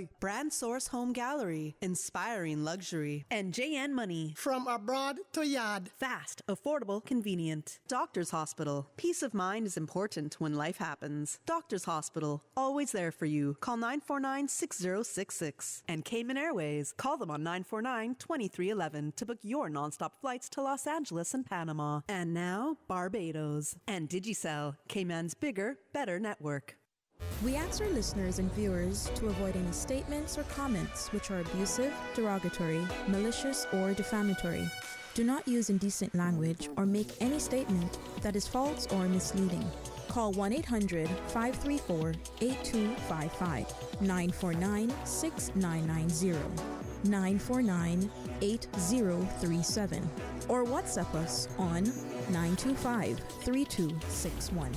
by Brand Source Home Gallery, inspiring luxury. And JN Money. From Abroad to Yard. Fast, affordable, convenient. Doctor's Hospital. Peace of mind is important when life happens. Doctor's Hospital, always there for you. Call 949-6066. And Cayman Airways. Call them on 949-2311 to book your nonstop flights to Los Angeles and Panama. And now, Barbados. And Digicel, Cayman's bigger, better network. We ask our listeners and viewers to avoid any statements or comments which are abusive, derogatory, malicious, or defamatory. Do not use indecent language or make any statement that is false or misleading. Call 1-800-534-8255, 949-6990, 949-8037, or WhatsApp us on 925-3261.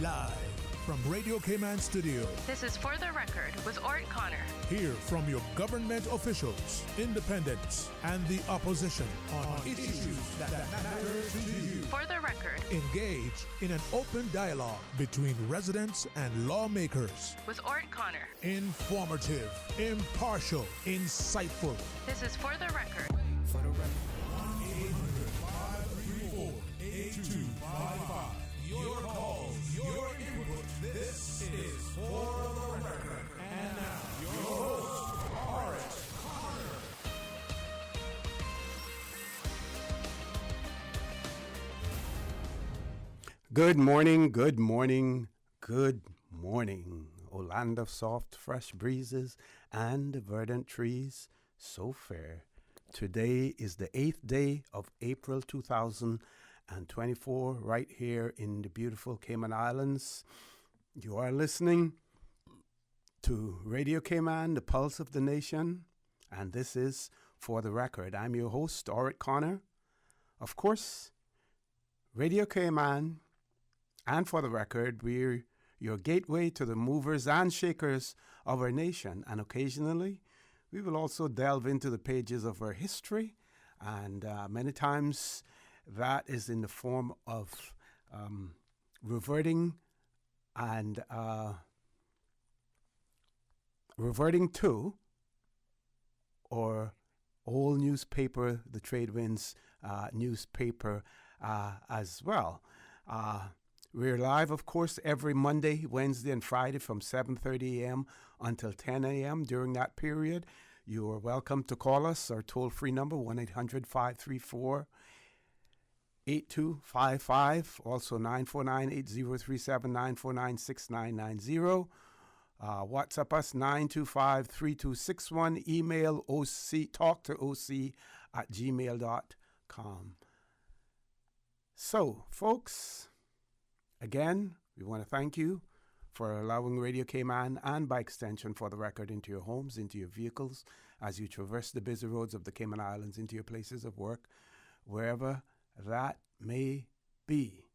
Live from Radio Cayman Studio. This is For the Record with Orrett Connor. Hear from your government officials, independents, and the opposition on issues that matter to you. For the Record. Engage in an open dialogue between residents and lawmakers. With Orrett Connor. Informative, impartial, insightful. This is For the Record. For the Record. 1-800-534-8255. Your calls, your input. This is For the Record. And now, your host, Orrett Connor. Good morning, good morning, good morning. O land of soft, fresh breezes and verdant trees, so fair. Today is the 8th day of April 2024, right here in the beautiful Cayman Islands. You are listening to Radio Cayman, the pulse of the nation, and this is For the Record. I'm your host, Orrett Connor. Of course, Radio Cayman and For the Record, we're your gateway to the movers and shakers of our nation, and occasionally we will also delve into the pages of our history, and many times that is in the form of reverting to or old newspaper, the Trade Winds newspaper as well. We're live, of course, every Monday, Wednesday, and Friday from 7:30 a.m. until 10 a.m. During that period, you are welcome to call us. Our toll-free number, 1-800-534-8255, also 949-8037, 949-6990. WhatsApp us, 925-3261. Email talktooc@gmail.com. So, folks, again, we want to thank you for allowing Radio Cayman and by extension For the Record into your homes, into your vehicles, as you traverse the busy roads of the Cayman Islands, into your places of work, wherever that may be.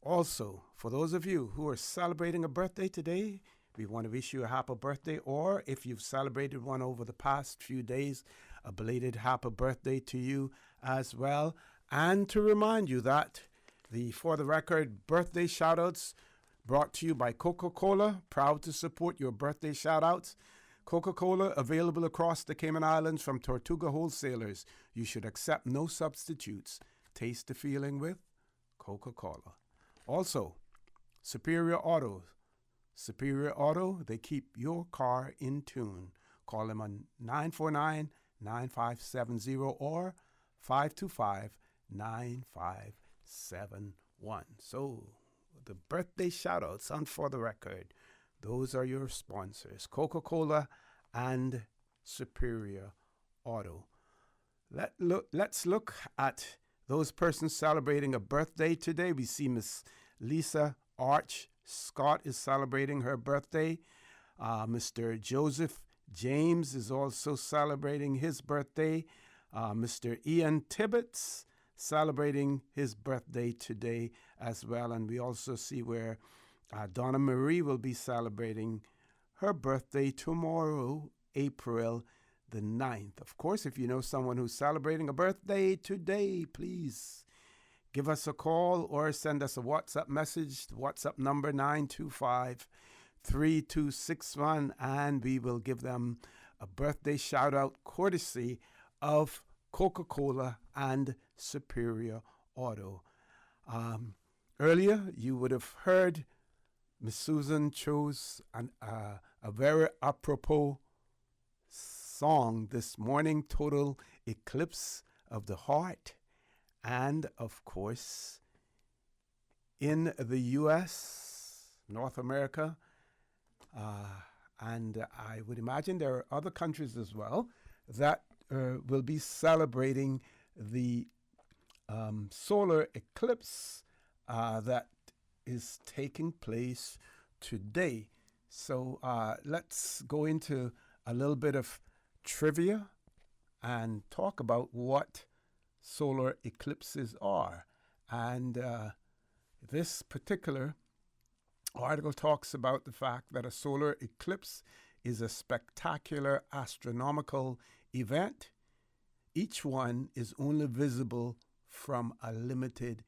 Also, for those of you who are celebrating a birthday today, we want to wish you a happy birthday, or if you've celebrated one over the past few days, a belated happy birthday to you as well. And to remind you that the For the Record birthday shoutouts brought to you by Coca-Cola, proud to support your birthday shoutouts. Coca-Cola available across the Cayman Islands from Tortuga wholesalers. You should accept no substitutes. Taste the feeling with Coca-Cola. Also, Superior Auto. Superior Auto, they keep your car in tune. Call them on 949-9570 or 525-9571. So, the birthday shout-outs on For the Record, those are your sponsors, Coca-Cola and Superior Auto. Let's look at those persons celebrating a birthday today. We see Miss Lisa Arch Scott is celebrating her birthday. Mr. Joseph James is also celebrating his birthday. Mr. Ian Tibbetts celebrating his birthday today as well. And we also see where Donna Marie will be celebrating her birthday tomorrow, April the 9th. Of course, if you know someone who's celebrating a birthday today, please give us a call or send us a WhatsApp message. The WhatsApp number 925-3261, and we will give them a birthday shout out courtesy of Coca-Cola and Superior Auto. Earlier, you would have heard Miss Susan chose a very apropos song this morning, Total Eclipse of the Heart. And, of course, in the U.S., North America, and I would imagine there are other countries as well that will be celebrating the solar eclipse that is taking place today. So let's go into a little bit of trivia and talk about what solar eclipses are. And this particular article talks about the fact that a solar eclipse is a spectacular astronomical event. Each one is only visible from a limited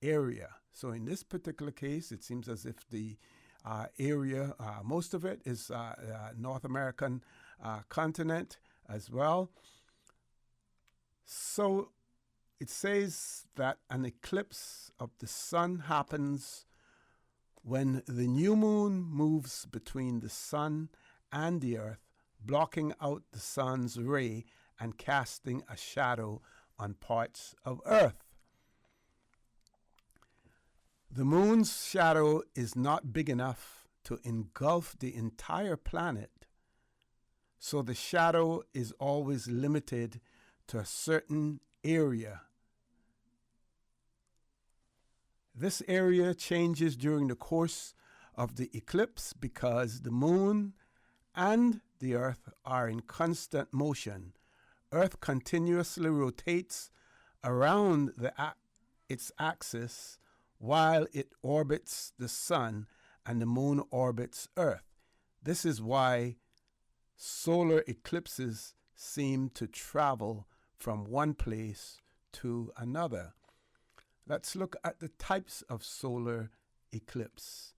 area. So in this particular case, it seems as if the area, most of it is North American continent as well. So it says that an eclipse of the sun happens when the new moon moves between the sun and the earth, blocking out the sun's ray and casting a shadow on parts of earth. The moon's shadow is not big enough to engulf the entire planet, so the shadow is always limited to a certain area. This area changes during the course of the eclipse because the moon and the earth are in constant motion. Earth continuously rotates around its axis while it orbits the sun, and the moon orbits earth. This is why solar eclipses seem to travel from one place to another. Let's look at the types of solar eclipse.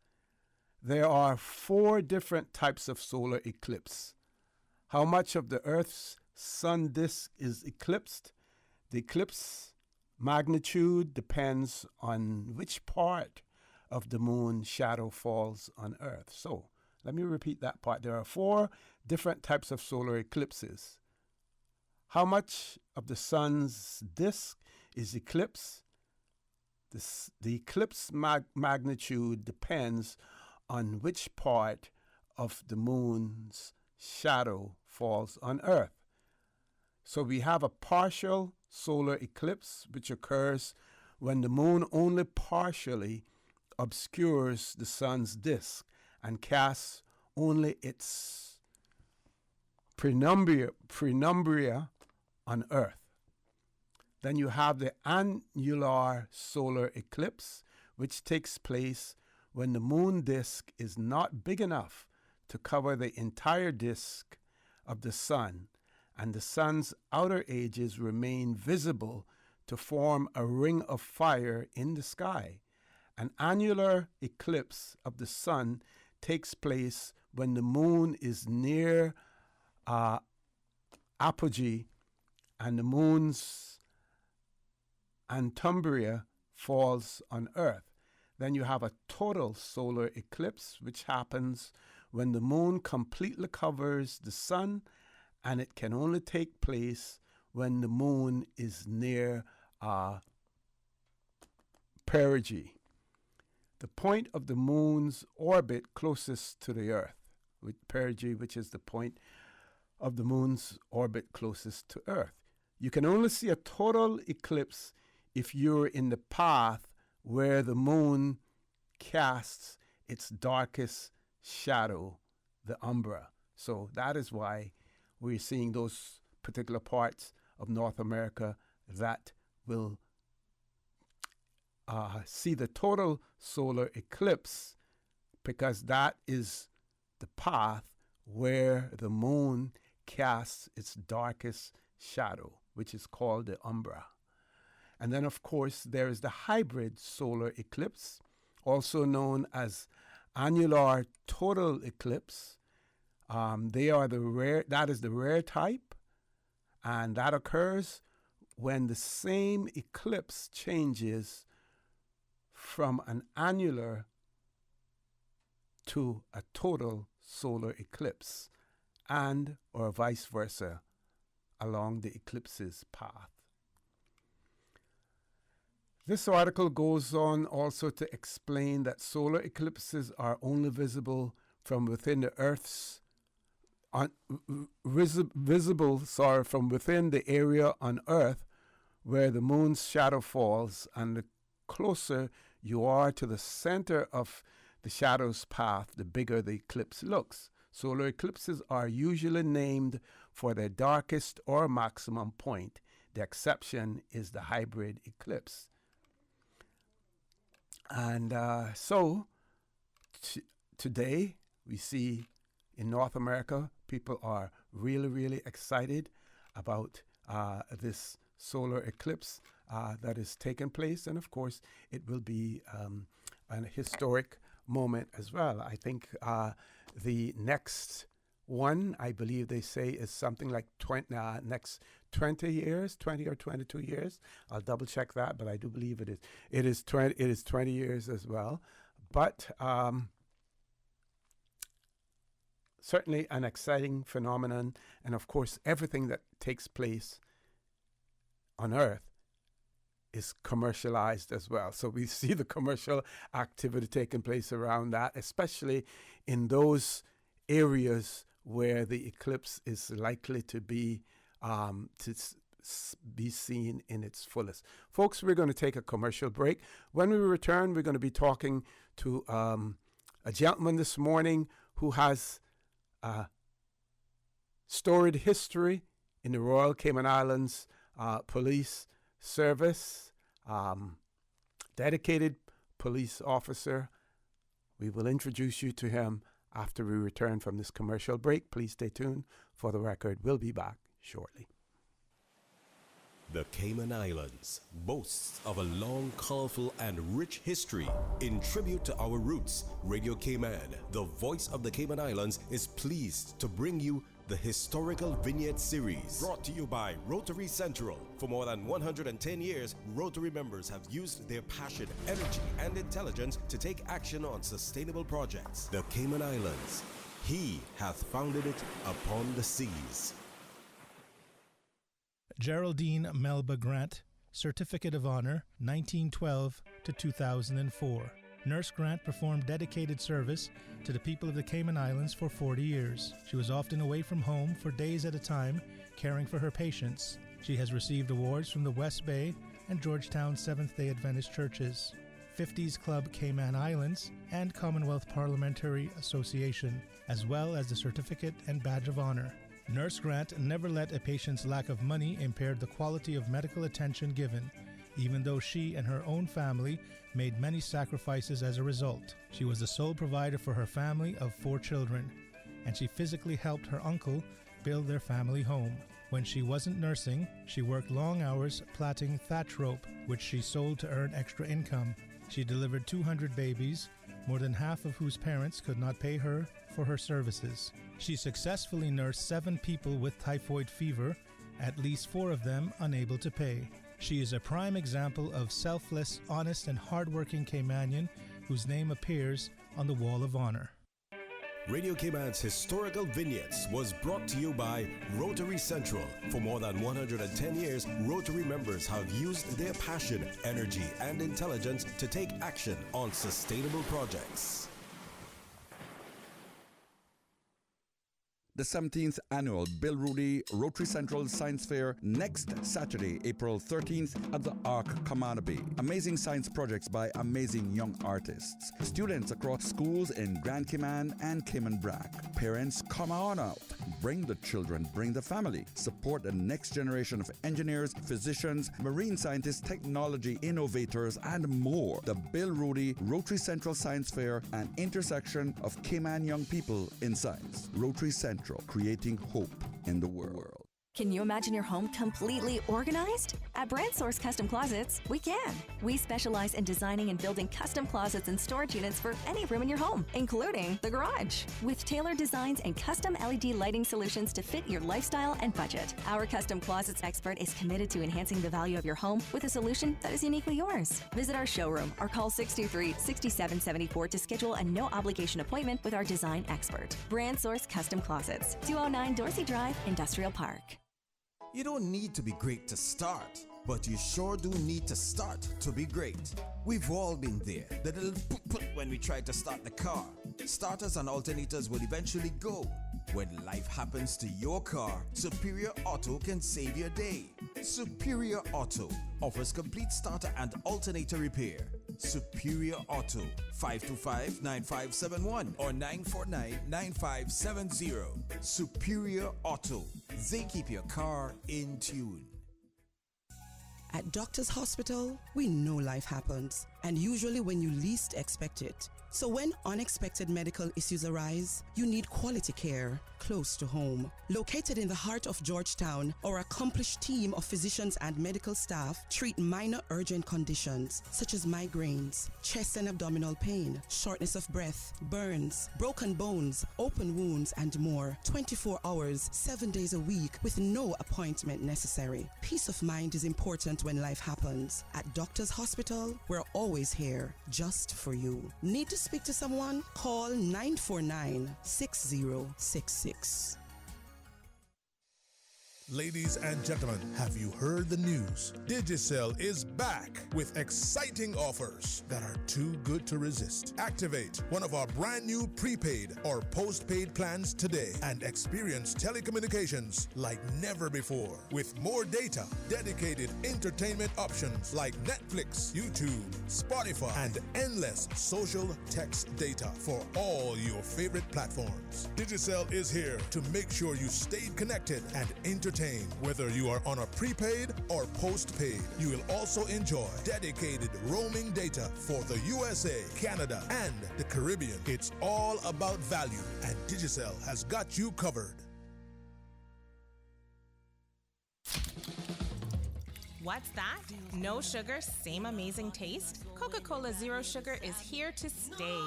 There are 4 different types of solar eclipse. How much of the Earth's sun disk is eclipsed? The eclipse magnitude depends on which part of the moon shadow falls on Earth. So let me repeat that part. There are 4 different types of solar eclipses. How much of the sun's disk is eclipsed? The eclipse magnitude depends on which part of the moon's shadow falls on Earth. So we have a partial solar eclipse, which occurs when the moon only partially obscures the sun's disk and casts only its penumbra on Earth. Then you have the annular solar eclipse, which takes place when the moon disk is not big enough to cover the entire disk of the sun, and the sun's outer edges remain visible to form a ring of fire in the sky. An annular eclipse of the sun takes place when the moon is near apogee and the moon's penumbra falls on Earth. Then you have a total solar eclipse, which happens when the moon completely covers the sun, and it can only take place when the moon is near perigee, the point of the moon's orbit closest to the Earth, with perigee, which is the point of the moon's orbit closest to Earth. You can only see a total eclipse if you're in the path where the moon casts its darkest shadow, the umbra. So that is why we're seeing those particular parts of North America that will see the total solar eclipse, because that is the path where the moon casts its darkest shadow, which is called the umbra. And then, of course, there is the hybrid solar eclipse, also known as annular total eclipse. That is the rare type, and that occurs when the same eclipse changes from an annular to a total solar eclipse, and or vice versa, along the eclipse's path. This article goes on also to explain that solar eclipses are only visible from within the Earth's from within the area on Earth where the moon's shadow falls, and the closer you are to the center of the shadow's path, the bigger the eclipse looks. Solar eclipses are usually named for their darkest or maximum point. The exception is the hybrid eclipse. And today we see in North America, people are really, really excited about this solar eclipse that is taking place. And of course, it will be an historic moment as well. I think the next one, I believe they say, is something like next 20 years, 20 or 22 years. I'll double check that, but I do believe it is. It is 20 years as well. But certainly an exciting phenomenon. And of course, everything that takes place on Earth is commercialized as well. So we see the commercial activity taking place around that, especially in those areas where the eclipse is likely to be seen in its fullest. Folks, we're going to take a commercial break. When we return, we're going to be talking to a gentleman this morning who has storied history in the Royal Cayman Islands Police Service, dedicated police officer. We will introduce you to him after we return from this commercial break. Please stay tuned for the record. We'll be back shortly. The Cayman Islands boasts of a long, colorful, and rich history. In tribute to our roots, Radio Cayman, the voice of the Cayman Islands, is pleased to bring you the Historical Vignette Series, brought to you by Rotary Central. For more than 110 years, Rotary members have used their passion, energy, and intelligence to take action on sustainable projects. The Cayman Islands, He hath founded it upon the seas. Geraldine Melba Grant, Certificate of Honor, 1912 to 2004. Nurse Grant performed dedicated service to the people of the Cayman Islands for 40 years. She was often away from home for days at a time, caring for her patients. She has received awards from the West Bay and Georgetown Seventh-day Adventist churches, 50s Club Cayman Islands, and Commonwealth Parliamentary Association, as well as the Certificate and Badge of Honor. Nurse Grant never let a patient's lack of money impair the quality of medical attention given, even though she and her own family made many sacrifices as a result. She was the sole provider for her family of 4 children, and she physically helped her uncle build their family home. When she wasn't nursing, she worked long hours plaiting thatch rope, which she sold to earn extra income. She delivered 200 babies, more than half of whose parents could not pay her for her services. She successfully nursed 7 people with typhoid fever, at least 4 of them unable to pay. She is a prime example of selfless, honest, and hardworking Caymanian whose name appears on the Wall of Honor. Radio Cayman's Historical Vignettes was brought to you by Rotary Central. For more than 110 years, Rotary members have used their passion, energy, and intelligence to take action on sustainable projects. The 17th annual Bill Rudy Rotary Central Science Fair next Saturday, April 13th at the Arc Kamana Bay. Amazing science projects by amazing young artists. Students across schools in Grand Cayman and Cayman Brac. Parents, come on out. Bring the children, bring the family. Support the next generation of engineers, physicians, marine scientists, technology innovators, and more. The Bill Rudy Rotary Central Science Fair, an intersection of Cayman young people in science. Rotary Central, creating hope in the world. Can you imagine your home completely organized? At Brand Source Custom Closets, we can. We specialize in designing and building custom closets and storage units for any room in your home, including the garage. With tailored designs and custom LED lighting solutions to fit your lifestyle and budget, our custom closets expert is committed to enhancing the value of your home with a solution that is uniquely yours. Visit our showroom or call 623-6774 to schedule a no-obligation appointment with our design expert. Brand Source Custom Closets, 209 Dorsey Drive, Industrial Park. You don't need to be great to start, but you sure do need to start to be great. We've all been there. The little put when we try to start the car. Starters and alternators will eventually go. When life happens to your car, Superior Auto can save your day. Superior Auto offers complete starter and alternator repair. Superior Auto, 525-9571 or 949-9570. Superior Auto, they keep your car in tune. At Doctors Hospital, we know life happens, and usually when you least expect it. So when unexpected medical issues arise, you need quality care close to home. Located in the heart of Georgetown, our accomplished team of physicians and medical staff treat minor urgent conditions such as migraines, chest and abdominal pain, shortness of breath, burns, broken bones, open wounds, and more. 24 hours, 7 days a week with no appointment necessary. Peace of mind is important when life happens. At Doctors Hospital, we're always here just for you. Need to speak to someone? Call 949-6066. Ladies and gentlemen, have you heard the news? Digicel is back with exciting offers that are too good to resist. Activate one of our brand new prepaid or postpaid plans today and experience telecommunications like never before. With more data, dedicated entertainment options like Netflix, YouTube, Spotify, and endless social text data for all your favorite platforms. Digicel is here to make sure you stay connected and entertained. Whether you are on a prepaid or postpaid, you will also enjoy dedicated roaming data for the USA, Canada, and the Caribbean. It's all about value, and Digicel has got you covered. What's that? No sugar, same amazing taste? Coca-Cola Zero Sugar is here to stay.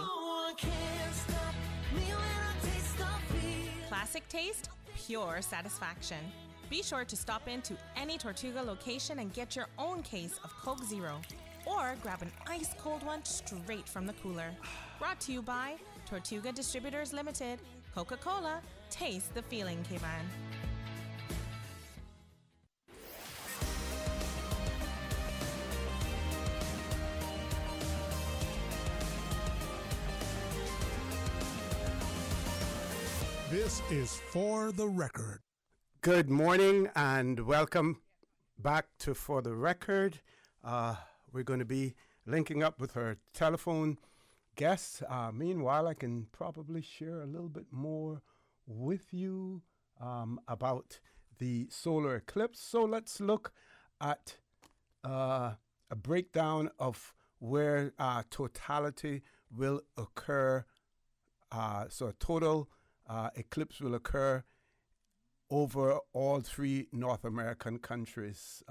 Classic taste, pure satisfaction. Be sure to stop into any Tortuga location and get your own case of Coke Zero. Or grab an ice-cold one straight from the cooler. Brought to you by Tortuga Distributors Limited. Coca-Cola, taste the feeling, K-Man. This is For the Record. Good morning and welcome back to For the Record. We're going to be linking up with our telephone guests. Meanwhile, I can probably share a little bit more with you about the solar eclipse. So let's look at a breakdown of where totality will occur. So a total eclipse will occur over all three North American countries.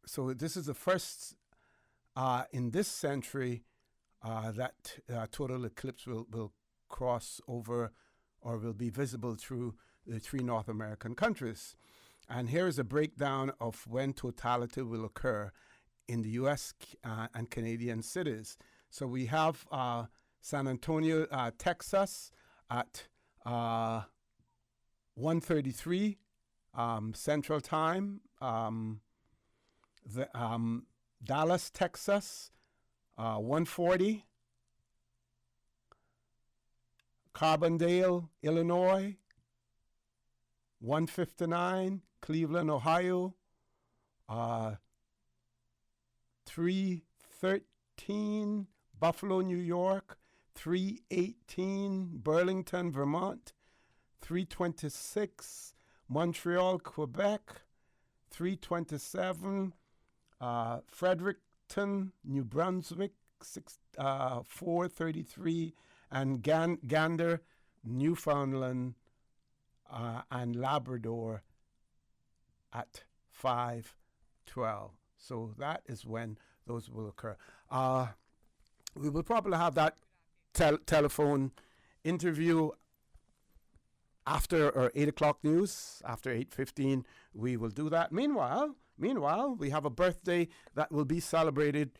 So this is the first in this century that total eclipse will cross over or will be visible through the three North American countries. And here is a breakdown of when totality will occur in the U.S. And Canadian cities. So we have San Antonio, Texas, at 1:33 Central Time. Dallas, Texas, 1:40. Carbondale, Illinois, 1:59. Cleveland, Ohio, 3:13. Buffalo, New York, 3:18. Burlington, Vermont, 3:26. Montreal, Quebec, 3:27. Fredericton, New Brunswick, 4:33. And Gander, Newfoundland, and Labrador at 5:12. So that is when those will occur. We will probably have that telephone interview after our 8 o'clock news. After 8:15, we will do that. Meanwhile, we have a birthday that will be celebrated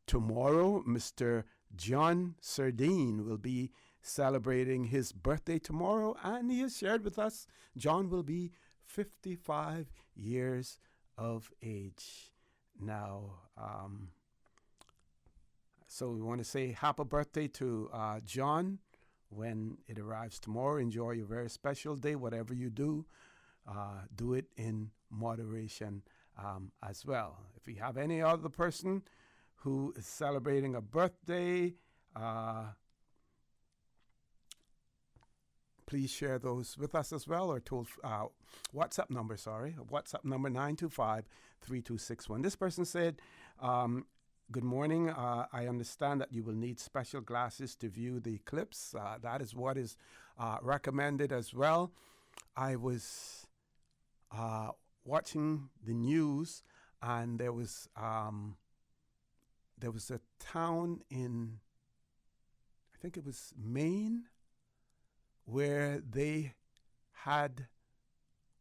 tomorrow. Mr. John Sardine will be celebrating his birthday tomorrow, and he has shared with us John will be 55 years of age now. So we want to say happy birthday to John when it arrives tomorrow. Enjoy your very special day. Whatever you do, do it in moderation as well. If you have any other person who is celebrating a birthday, please share those with us as well, or WhatsApp number 925-3261. This person said, good morning. I understand that you will need special glasses to view the eclipse. That is what is recommended as well. I was watching the news, and there was a town in, I think it was Maine, where they had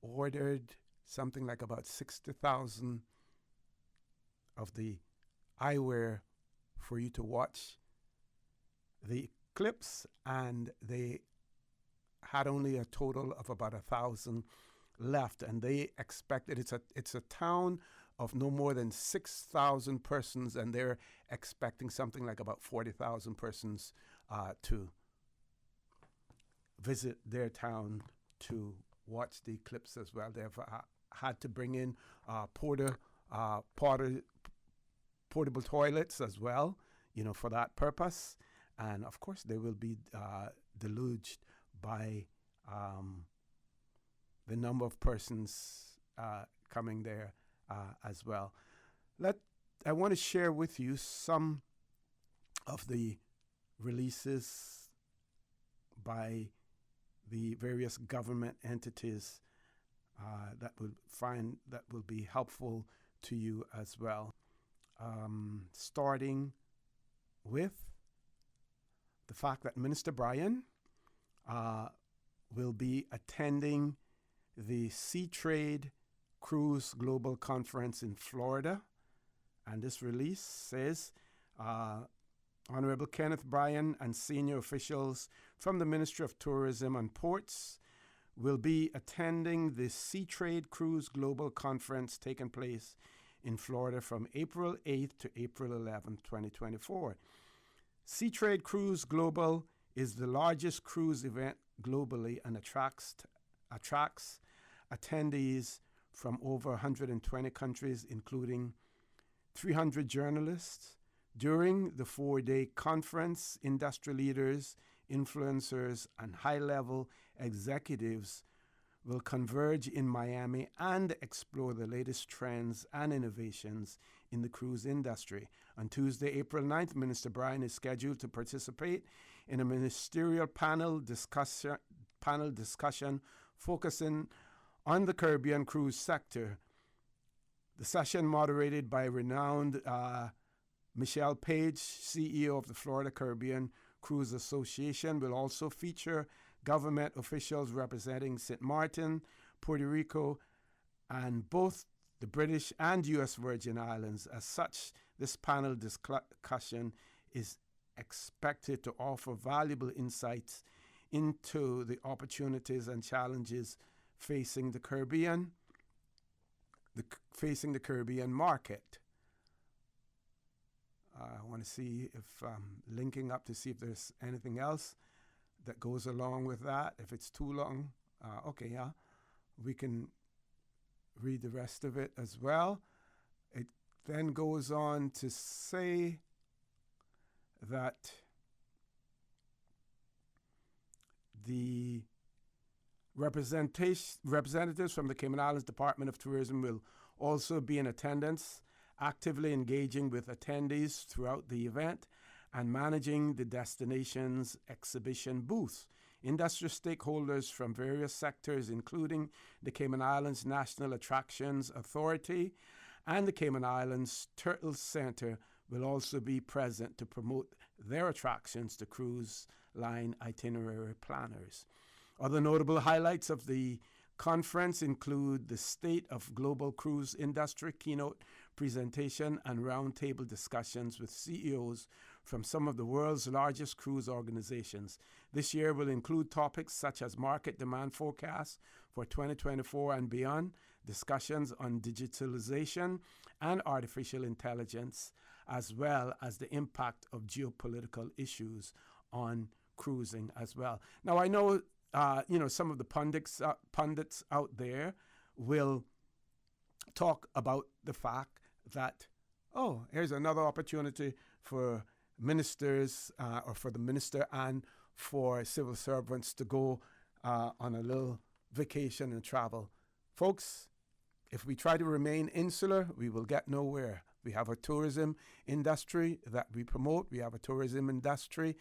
ordered something like about 60,000 of the eyewear for you to watch the eclipse, and they had only a total of about 1,000 left, and they expected it's a town of no more than 6,000 persons, and they're expecting something like about 40,000 persons to visit their town to watch the eclipse as well. They've had to bring in portable toilets as well, for that purpose. And of course, they will be deluged by the number of persons coming there as well. I want to share with you some of the releases by the various government entities that will be helpful to you as well. Starting with the fact that Minister Bryan will be attending the Sea Trade Cruise Global Conference in Florida. And this release says, Honorable Kenneth Bryan and senior officials from the Ministry of Tourism and Ports will be attending the Sea Trade Cruise Global Conference taking place in Florida from April 8th to April 11th, 2024. Sea Trade Cruise Global is the largest cruise event globally and attracts attendees from over 120 countries, including 300 journalists. During the 4-day conference, industry leaders, influencers, and high-level executives will converge in Miami and explore the latest trends and innovations in the cruise industry. On Tuesday, April 9th, Minister Bryan is scheduled to participate in a ministerial panel discussion focusing on the Caribbean cruise sector. The session, moderated by renowned Michelle Page, CEO of the Florida Caribbean Cruise Association, will also feature government officials representing St. Martin, Puerto Rico, and both the British and U.S. Virgin Islands. As such, this panel discussion is expected to offer valuable insights into the opportunities and challenges facing the Caribbean market. I want to see if linking up to see if there's anything else that goes along with that. If it's too long, we can read the rest of it as well. It then goes on to say that the representatives from the Cayman Islands Department of Tourism will also be in attendance, actively engaging with attendees throughout the event and managing the destination's exhibition booth. industry stakeholders from various sectors, including the Cayman Islands National Attractions Authority and the Cayman Islands Turtle Center, will also be present to promote their attractions to cruise line itinerary planners. Other notable highlights of the conference include the State of Global Cruise Industry keynote presentation and roundtable discussions with CEOs from some of the world's largest cruise organizations. This year will include topics such as market demand forecasts for 2024 and beyond, discussions on digitalization and artificial intelligence, as well as the impact of geopolitical issues on cruising as well. Now, I know, some of the pundits out there will talk about the fact that, here's another opportunity for ministers or for the minister and for civil servants to go on a little vacation and travel. Folks, if we try to remain insular, we will get nowhere. We have a tourism industry that we promote. We have a tourism industry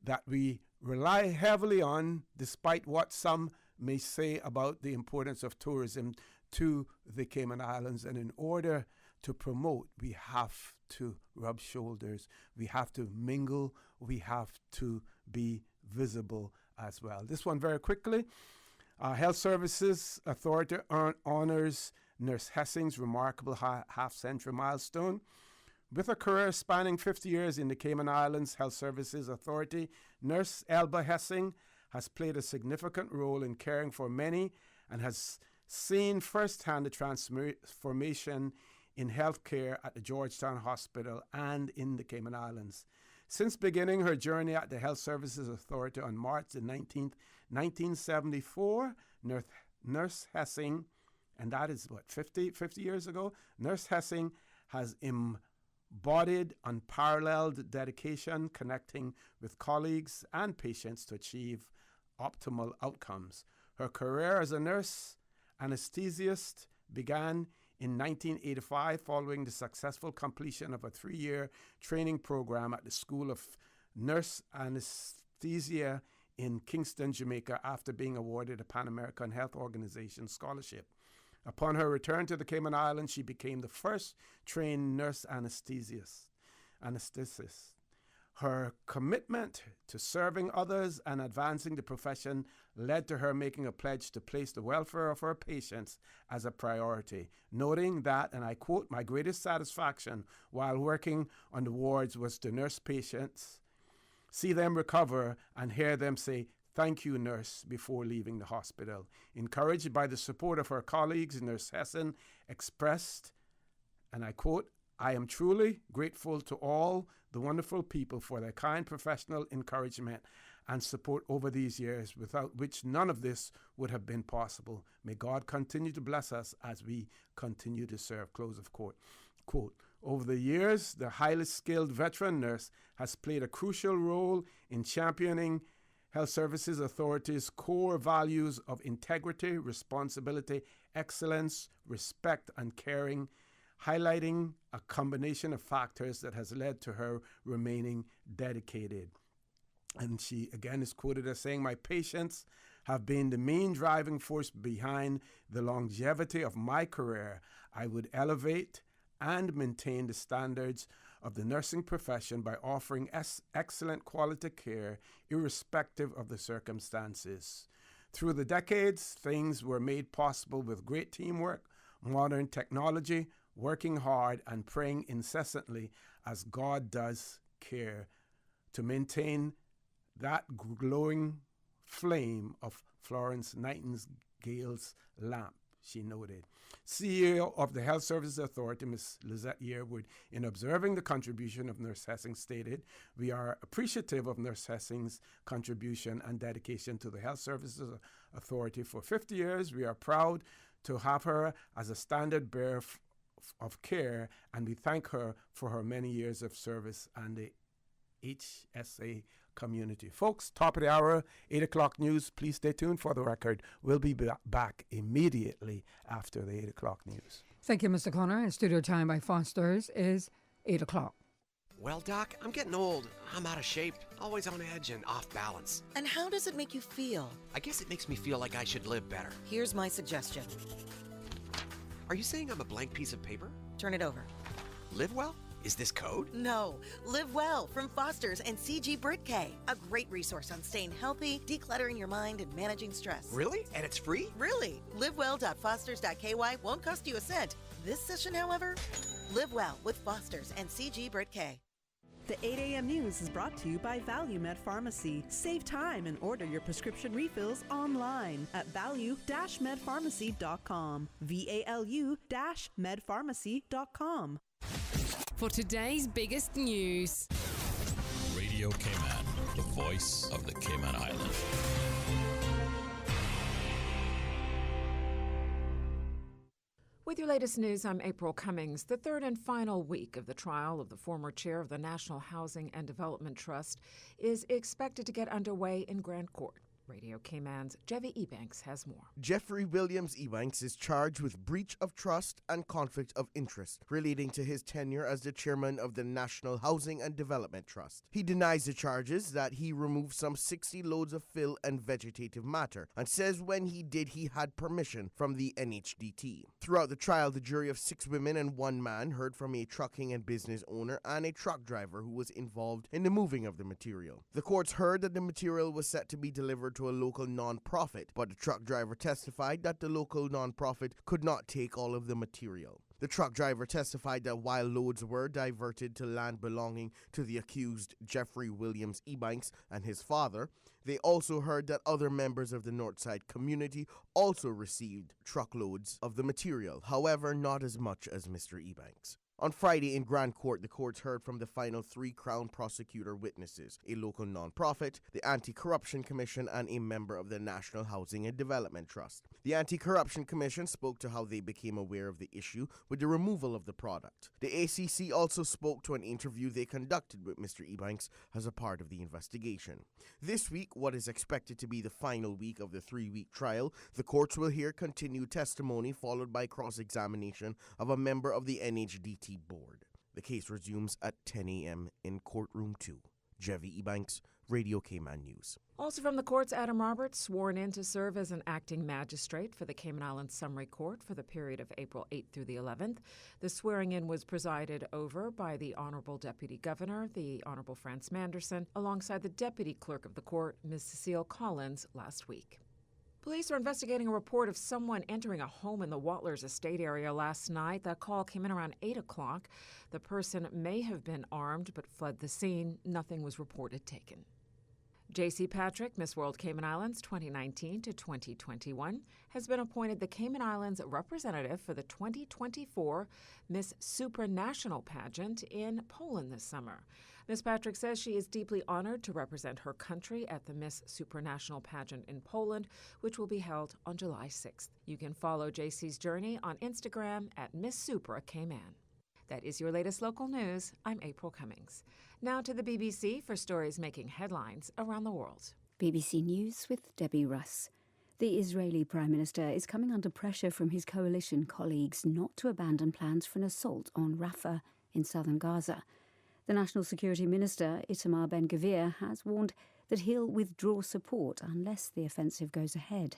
that we rely heavily on, despite what some may say about the importance of tourism to the Cayman Islands. And in order to promote, we have to rub shoulders. We have to mingle. We have to be visible as well. This one very quickly. Health Services Authority honors Nurse Hessing's remarkable half-century milestone. With a career spanning 50 years in the Cayman Islands Health Services Authority, Nurse Elba Hessing has played a significant role in caring for many and has seen firsthand the transformation in healthcare at the Georgetown Hospital and in the Cayman Islands. Since beginning her journey at the Health Services Authority on March the 19th, 1974, Nurse Hessing, and that is 50 years ago, Nurse Hessing has embodied unparalleled dedication, connecting with colleagues and patients to achieve optimal outcomes. Her career as a nurse anesthesiast began in 1985 following the successful completion of a 3-year training program at the School of Nurse Anesthesia in Kingston, Jamaica, after being awarded a Pan American Health Organization scholarship. Upon her return to the Cayman Islands, she became the first trained nurse anesthetist. Her commitment to serving others and advancing the profession led to her making a pledge to place the welfare of her patients as a priority, noting that, and I quote, "My greatest satisfaction while working on the wards was to nurse patients, see them recover, and hear them say, 'Thank you, nurse,' before leaving the hospital." Encouraged by the support of her colleagues, Nurse Hessing expressed, and I quote, "I am truly grateful to all the wonderful people for their kind professional encouragement and support over these years, without which none of this would have been possible. May God continue to bless us as we continue to serve." Close of quote. Quote, "Over the years, the highly skilled veteran nurse has played a crucial role in championing Health Services Authority's core values of integrity, responsibility, excellence, respect, and caring, highlighting a combination of factors that has led to her remaining dedicated." And she again is quoted as saying, "My patients have been the main driving force behind the longevity of my career. I would elevate and maintain the standards of the nursing profession by offering excellent quality care irrespective of the circumstances. Through the decades, things were made possible with great teamwork, modern technology, working hard, and praying incessantly as God does care to maintain that glowing flame of Florence Nightingale's lamp," she noted. CEO of the Health Services Authority, Ms. Lizette Yearwood, in observing the contribution of Nurse Hessing, stated, "We are appreciative of Nurse Hessing's contribution and dedication to the Health Services Authority for 50 years. We are proud to have her as a standard bearer of care, and we thank her for her many years of service and the HSA community." Folks, top of the hour, 8 o'clock news. Please stay tuned for the record. We'll be back immediately after the 8 o'clock news. Thank you, Mr. Connor. And studio time by Foster's is 8 o'clock. Well, Doc, I'm getting old. I'm out of shape, always on edge and off balance. And how does it make you feel? I guess it makes me feel like I should live better. Here's my suggestion. Are you saying I'm a blank piece of paper? Turn it over. Live well? Is this code? No. Live Well from Foster's and CG Brit-K. A great resource on staying healthy, decluttering your mind, and managing stress. Really? And it's free? Really. LiveWell.Fosters.ky won't cost you a cent. This session, however, live well with Foster's and CG Brit-K. The 8 a.m. news is brought to you by ValueMed Pharmacy. Save time and order your prescription refills online at value-medpharmacy.com. VALU-medpharmacy.com. For today's biggest news. Radio Cayman, the voice of the Cayman Islands. With your latest news, I'm April Cummings. The third and final week of the trial of the former chair of the National Housing and Development Trust is expected to get underway in Grand Court. Radio Cayman's Jevy Ebanks has more. Jeffrey Williams Ebanks is charged with breach of trust and conflict of interest relating to his tenure as the chairman of the National Housing and Development Trust. He denies the charges that he removed some 60 loads of fill and vegetative matter and says when he did he had permission from the NHDT. Throughout the trial, the jury of 6 women and 1 man heard from a trucking and business owner and a truck driver who was involved in the moving of the material. The courts heard that the material was set to be delivered to a local non-profit, but the truck driver testified that the local non-profit could not take all of the material. The truck driver testified that while loads were diverted to land belonging to the accused Jeffrey Williams Ebanks and his father, they also heard that other members of the Northside community also received truckloads of the material, however, not as much as Mr. Ebanks. On Friday in Grand Court, the courts heard from the final 3 Crown prosecutor witnesses, a local non-profit, the Anti-Corruption Commission, and a member of the National Housing and Development Trust. The Anti-Corruption Commission spoke to how they became aware of the issue with the removal of the product. The ACC also spoke to an interview they conducted with Mr. Ebanks as a part of the investigation. This week, what is expected to be the final week of the 3-week trial, the courts will hear continued testimony followed by cross-examination of a member of the NHDT board. The case resumes at 10 a.m. in Courtroom 2. Jevy Ebanks, Radio Cayman News. Also from the courts, Adam Roberts sworn in to serve as an acting magistrate for the Cayman Islands Summary Court for the period of April 8th through the 11th. The swearing-in was presided over by the Honorable Deputy Governor, the Honorable France Manderson, alongside the Deputy Clerk of the Court, Ms. Cecile Collins, last week. Police are investigating a report of someone entering a home in the Wattlers Estate area last night. That call came in around 8 o'clock. The person may have been armed but fled the scene. Nothing was reported taken. J.C. Patrick, Miss World Cayman Islands 2019 to 2021, has been appointed the Cayman Islands representative for the 2024 Miss Supranational pageant in Poland this summer. Miss Patrick says she is deeply honored to represent her country at the Miss Supranational pageant in Poland, which will be held on July 6th. You can follow JC's journey on Instagram at Miss Supra Cayman. That is your latest local news. I'm April Cummings. Now to the BBC for stories making headlines around the world. BBC News with Debbie Russ. The Israeli Prime Minister is coming under pressure from his coalition colleagues not to abandon plans for an assault on Rafah in southern Gaza. The National Security Minister, Itamar Ben-Gvir, has warned that he'll withdraw support unless the offensive goes ahead.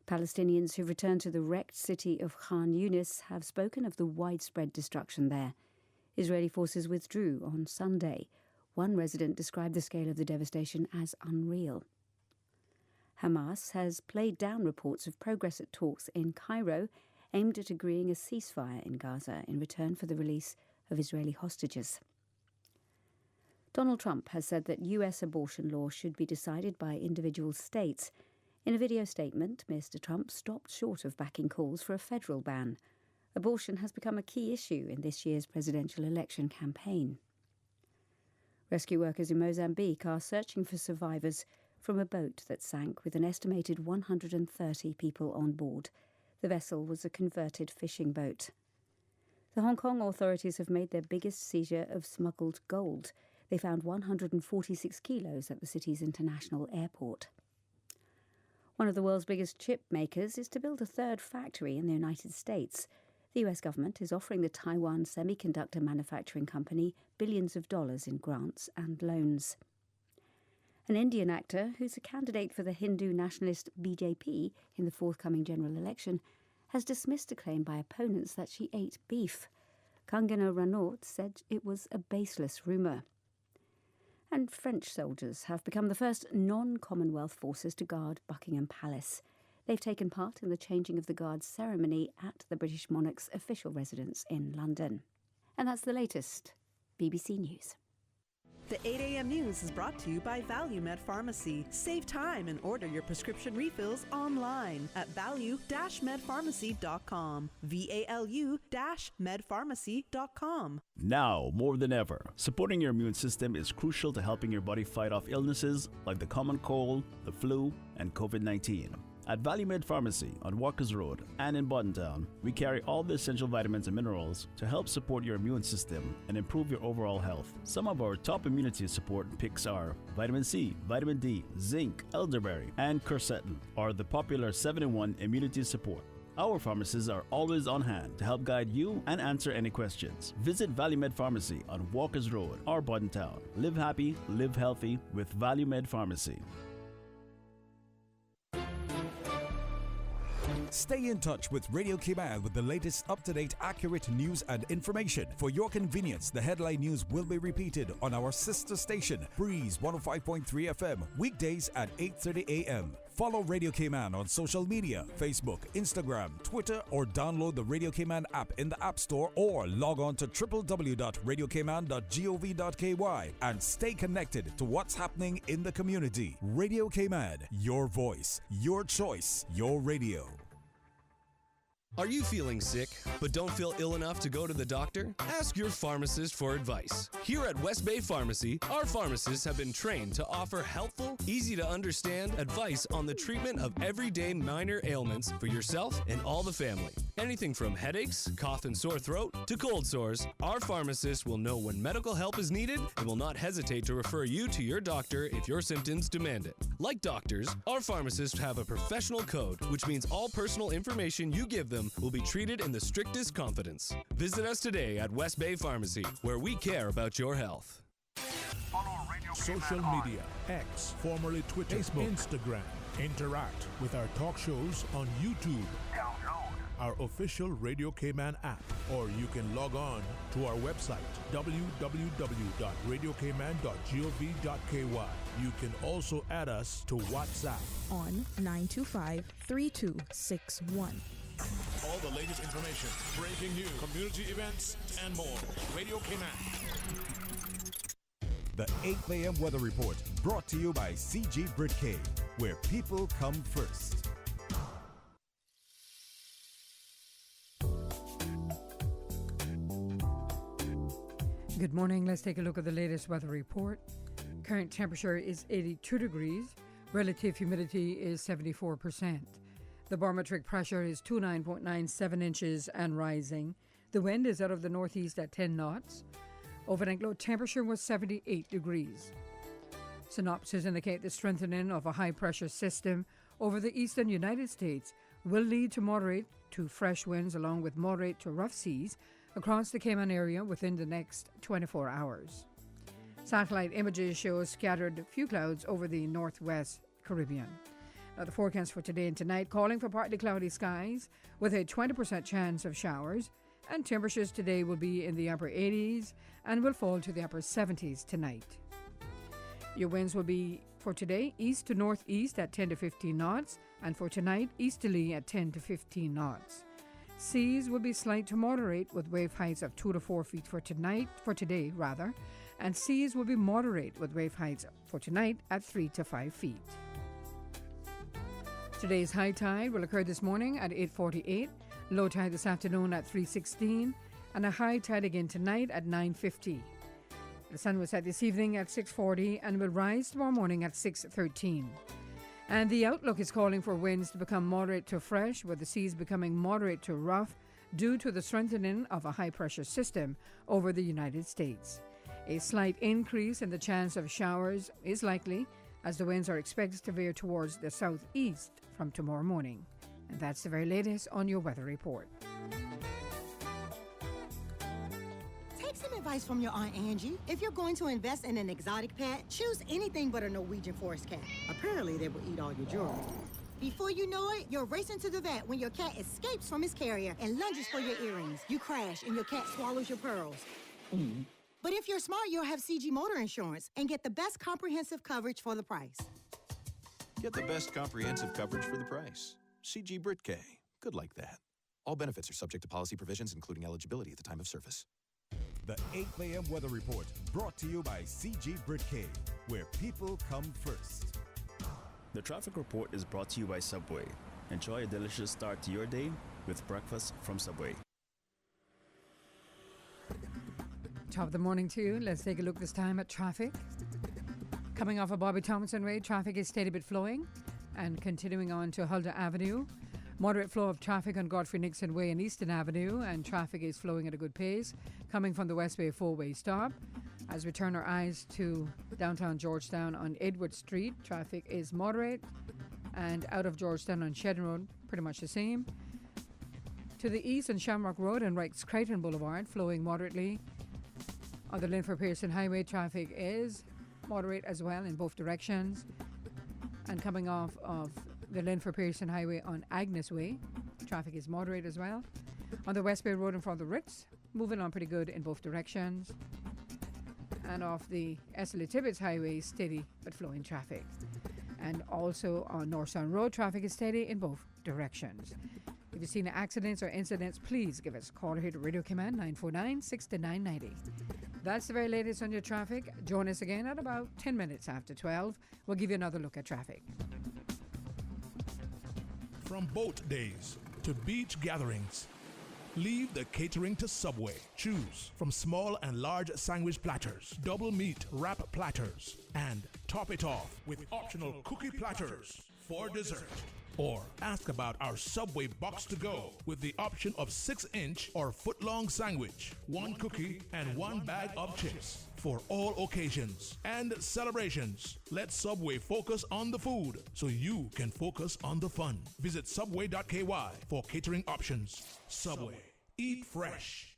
Palestinians who've returned to the wrecked city of Khan Yunis have spoken of the widespread destruction there. Israeli forces withdrew on Sunday. One resident described the scale of the devastation as unreal. Hamas has played down reports of progress at talks in Cairo aimed at agreeing a ceasefire in Gaza in return for the release of Israeli hostages. Donald Trump has said that U.S. abortion law should be decided by individual states. In a video statement, Mr. Trump stopped short of backing calls for a federal ban. Abortion has become a key issue in this year's presidential election campaign. Rescue workers in Mozambique are searching for survivors from a boat that sank with an estimated 130 people on board. The vessel was a converted fishing boat. The Hong Kong authorities have made their biggest seizure of smuggled gold. They found 146 kilos at the city's international airport. One of the world's biggest chip makers is to build a third factory in the United States. The US government is offering the Taiwan semiconductor manufacturing company billions of dollars in grants and loans. An Indian actor who's a candidate for the Hindu nationalist BJP in the forthcoming general election has dismissed a claim by opponents that she ate beef. Kangana Ranaut said it was a baseless rumour. And French soldiers have become the first non-Commonwealth forces to guard Buckingham Palace. They've taken part in the changing of the guard's ceremony at the British monarch's official residence in London. And that's the latest. BBC News. The 8 a.m. news is brought to you by ValueMed Pharmacy. Save time and order your prescription refills online at value-medpharmacy.com. VALU-medpharmacy.com. Now, more than ever, supporting your immune system is crucial to helping your body fight off illnesses like the common cold, the flu, and COVID-19. At ValueMed Pharmacy on Walkers Road and in Buttontown, we carry all the essential vitamins and minerals to help support your immune system and improve your overall health. Some of our top immunity support picks are vitamin C, vitamin D, zinc, elderberry, and quercetin, or the popular 7-in-1 immunity support. Our pharmacists are always on hand to help guide you and answer any questions. Visit ValueMed Pharmacy on Walkers Road or Buttontown. Live happy, live healthy with ValueMed Pharmacy. Stay in touch with Radio Cayman with the latest up-to-date, accurate news and information. For your convenience, the headline news will be repeated on our sister station, Breeze 105.3 FM, weekdays at 8:30 a.m. Follow Radio Cayman on social media, Facebook, Instagram, Twitter, or download the Radio Cayman app in the App Store or log on to www.radiocayman.gov.ky and stay connected to what's happening in the community. Radio Cayman, your voice, your choice, your radio. Are you feeling sick, but don't feel ill enough to go to the doctor? Ask your pharmacist for advice. Here at West Bay Pharmacy, our pharmacists have been trained to offer helpful, easy-to-understand advice on the treatment of everyday minor ailments for yourself and all the family. Anything from headaches, cough and sore throat, to cold sores, our pharmacists will know when medical help is needed and will not hesitate to refer you to your doctor if your symptoms demand it. Like doctors, our pharmacists have a professional code, which means all personal information you give them will be treated in the strictest confidence. Visit us today at West Bay Pharmacy, where we care about your health. Social media, X, formerly Twitter, Facebook, Instagram. Interact with our talk shows on YouTube. Download our official Radio Cayman app, or you can log on to our website, www.radiocayman.gov.ky. You can also add us to WhatsApp on 925-3261. All the latest information, breaking news, community events, and more. Radio Cayman. The 8 a.m. weather report brought to you by CG Britcay, where people come first. Good morning. Let's take a look at the latest weather report. Current temperature is 82 degrees. Relative humidity is 74%. The barometric pressure is 29.97 inches and rising. The wind is out of the northeast at 10 knots. Overnight low temperature was 78 degrees. Synopsis indicate the strengthening of a high-pressure system over the eastern United States will lead to moderate to fresh winds along with moderate to rough seas across the Cayman area within the next 24 hours. Satellite images show scattered few clouds over the northwest Caribbean. Now, the forecast for today and tonight calling for partly cloudy skies with a 20% chance of showers, and temperatures today will be in the upper 80s and will fall to the upper 70s tonight. Your winds will be for today east to northeast at 10 to 15 knots, and for tonight easterly at 10 to 15 knots. Seas will be slight to moderate with wave heights of 2 to 4 feet for today, and seas will be moderate with wave heights for tonight at 3 to 5 feet. Today's high tide will occur this morning at 8:48, low tide this afternoon at 3:16, and a high tide again tonight at 9:50. The sun will set this evening at 6:40 and will rise tomorrow morning at 6:13. And the outlook is calling for winds to become moderate to fresh, with the seas becoming moderate to rough due to the strengthening of a high-pressure system over the United States. A slight increase in the chance of showers is likely, as the winds are expected to veer towards the southeast from tomorrow morning. And that's the very latest on your weather report. advice from your Aunt Angie. If you're going to invest in an exotic pet, choose anything but a Norwegian forest cat. Apparently, they will eat all your jewelry. Before you know it, you're racing to the vet when your cat escapes from his carrier and lunges for your earrings. You crash and your cat swallows your pearls. But if you're smart, you'll have CG Motor Insurance and get the best comprehensive coverage for the price. Get the best comprehensive coverage for the price. CG Brit K. Good like that. All benefits are subject to policy provisions, including eligibility at the time of service. The 8 a.m. weather report brought to you by CG Brit K, where people come first. The traffic report is brought to you by Subway. Enjoy a delicious start to your day with breakfast from Subway. Top of the morning to you. Let's take a look this time at traffic. Coming off of Bobby Thompson Way, traffic is steady but flowing and continuing on to Huldah Avenue. Moderate flow of traffic on Godfrey Nixon Way and Easton Avenue, and traffic is flowing at a good pace coming from the Westway four-way stop. As we turn our eyes to downtown Georgetown on Edward Street, traffic is moderate, and out of Georgetown on Shedden Road, pretty much the same. To the east on Shamrock Road and Rex Creighton Boulevard, flowing moderately. On the Linford Pearson Highway, traffic is moderate as well in both directions. And coming off of the Linford Pearson Highway on Agnes Way, traffic is moderate as well. On the West Bay Road in front of the Ritz, moving on pretty good in both directions. And off the Esley Tibbetts Highway, steady but flowing traffic. And also on Northstown Road, traffic is steady in both directions. If you've seen accidents or incidents, please give us a call here to Radio Command 949-6990. That's the very latest on your traffic. Join us again at about 10 minutes after 12. We'll give you another look at traffic. From boat days to beach gatherings, leave the catering to Subway. Choose from small and large sandwich platters, double meat wrap platters, and top it off with optional cookie platters for dessert. Or ask about our Subway box to go with the option of 6-inch or foot-long sandwich, 1 cookie, and 1 bag of chips for all occasions and celebrations. Let Subway focus on the food so you can focus on the fun. Visit subway.ky for catering options. Subway. Eat fresh.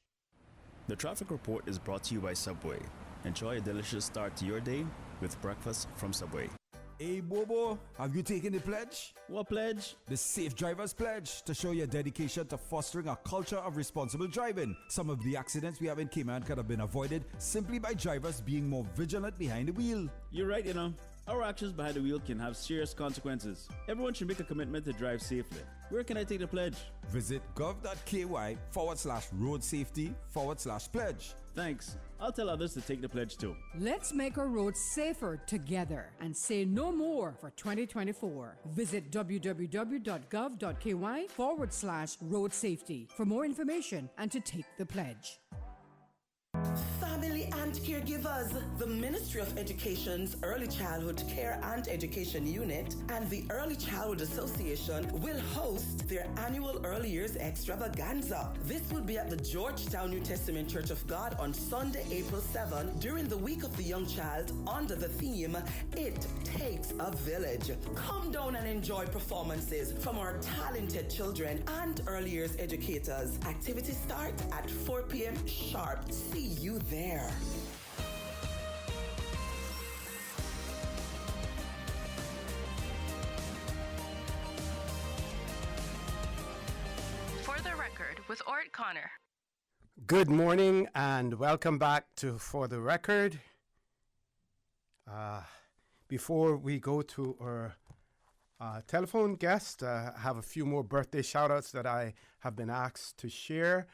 The traffic report is brought to you by Subway. Enjoy a delicious start to your day with breakfast from Subway. Hey Bobo, have you taken the pledge? What pledge? The Safe Drivers Pledge, to show your dedication to fostering a culture of responsible driving. Some of the accidents we have in Cayman could have been avoided simply by drivers being more vigilant behind the wheel. You're right, Our actions behind the wheel can have serious consequences. Everyone should make a commitment to drive safely. Where can I take the pledge? Visit gov.ky/road safety/pledge. Thanks. I'll tell others to take the pledge too. Let's make our roads safer together and say no more for 2024. Visit www.gov.ky/road safety for more information and to take the pledge. Family and caregivers, the Ministry of Education's Early Childhood Care and Education Unit and the Early Childhood Association will host their annual Early Years Extravaganza. This will be at the Georgetown New Testament Church of God on Sunday, April 7, during the Week of the Young Child under the theme, It Takes a Village. Come down and enjoy performances from our talented children and early years educators. Activities start at 4 p.m. sharp. See you there. For the Record with Orrett Connor. Good morning and welcome back to For the Record. Before we go to our telephone guest, I have a few more birthday shout-outs that I have been asked to share.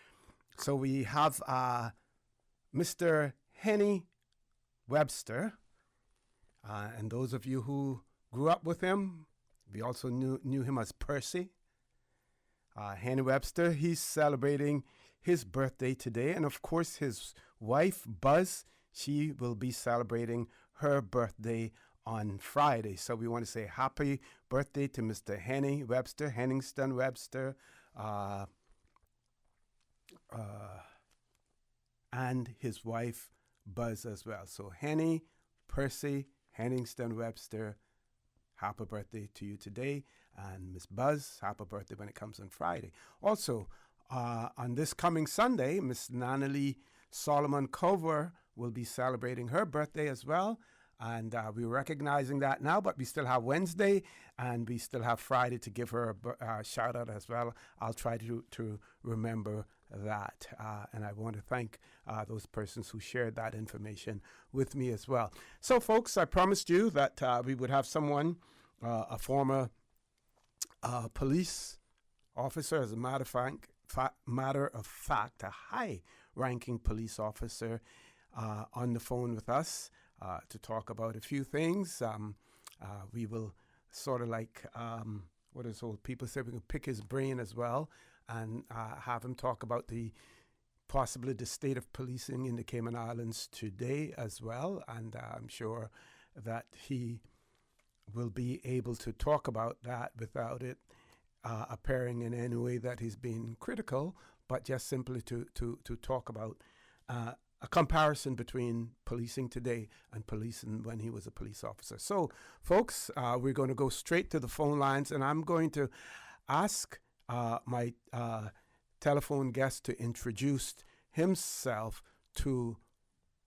So we have Mr. Henny Webster, and those of you who grew up with him, we also knew him as Percy. Henny Webster, he's celebrating his birthday today, and of course his wife, Buzz, she will be celebrating her birthday on Friday. So we want to say happy birthday to Mr. Henny Webster, Henningston Webster, and his wife, Buzz, as well. So Henny, Percy, Henningston Webster, happy birthday to you today. And Miss Buzz, happy birthday when it comes on Friday. Also, on this coming Sunday, Miss Nanalee Solomon Cover will be celebrating her birthday as well. And we're recognizing that now, but we still have Wednesday and we still have Friday to give her a shout out as well. I'll try to remember that. And I want to thank those persons who shared that information with me as well. So, folks, I promised you that we would have someone, a former police officer, as a matter of fact, a high-ranking police officer on the phone with us. To talk about a few things. We will sort of like, what is old people say, we can pick his brain as well and have him talk about possibly the state of policing in the Cayman Islands today as well. And I'm sure that he will be able to talk about that without it appearing in any way that he's being critical, but just simply to talk about a comparison between policing today and policing when he was a police officer. So, folks, we're going to go straight to the phone lines, and I'm going to ask my telephone guest to introduce himself to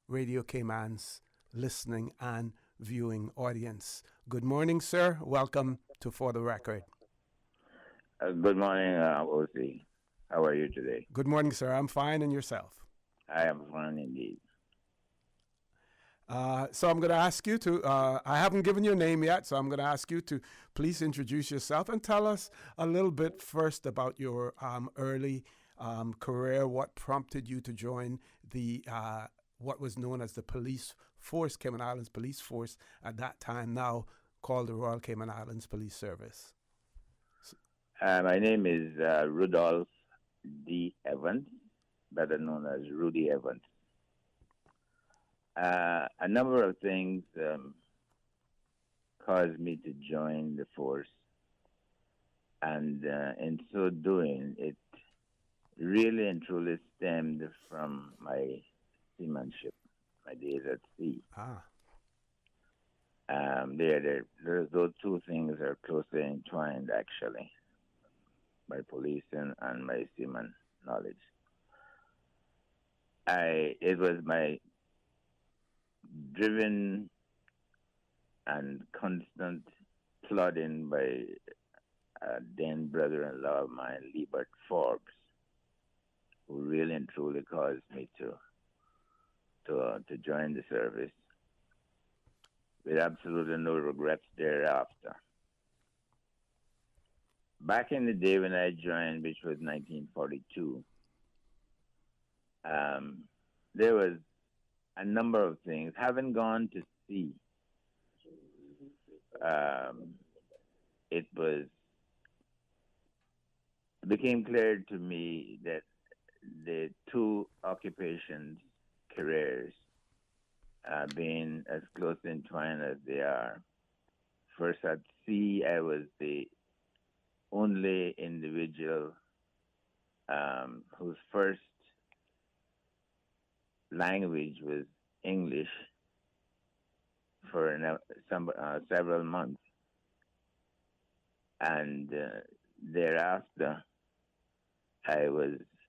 Radio Cayman's listening and viewing audience. Good morning, sir. Welcome to For the Record. Good morning, O.C. How are you today? Good morning, sir. I'm fine, and yourself? I am fine indeed. So I'm going to ask you to, I haven't given your name yet, so I'm going to ask you to please introduce yourself and tell us a little bit first about your early career, what prompted you to join the what was known as the police force, Cayman Islands Police Force at that time, now called the Royal Cayman Islands Police Service. My name is Rudolph D. Evans, better known as Rudy Evans. A number of things caused me to join the force, and in so doing, it really and truly stemmed from my seamanship, my days at sea. Those two things are closely entwined, actually, my policing and my seaman knowledge. It was my driven and constant plodding by a then brother-in-law of mine, Liebert Forbes, who really and truly caused me to join the service with absolutely no regrets thereafter. Back in the day when I joined, which was 1942, there was a number of things. Having gone to sea, it became clear to me that the two occupations, careers, being as close entwined as they are. First at sea, I was the only individual whose first language was English for several months. And thereafter, I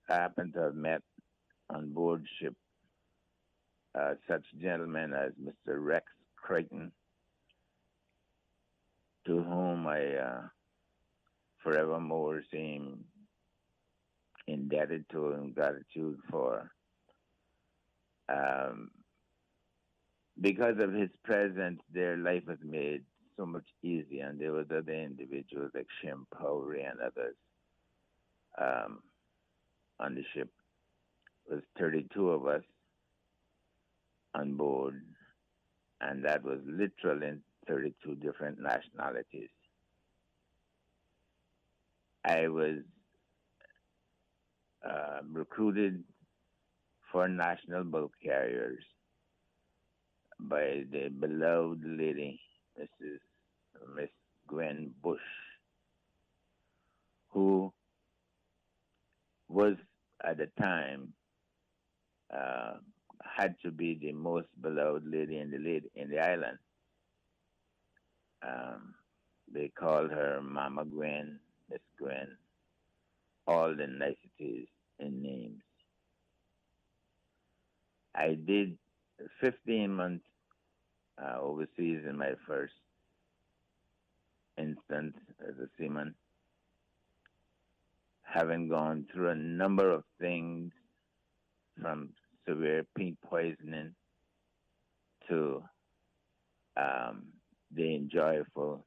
happened to have met on board ship such gentlemen as Mr. Rex Creighton, to whom I forevermore seem indebted to and gratitude for. Because of his presence, their life was made so much easier, and there was other individuals like Shem Powry and others on the ship. It was 32 of us on board, and that was literally 32 different nationalities. I was recruited for national bulk carriers by the beloved lady, Miss Gwen Bush, who was at the time had to be the most beloved lady in the island. They called her Mama Gwen, Miss Gwen, all the niceties in names. I did 15 months overseas in my first instance as a seaman, having gone through a number of things from severe pink poisoning to the enjoyable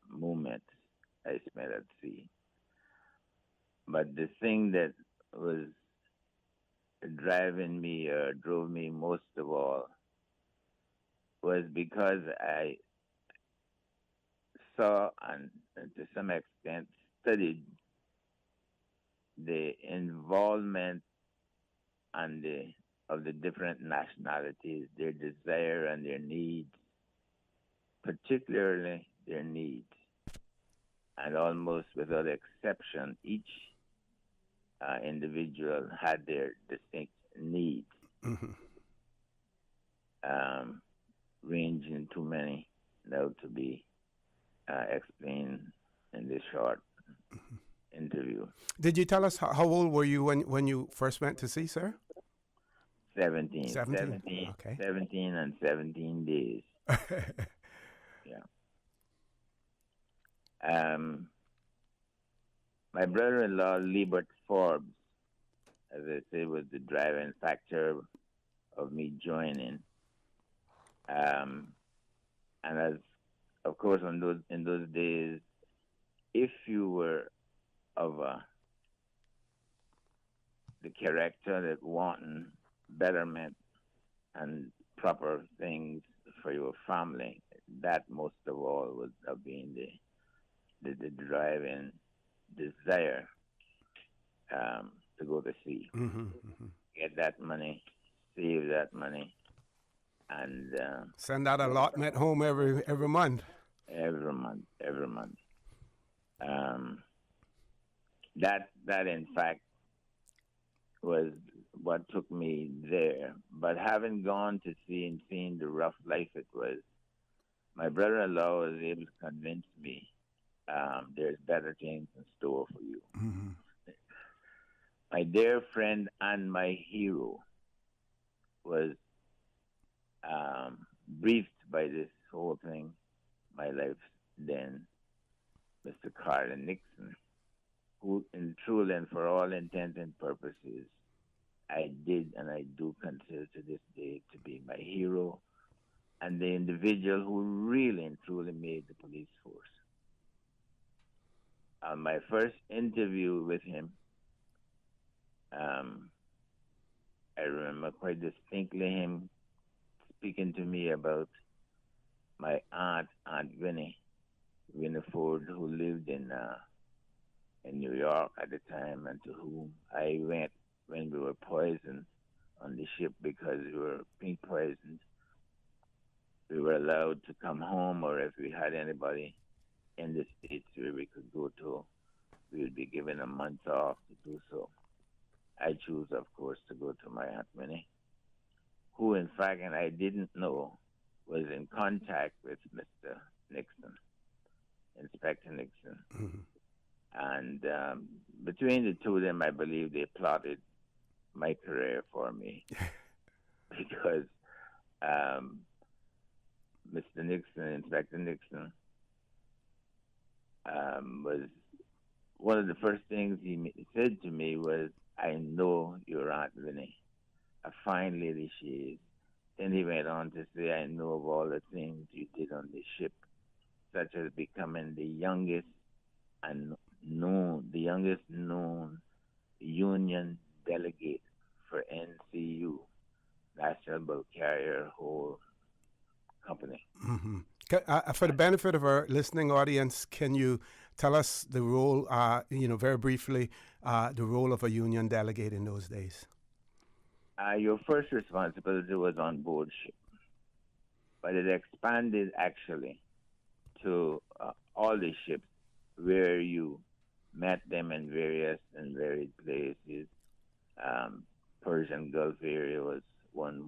moments I spent at sea. But the thing that was drove me most of all was because I saw and to some extent studied the involvement of the different nationalities, their desire and their needs, particularly their needs. And almost without exception, each individual had their distinct needs, ranging too many now to be explained in this short interview. Did you tell us how old were you when you first went to sea, sir? 17. 17. Okay. 17 and 17 days. Yeah. My brother-in-law, Liebert Forbes, as I say, was the driving factor of me joining. And as, of course, in those days, if you were of the character that wanted betterment and proper things for your family, that most of all was being the driving desire to go to sea. Get that money, save that money, and send out allotment home every month. Every month. That in fact was what took me there. But having gone to sea and seen the rough life it was, my brother-in-law was able to convince me there's better things in store for you. My dear friend and my hero was briefed by this whole thing, my life then, Mr. Carter Nixon, who in truly and for all intents and purposes, I did and I do consider to this day to be my hero and the individual who really and truly made the police force. On my first interview with him, I remember quite distinctly him speaking to me about my Aunt Winnie Ford, who lived in New York at the time, and to whom I went when we were poisoned on the ship because we were pink poisoned. We were allowed to come home, or if we had anybody in the States where we could go to, we would be given a month off to do so. I chose, of course, to go to my Aunt Winnie, who, in fact, and I didn't know, was in contact with Mr. Nixon, Inspector Nixon. And between the two of them, I believe they plotted my career for me because Mr. Nixon, Inspector Nixon, was one of the first things he said to me was, "I know your Aunt Winnie, a fine lady she is." Then he went on to say, "I know of all the things you did on the ship, such as becoming the youngest known union delegate for NCU, National Bulk Carrier Whole Company." For the benefit of our listening audience, can you tell us the role, very briefly, the role of a union delegate in those days? Your first responsibility was on board ship, but it expanded actually to all the ships where you met them in varied places. Persian Gulf area was one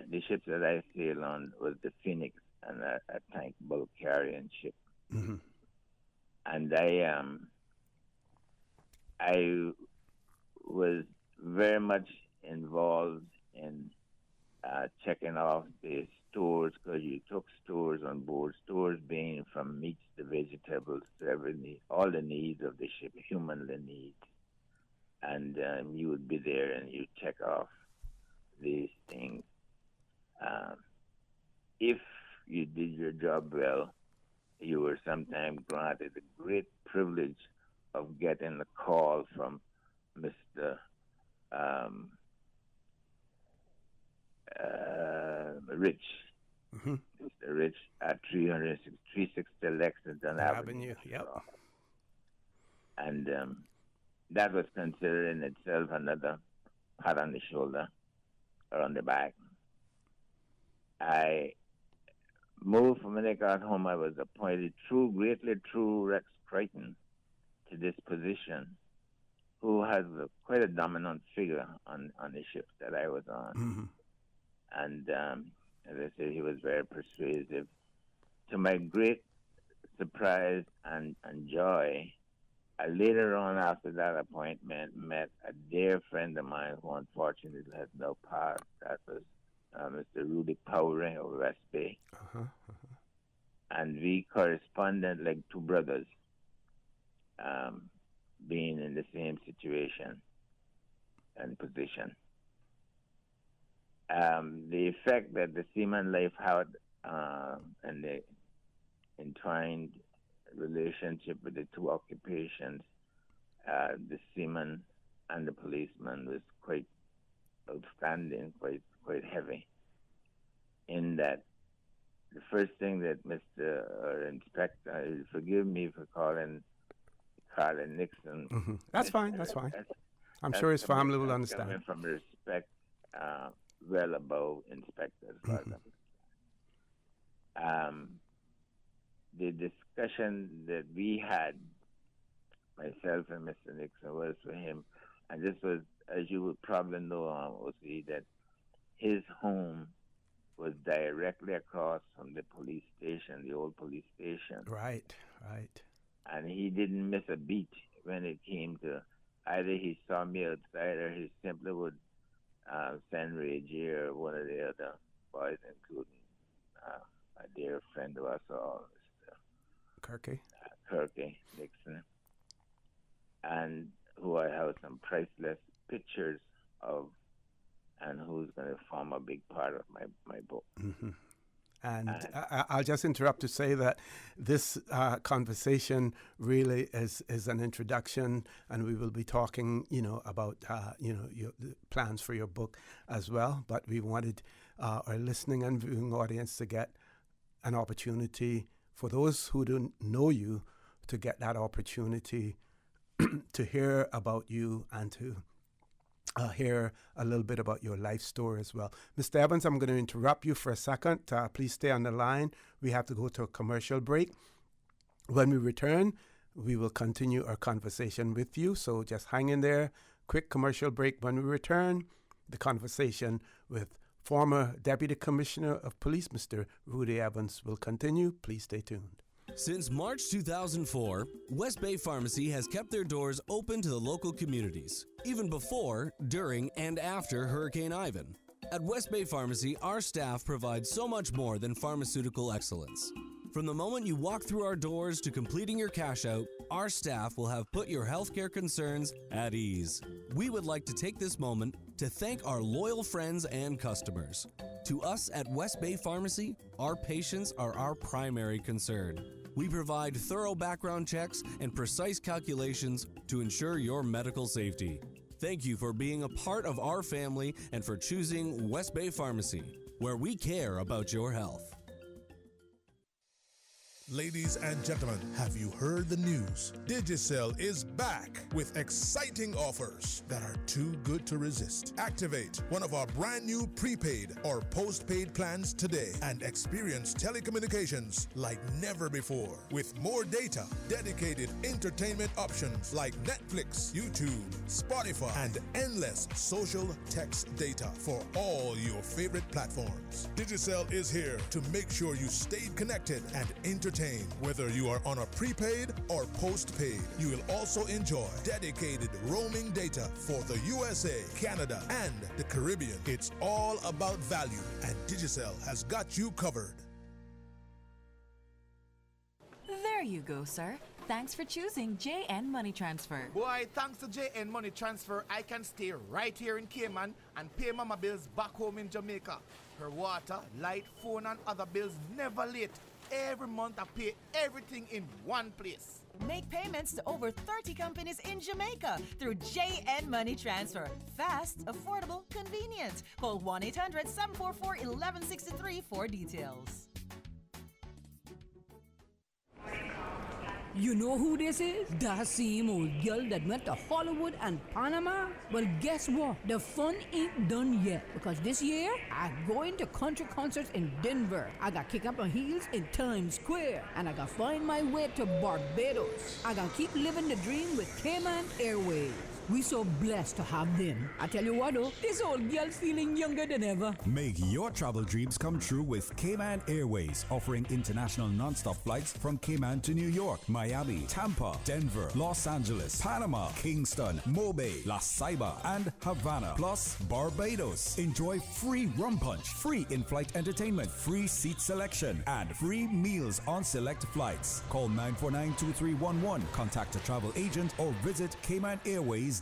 the ships that I sailed on was the Phoenix and a tank bulk carrying ship. And I was very much involved in checking off the stores, because you took stores on board, stores being from meats to vegetables to everything, all the needs of the ship, humanly needs. And you would be there and you check off these things. If you did your job well, you were sometimes granted the great privilege of getting a call from Mr. Rich. Mm-hmm. Mr. Rich at 360 Lexington Avenue. Yep. And that was considered in itself another pat on the shoulder or on the back. I moved from when I got home. I was appointed greatly through Rex Crichton to this position, who has quite a dominant figure on the ship that I was on. Mm-hmm. And as I said, he was very persuasive. To my great surprise and joy, I later on after that appointment met a dear friend of mine who unfortunately has now passed. That was Mr. Rudy of West Bay. And we corresponded like two brothers, being in the same situation and position. The effect that the seaman life had and the entwined relationship with the two occupations, the seaman and the policeman, was quite outstanding, quite heavy. In that, the first thing that Mr. Inspector, forgive me for calling Nixon. Mm-hmm. That's fine. I'm sure his family will understand. Coming from respect, well above inspectors. The discussion that we had, myself and Mr. Nixon, was for him, and this was, as you would probably know, Osi, that his home was directly across from the police station, the old police station. Right. And he didn't miss a beat when it came to either he saw me outside or he simply would send Reggie or one of the other boys, including a dear friend of us all, Mr. Kirky Nixon, and who I have some priceless pictures of, and who's going to form a big part of my book. Mm-hmm. And I'll just interrupt to say that this conversation really is an introduction, and we will be talking, about, the plans for your book as well. But we wanted our listening and viewing audience to get an opportunity, for those who don't know you, to get that opportunity to hear about you and to hear a little bit about your life story as well. Mr. Evans, I'm going to interrupt you for a second. Please stay on the line. We have to go to a commercial break. When we return, we will continue our conversation with you. So just hang in there. Quick commercial break. When we return, the conversation with former Deputy Commissioner of Police, Mr. Rudy Evans, will continue. Please stay tuned. Since March 2004, West Bay Pharmacy has kept their doors open to the local communities, even before, during, and after Hurricane Ivan. At West Bay Pharmacy, our staff provides so much more than pharmaceutical excellence. From the moment you walk through our doors to completing your cash out, our staff will have put your healthcare concerns at ease. We would like to take this moment to thank our loyal friends and customers. To us at West Bay Pharmacy, our patients are our primary concern. We provide thorough background checks and precise calculations to ensure your medical safety. Thank you for being a part of our family and for choosing West Bay Pharmacy, where we care about your health. Ladies and gentlemen, have you heard the news? Digicel is back with exciting offers that are too good to resist. Activate one of our brand new prepaid or postpaid plans today and experience telecommunications like never before. With more data, dedicated entertainment options like Netflix, YouTube, Spotify, and endless social text data for all your favorite platforms. Digicel is here to make sure you stay connected and entertained entertained, whether you are on a prepaid or postpaid. You will also enjoy dedicated roaming data for the USA, Canada, and the Caribbean. It's all about value, and Digicel has got you covered. There you go, sir. Thanks for choosing JN Money Transfer. Boy, thanks to JN Money Transfer, I can stay right here in Cayman and pay mama bills back home in Jamaica. Her water, light, phone, and other bills never late. Every month I pay everything in one place. Make payments to over 30 companies in Jamaica through JN Money Transfer. Fast, affordable, convenient. Call 1-800-744-1163 for details. You know who this is? That same old girl that went to Hollywood and Panama? Well, guess what? The fun ain't done yet, because this year, I'm going to country concerts in Denver. I got kick up my heels in Times Square, and I got find my way to Barbados. I got keep living the dream with Cayman Airways. We so blessed to have them. I tell you what though, this old girl's feeling younger than ever. Make your travel dreams come true with Cayman Airways, offering international non-stop flights from Cayman to New York, Miami, Tampa, Denver, Los Angeles, Panama, Kingston, Mobay, La Ceiba, and Havana, plus Barbados. Enjoy free rum punch, free in-flight entertainment, free seat selection, and free meals on select flights. Call 949-2311, contact a travel agent, or visit CaymanAirways.com.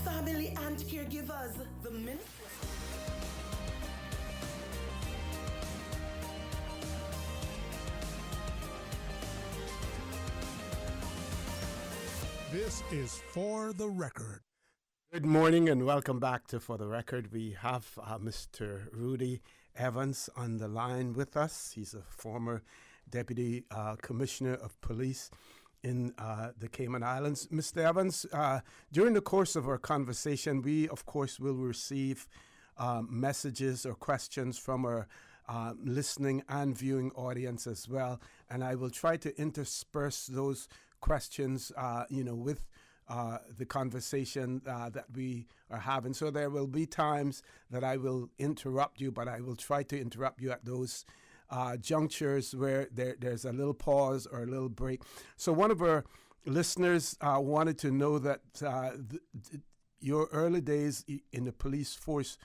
Family and caregivers, the ministry. This is For the Record. Good morning and welcome back to For the Record. We have Mr. Rudy Evans on the line with us. He's a former Deputy Commissioner of Police in the Cayman Islands. Mr. Evans, during the course of our conversation, we, of course, will receive messages or questions from our listening and viewing audience as well. And I will try to intersperse those questions, with the conversation that we are having. So there will be times that I will interrupt you, but I will try to interrupt you at those junctures where there's a little pause or a little break. So one of our listeners wanted to know that your early days in the police force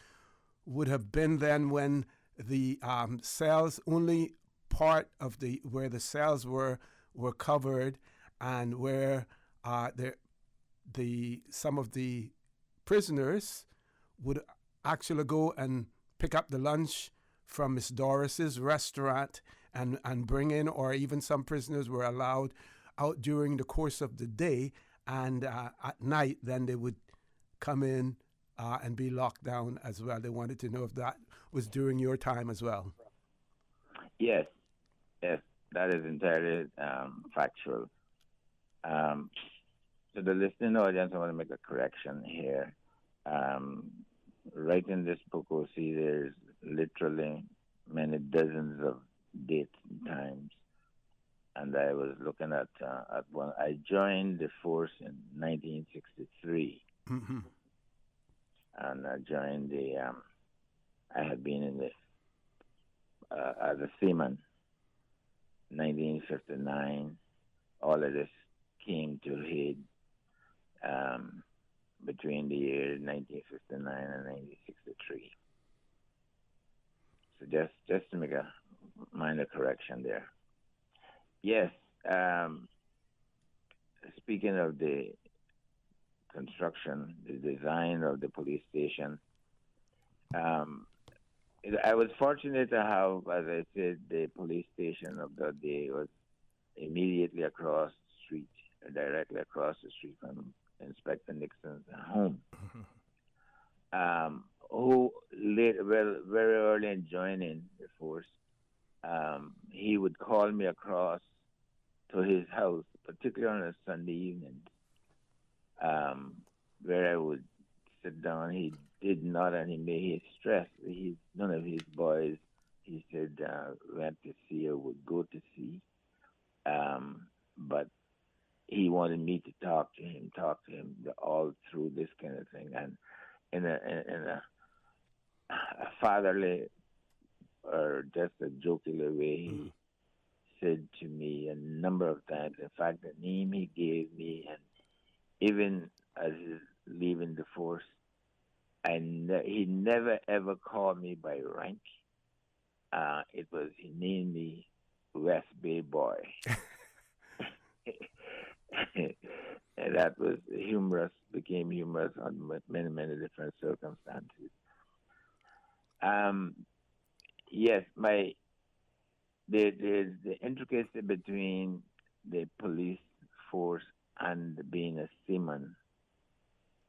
would have been then when the cells, only part of where the cells were covered, and where some of the prisoners would actually go and pick up the lunch from Miss Doris's restaurant and bring in, or even some prisoners were allowed out during the course of the day, and at night then they would come in and be locked down as well. They wanted to know if that was during your time as well. Yes, that is entirely factual. To the listening audience, I want to make a correction here. Right in this book, we'll see there's literally many dozens of dates and times. And I was looking at one. I joined the force in 1963. Mm-hmm. And I joined I had been in as a seaman, 1959. All of this came to head between the years 1959 and 1963. So just to make a minor correction there. Yes, speaking of the construction, the design of the police station, I was fortunate to have, as I said, the police station of that day was immediately across the street, directly across the street from Inspector Nixon's home. Who very early in joining the force, he would call me across to his house, particularly on a Sunday evening, where I would sit down. He did not, and he stressed. None of his boys, he said, went to see or would go to see. But he wanted me to talk to him all through this kind of thing. And in a fatherly or just a jocular way, he said to me a number of times. In fact, the name he gave me, and even as he's leaving the force, he never ever called me by rank. He named me West Bay Boy. And that was humorous, became humorous on many, many different circumstances. Yes, there's the intricacy between the police force and being a seaman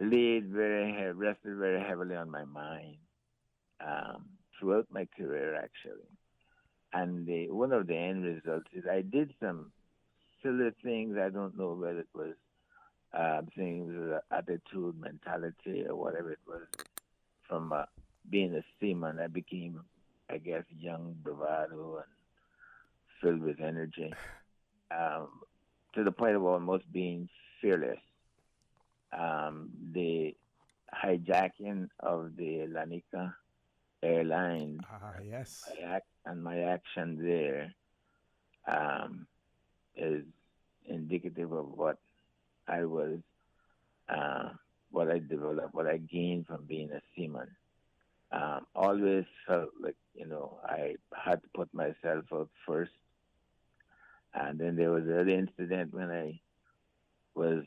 rested very heavily on my mind throughout my career, actually. And one of the end results is I did some silly things. I don't know whether it was things, attitude, mentality, or whatever it was. From being a seaman, I became, I guess, young, bravado, and filled with energy, to the point of almost being fearless. The hijacking of the Lanika Airlines, yes, and my action there is indicative of what I was, what I developed, what I gained from being a seaman. Always felt like, I had to put myself out first. And then there was an incident when I was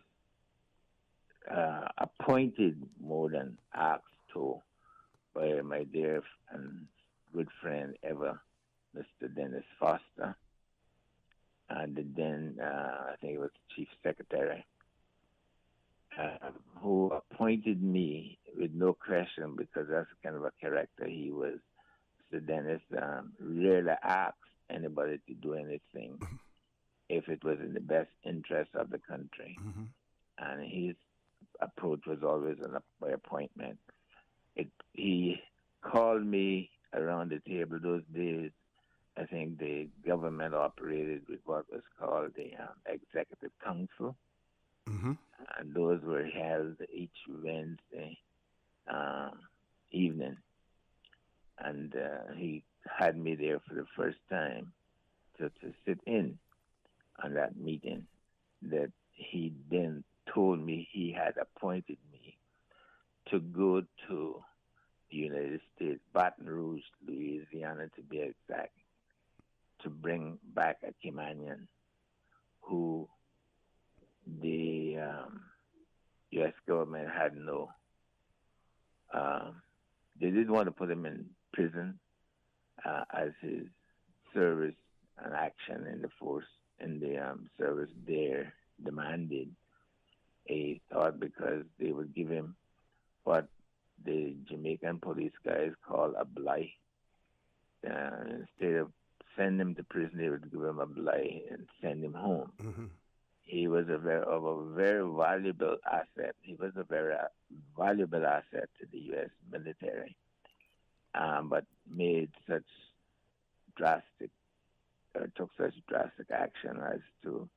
appointed more than asked to by my dear and good friend ever, Mr. Dennis Foster, and then I think it was Chief Secretary, who appointed me with no question because that's the kind of a character he was. Mr. Dennis rarely asked anybody to do anything if it was in the best interest of the country. And his approach was always by appointment. He called me around the table those days. I think the government operated with what was called the Executive Council. And those were held each Wednesday evening. And he had me there for the first time to sit in on that meeting, that he then told me he had appointed me to go to the United States, Baton Rouge, Louisiana, to be exact, to bring back a Caymanian who the U.S. government had they didn't want to put him in prison as his service and action in the force, in the service there demanded. He thought because they would give him what the Jamaican police guys call a blight. Instead of send him to prison, they would give him a blight and send him home. He was a very valuable asset. He was a very valuable asset to the U.S. military, but took such drastic action as to,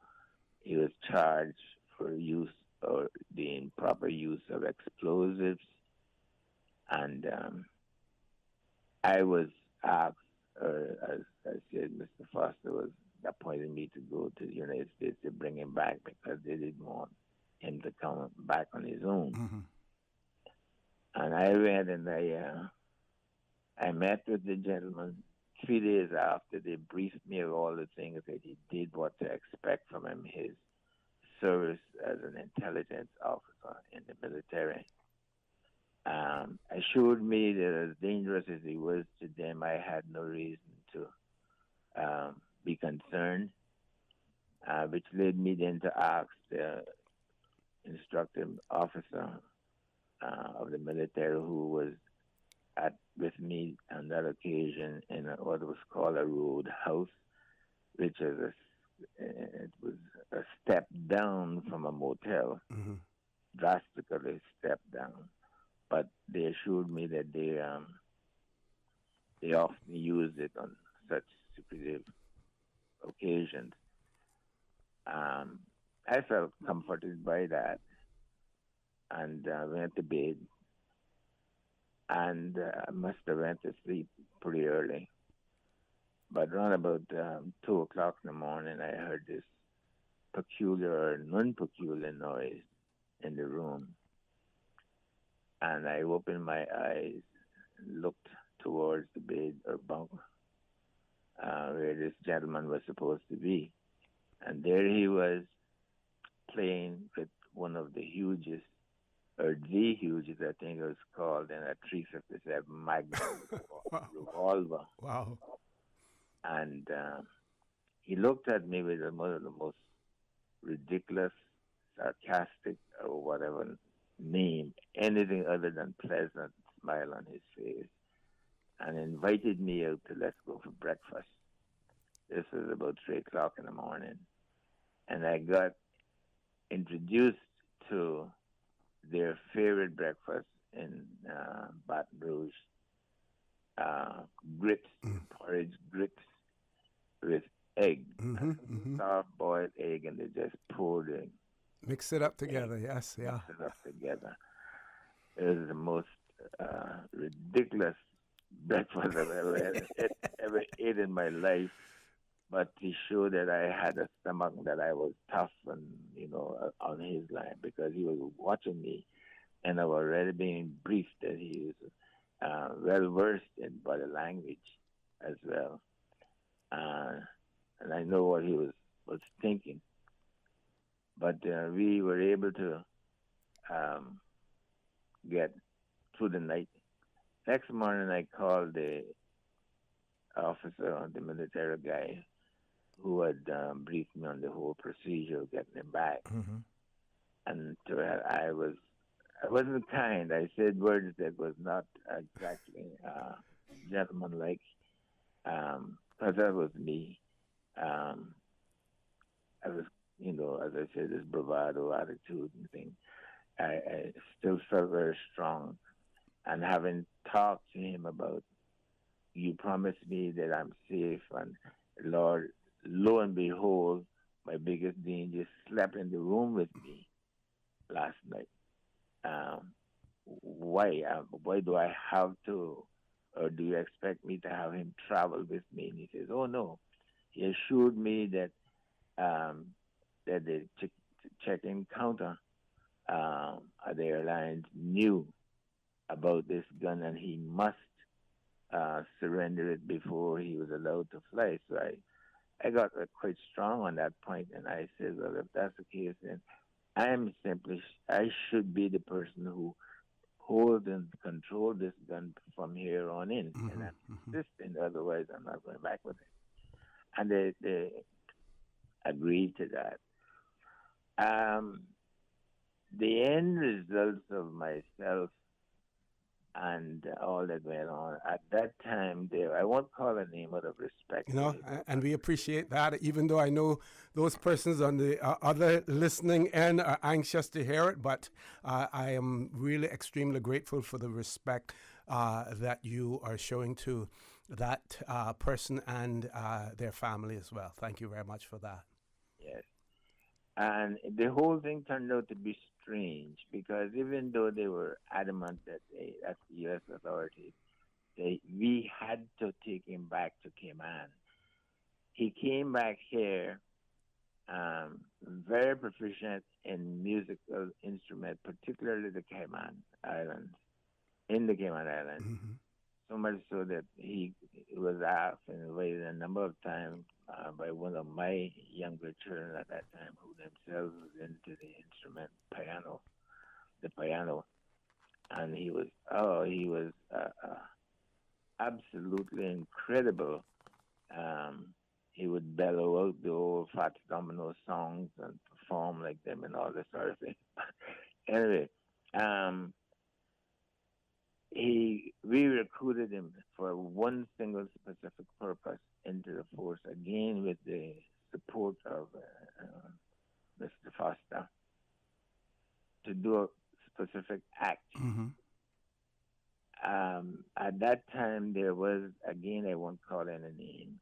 he was charged for use or the improper use of explosives, and I was asked, or as I said, Mr. Foster was appointed me to go to the United States to bring him back because they didn't want him to come back on his own. And I went and I met with the gentleman 3 days after. They briefed me of all the things that he did, what to expect from him, his service as an intelligence officer in the military. Assured me that as dangerous as he was to them, I had no reason to be concerned, which led me then to ask the instructor officer of the military who was with me on that occasion in what was called a roadhouse, which is it was a step down from a motel, drastically step down. But they assured me that they often used it on such secretive occasions. I felt comforted by that, and went to bed, and I must have went to sleep pretty early. But around about 2 o'clock in the morning, I heard this peculiar or non-peculiar noise in the room. And I opened my eyes and looked towards the bed or bunk where this gentleman was supposed to be. And there he was playing with one of the hugest, or the hugest, I think it was called, in a 357 Magnum revolver. Wow. And he looked at me with one of the most ridiculous, sarcastic, or whatever name, anything other than pleasant smile on his face, and invited me out to let's go for breakfast. This was about 3 o'clock in the morning. And I got introduced to their favorite breakfast in Baton Rouge, grits, porridge grits with egg, soft-boiled egg, and they just poured it. Mix it up together, yes, yeah. Mix it up together. It was the most ridiculous breakfast I've ever ate in my life. But to show that I had a stomach, that I was tough and, on his line, because he was watching me, and I was already being briefed that he was well-versed in body language as well. And I know what he was thinking. But we were able to get through the night. Next morning, I called the officer, the military guy, who had briefed me on the whole procedure of getting him back. And I wasn't kind. I said words that was not exactly gentlemanlike, because that was me. I was, as I said, this bravado attitude and thing. I still felt very strong. And having talked to him about, you promised me that I'm safe, and Lord, lo and behold, my biggest danger slept in the room with me last night. Why? Why do I have to, or do you expect me to have him travel with me? And he says, oh, no. He assured me that that the check-in counter at the airlines knew about this gun, and he must surrender it before he was allowed to fly. So I got quite strong on that point, and I said, well, if that's the case, then I should be the person who hold and control this gun from here on in. And I'm insisting, otherwise I'm not going back with it. And they agreed to that. The end results of myself and all that went on at that time, I won't call a name out of respect. And we appreciate that, even though I know those persons on the other listening end are anxious to hear it, but I am really extremely grateful for the respect that you are showing to that person and their family as well. Thank you very much for that. Yes. And the whole thing turned out to be strange, because even though they were adamant that that's the U.S. authorities, we had to take him back to Cayman. He came back here very proficient in musical instruments, particularly the Cayman Islands, in the Cayman Islands. So much so that he was asked and invited a number of times by one of my younger children at that time, who themselves was into the instrument the piano, and he was absolutely incredible. He would bellow out the old Fats Domino songs and perform like them and all this sort of thing. Anyway, we recruited him for one single specific purpose into the force, again with the support of Mr. Foster, to do a specific act. At that time, there was, again, I won't call any name,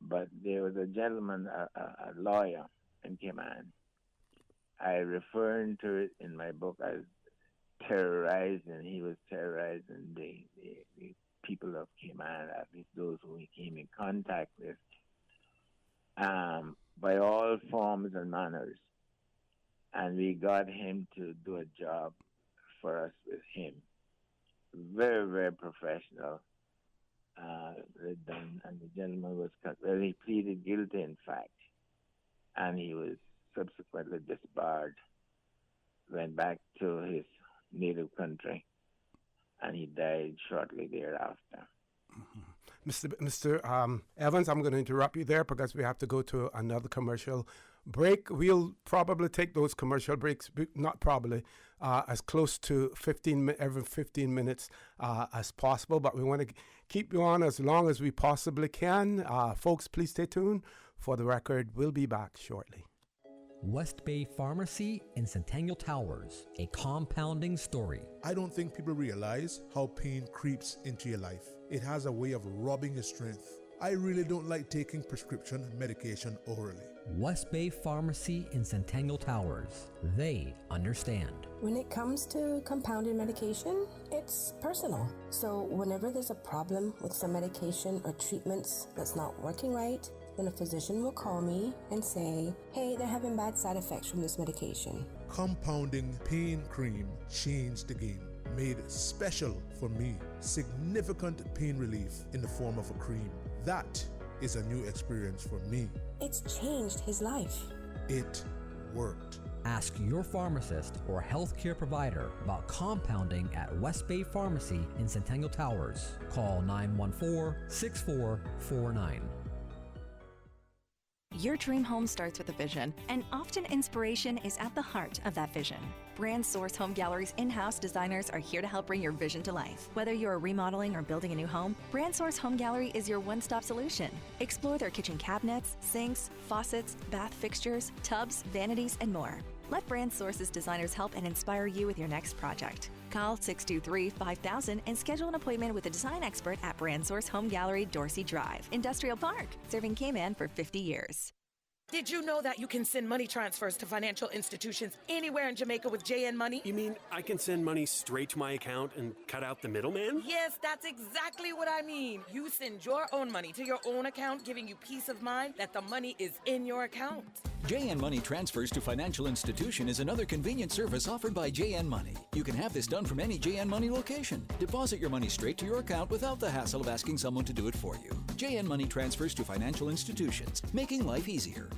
but there was a gentleman, a lawyer in Cayman. I refer to it in my book as terrorizing. He was terrorizing the people of Cayman, at least those who he came in contact with, by all forms and manners. And we got him to do a job for us with him. Very, very professional. And the gentleman was, he pleaded guilty, in fact. And he was subsequently disbarred, went back to his native country, and he died shortly thereafter. Mr. Evans, I'm going to interrupt you there because we have to go to another commercial break. We'll probably take those commercial breaks, not probably, as close to every 15 minutes as possible, but we want to keep you on as long as we possibly can. Folks, please stay tuned. For the record, we'll be back shortly. West Bay Pharmacy in Centennial Towers, a compounding story. I don't think people realize how pain creeps into your life. It has a way of robbing your strength. I really don't like taking prescription medication orally. West Bay Pharmacy in Centennial Towers. They understand. When it comes to compounded medication, it's personal. So whenever there's a problem with some medication or treatments that's not working right, then a physician will call me and say, hey, they're having bad side effects from this medication. Compounding pain cream changed the game. Made special for me. Significant pain relief in the form of a cream. That is a new experience for me. It's changed his life. It worked. Ask your pharmacist or healthcare provider about compounding at West Bay Pharmacy in Centennial Towers. Call 914-6449. Your dream home starts with a vision, and often inspiration is at the heart of that vision. Brand Source Home Gallery's in-house designers are here to help bring your vision to life. Whether you're remodeling or building a new home, Brand Source Home Gallery is your one-stop solution. Explore their kitchen cabinets, sinks, faucets, bath fixtures, tubs, vanities, and more. Let Brand Source's designers help and inspire you with your next project. Call 623-5000 and schedule an appointment with a design expert at Brand Source Home Gallery, Dorsey Drive, Industrial Park, serving Cayman for 50 years. Did you know that you can send money transfers to financial institutions anywhere in Jamaica with JN Money? You mean I can send money straight to my account and cut out the middleman? Yes, that's exactly what I mean. You send your own money to your own account, giving you peace of mind that the money is in your account. JN Money Transfers to Financial Institution is another convenient service offered by JN Money. You can have this done from any JN Money location. Deposit your money straight to your account without the hassle of asking someone to do it for you. JN Money Transfers to Financial Institutions, making life easier.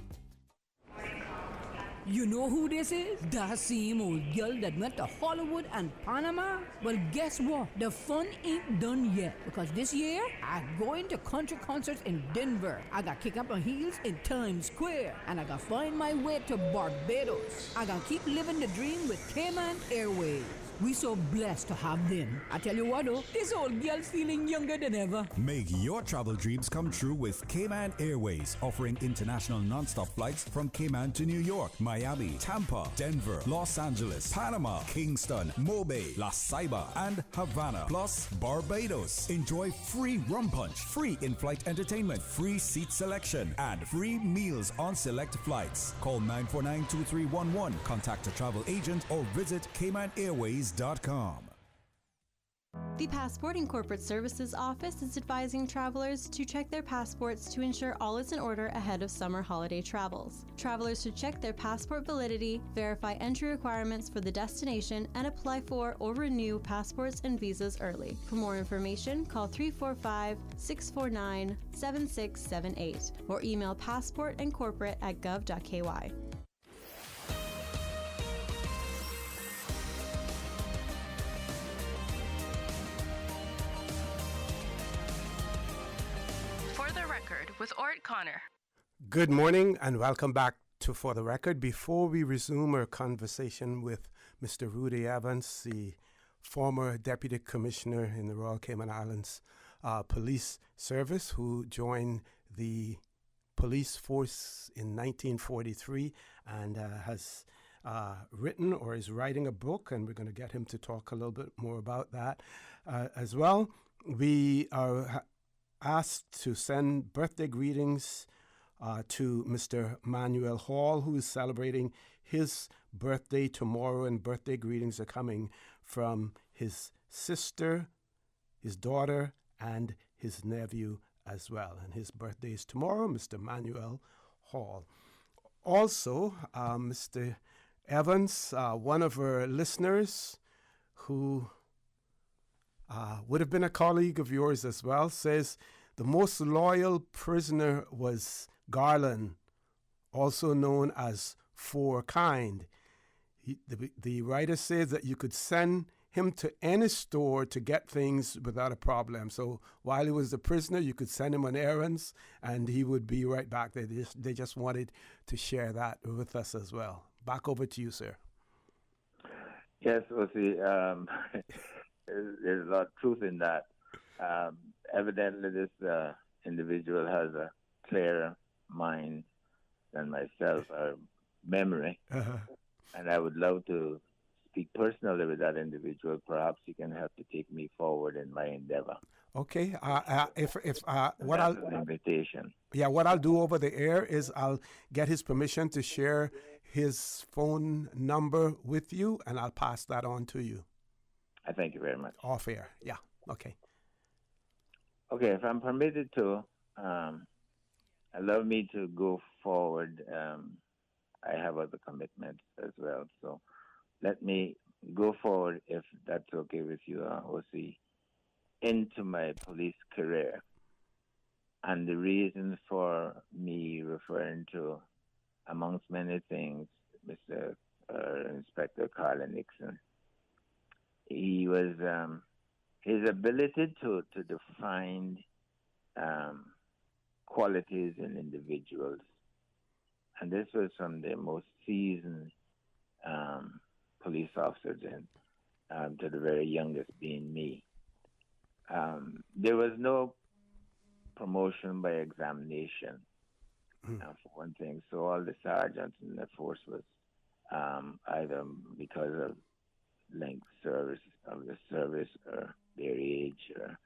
You know who this is? That same old girl that went to Hollywood and Panama? Well, guess what? The fun ain't done yet, because this year, I'm going to country concerts in Denver. I got kick up my heels in Times Square, and I got find my way to Barbados. I got keep living the dream with Cayman Airways. We so blessed to have them. I tell you what though, this old girl's feeling younger than ever. Make your travel dreams come true with Cayman Airways, offering international non-stop flights from Cayman to New York, Miami, Tampa, Denver, Los Angeles, Panama, Kingston, Mobay, La Ceiba, and Havana, plus Barbados. Enjoy free rum punch, free in-flight entertainment, free seat selection, and free meals on select flights. Call 949-2311, contact a travel agent, or visit CaymanAirways.com. The Passport and Corporate Services Office is advising travelers to check their passports to ensure all is in order ahead of summer holiday travels. Travelers should check their passport validity, verify entry requirements for the destination, and apply for or renew passports and visas early. For more information, call 345-649-7678 or email passportandcorporate@gov.ky. With Orrett Connor. Good morning and welcome back to For the Record. Before we resume our conversation with Mr. Rudy Evans, the former Deputy Commissioner in the Royal Cayman Islands Police Service, who joined the police force in 1943 and has written or is writing a book, and we're going to get him to talk a little bit more about that as well. We are asked to send birthday greetings to Mr. Manuel Hall, who is celebrating his birthday tomorrow, and birthday greetings are coming from his sister, his daughter, and his nephew as well. And his birthday is tomorrow, Mr. Manuel Hall. Also, Mr. Evans, one of our listeners who would have been a colleague of yours as well, says the most loyal prisoner was Garland, also known as Four Kind. The writer says that you could send him to any store to get things without a problem. So while he was a prisoner, you could send him on errands and he would be right back. They just wanted to share that with us as well. Back over to you, sir. Yes, Osi, there's a lot of truth in that. Evidently, this individual has a clearer mind than myself, or memory. And I would love to speak personally with that individual. Perhaps he can help to take me forward in my endeavor. Okay. What That's an invitation. Yeah, what I'll do over the air is I'll get his permission to share his phone number with you, and I'll pass that on to you. I thank you very much. Off air. Yeah. Okay. Okay, if I'm permitted to, allow me to go forward. I have other commitments as well, so let me go forward, if that's okay with you, O.C., into my police career. And the reason for me referring to, amongst many things, Mr. Inspector Carla Nixon, he was his ability to define qualities in individuals. And this was from the most seasoned police officers to the very youngest, being me. There was no promotion by examination, for one thing. So all the sergeants in the force was either because of length of the service or their age or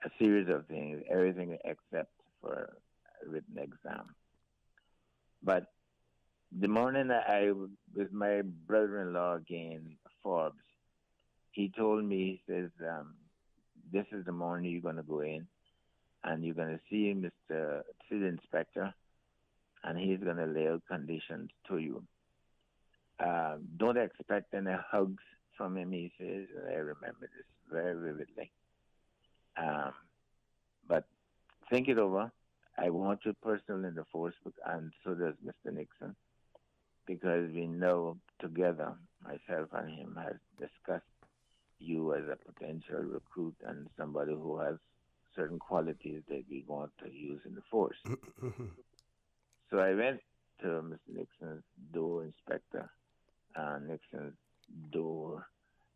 a series of things, everything except for a written exam. But the morning I with my brother-in-law again, Forbes, he told me, he says, this is the morning you're going to go in and you're going to see the inspector, and he's going to lay out conditions to you. Don't expect any hugs from him, he says. I remember this very vividly. But think it over. I want you personally in the force, and so does Mr. Nixon, because we know together, myself and him, has discussed you as a potential recruit and somebody who has certain qualities that we want to use in the force. So I went to Mr. Nixon's door, Inspector Nixon's door.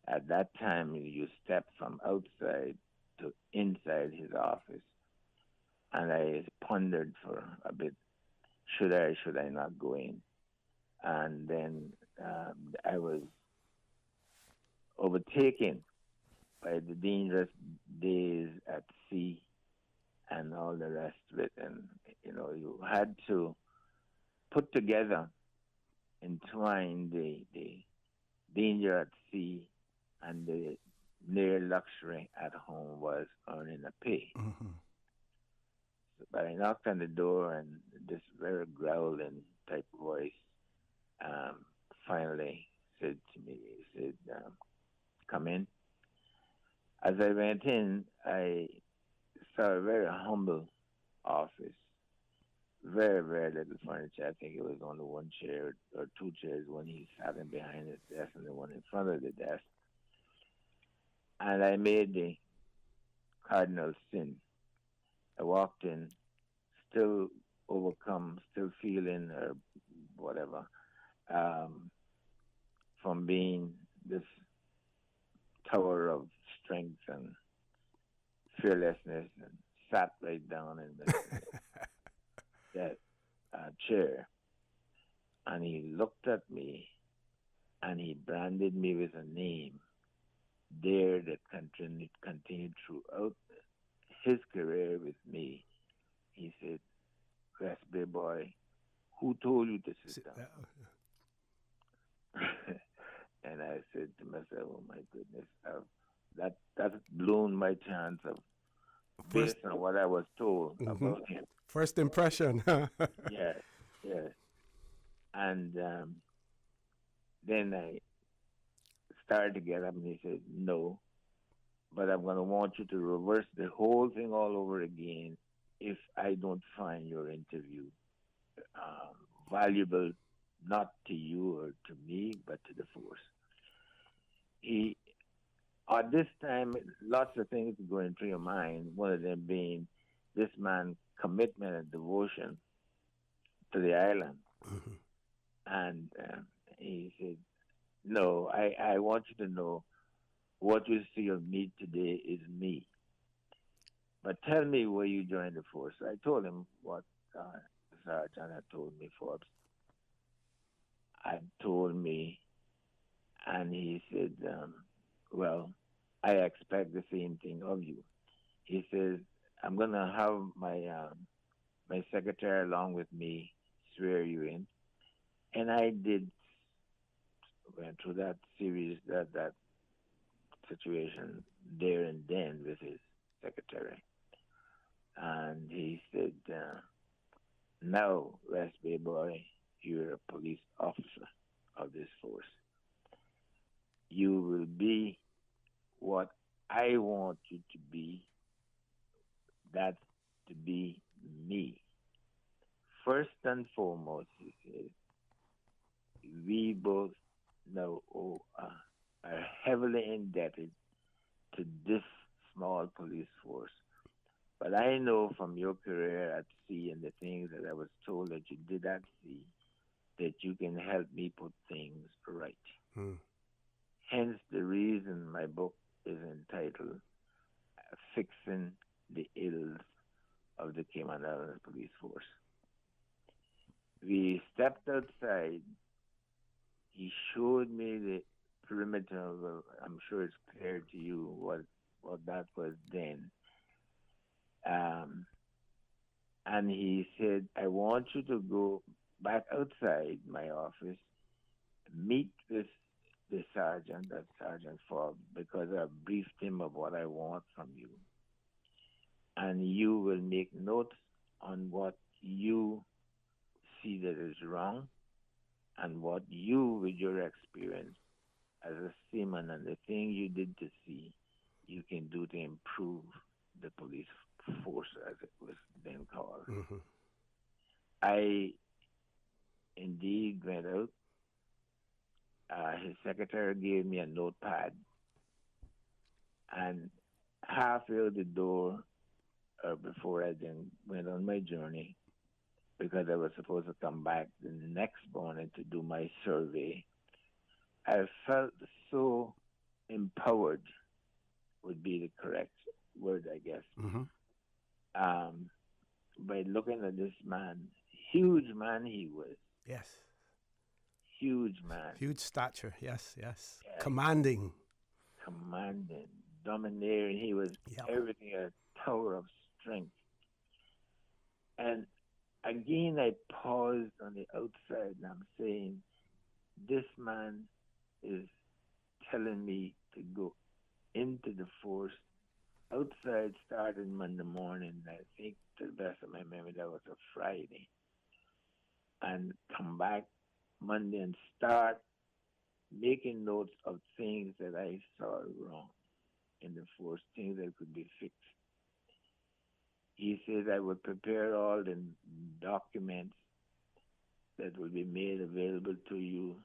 At that time, you stepped from outside to inside his office. And I pondered for a bit, should I not go in? And then I was overtaken by the dangerous days at sea and all the rest of it. And, you had to put together, entwine the danger at sea and the near luxury at home was earning a pay. But I knocked on the door, and this very growling type voice finally said to me, he said, come in. As I went in, I saw a very humble office, very, very little furniture. I think it was only one chair or two chairs, one he sat in behind his desk and the one in front of the desk. And I made the cardinal sin. I walked in, still overcome, still feeling or whatever, from being this tower of strength and fearlessness, and sat right down in that chair. And he looked at me and he branded me with a name there that continued throughout his career with me. He said, West Bay boy, who told you to sit down? And I said to myself, oh my goodness, that blown my chance of based on what I was told about him. First impression. Yes, yes. And then I started to get up, and he said, "No, but I'm going to want you to reverse the whole thing all over again if I don't find your interview valuable, not to you or to me, but to the force." At this time, lots of things going through your mind, one of them being this man's commitment and devotion to the island. And he said, "No, I want you to know what you see of me today is me. But tell me where you joined the force." I told him what Sergeant had told me, Forbes had told me, and he said, "Well, I expect the same thing of you." He says, "I'm going to have my secretary along with me swear you in." And I went through that series, that situation there and then with his secretary. And he said, "Now, West Bay boy, you're a police officer of this force. You will be what I want you to be. That's to be me. First and foremost," he said, "we both now are heavily indebted to this small police force. But I know from your career at sea and the things that I was told that you did at sea, that you can help me put things right." Hence the reason my book is entitled "Fixing the Ills of the Cayman Islands Police Force." We stepped outside. He showed me the perimeter of, I'm sure it's clear to you what that was then. And he said, "I want you to go back outside my office, meet with the sergeant, that Sergeant Forbes, because I briefed him of what I want from you. And you will make notes on what you see that is wrong and what you, with your experience as a seaman and the thing you did to sea, you can do to improve the police force, as it was then called." I indeed went out. His secretary gave me a notepad, and halfway out the door, before I then went on my journey, because I was supposed to come back the next morning to do my survey, I felt so empowered, would be the correct word, I guess. By looking at this man, huge man he was. Yes. Huge man. Huge stature, yes. Commanding, domineering. He was everything, a tower of strength. And again, I paused on the outside and I'm saying, this man is telling me to go into the force. Outside started Monday morning, I think, to the best of my memory, that was a Friday. And come back Monday and start making notes of things that I saw wrong in the force, things that could be fixed. He said I would prepare all the documents that will be made available to you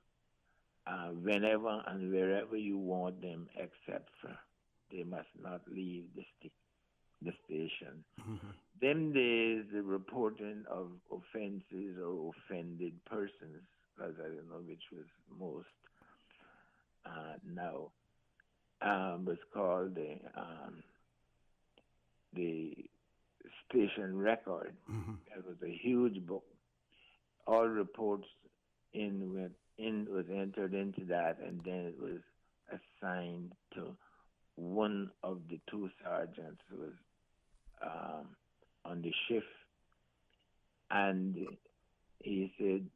whenever and wherever you want them, except for they must not leave the station. Them days, the reporting of offenses or offended persons, because I don't know which was most now, was called the station record. It was a huge book. All reports was entered into that, and then it was assigned to one of the two sergeants who was on the shift. And he said,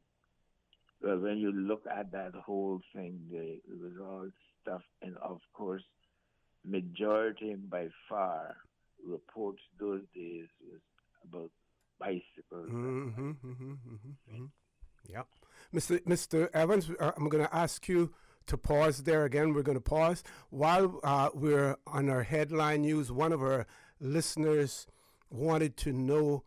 well, when you look at that whole thing, it was all stuff, and of course, majority by far reports those days was about bicycles. Yep. Mr. Evans, I'm going to ask you to pause there again. We're going to pause. While we're on our headline news, one of our listeners wanted to know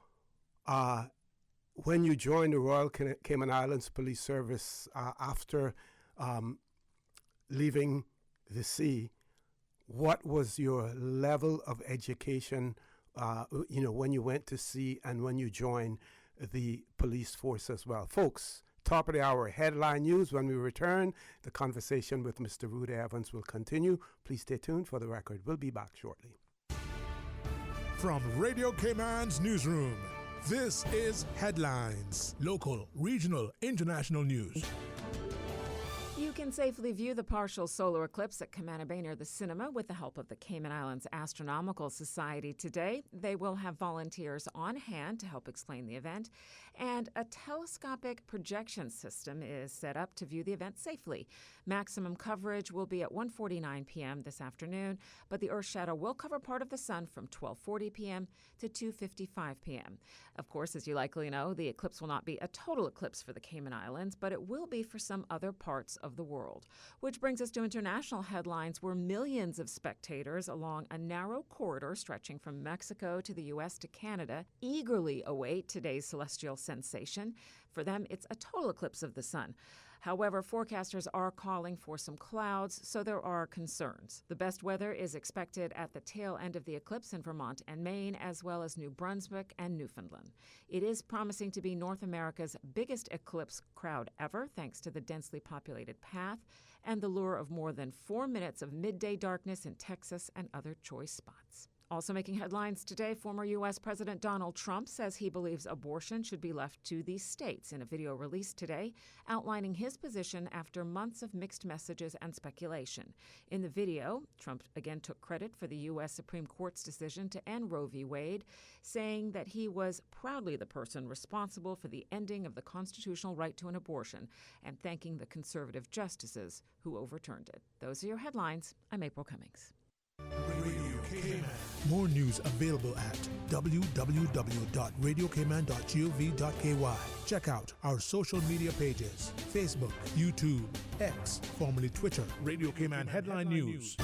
when you joined the Royal Cayman Islands Police Service after leaving the sea, what was your level of education, when you went to sea and when you joined the police force as well? Folks, top of the hour headline news. When we return, the conversation with Mr. Rudy Evans will continue. Please stay tuned for the record. We'll be back shortly. From Radio Cayman's newsroom, this is Headlines. Local, regional, international news. You can safely view the partial solar eclipse at Camana Bay near the cinema with the help of the Cayman Islands Astronomical Society today. They will have volunteers on hand to help explain the event, and a telescopic projection system is set up to view the event safely. Maximum coverage will be at 1:49 p.m. this afternoon, but the Earth's shadow will cover part of the sun from 12:40 p.m. to 2:55 p.m. Of course, as you likely know, the eclipse will not be a total eclipse for the Cayman Islands, but it will be for some other parts of the world. Which brings us to international headlines where millions of spectators along a narrow corridor stretching from Mexico to the U.S. to Canada eagerly await today's celestial sensation. For them, it's a total eclipse of the sun. However, forecasters are calling for some clouds, so there are concerns. The best weather is expected at the tail end of the eclipse in Vermont and Maine, as well as New Brunswick and Newfoundland. It is promising to be North America's biggest eclipse crowd ever, thanks to the densely populated path and the lure of more than 4 minutes of midday darkness in Texas and other choice spots. Also making headlines today, former U.S. President Donald Trump says he believes abortion should be left to the states in a video released today, outlining his position after months of mixed messages and speculation. In the video, Trump again took credit for the U.S. Supreme Court's decision to end Roe v. Wade, saying that he was proudly the person responsible for the ending of the constitutional right to an abortion, and thanking the conservative justices who overturned it. Those are your headlines. I'm April Cummings. More news available at www.radiocayman.gov.ky. Check out our social media pages: Facebook, YouTube, X, formerly Twitter, Radio Cayman Headline News.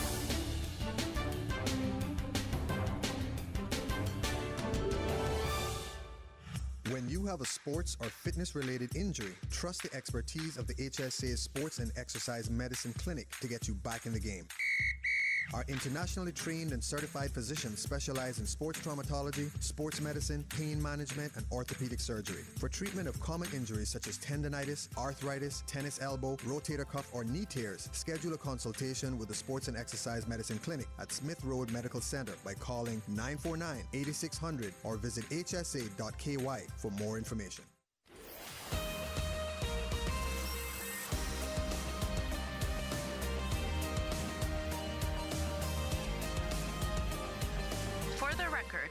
When you have a sports or fitness-related injury, trust the expertise of the HSA's Sports and Exercise Medicine Clinic to get you back in the game. Our internationally trained and certified physicians specialize in sports traumatology, sports medicine, pain management, and orthopedic surgery. For treatment of common injuries such as tendonitis, arthritis, tennis elbow, rotator cuff, or knee tears, schedule a consultation with the Sports and Exercise Medicine Clinic at Smith Road Medical Center by calling 949-8600 or visit hsa.ky for more information.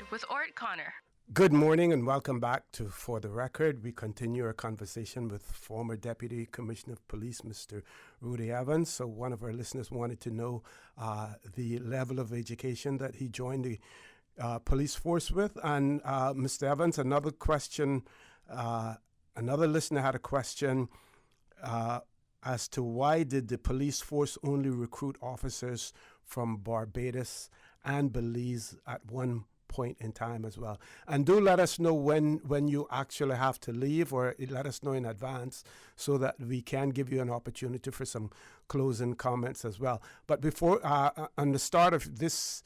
With Orrett Connor. Good morning and welcome back to For the Record. We continue our conversation with former Deputy Commissioner of Police, Mr. Rudy Evans. So one of our listeners wanted to know the level of education that he joined the police force with. And Mr. Evans, another question, another listener had a question as to why did the police force only recruit officers from Barbados and Belize at one point in time as well. And do let us know when you actually have to leave, or let us know in advance so that we can give you an opportunity for some closing comments as well. But before, on the start of this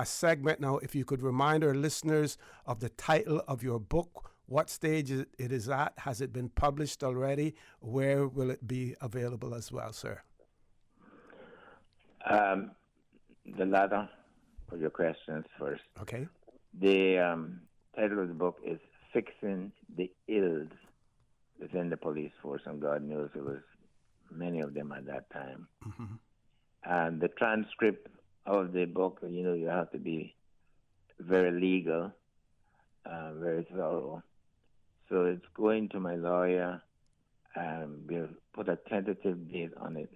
segment now, if you could remind our listeners of the title of your book, what stage it is at, has it been published already, where will it be available as well, sir? The latter of your questions first. Okay. The title of the book is Fixing the Ills Within the Police Force, and God knows there was many of them at that time. Mm-hmm. And the transcript of the book, you have to be very legal, very thorough. So it's going to my lawyer, and we'll put a tentative date on it,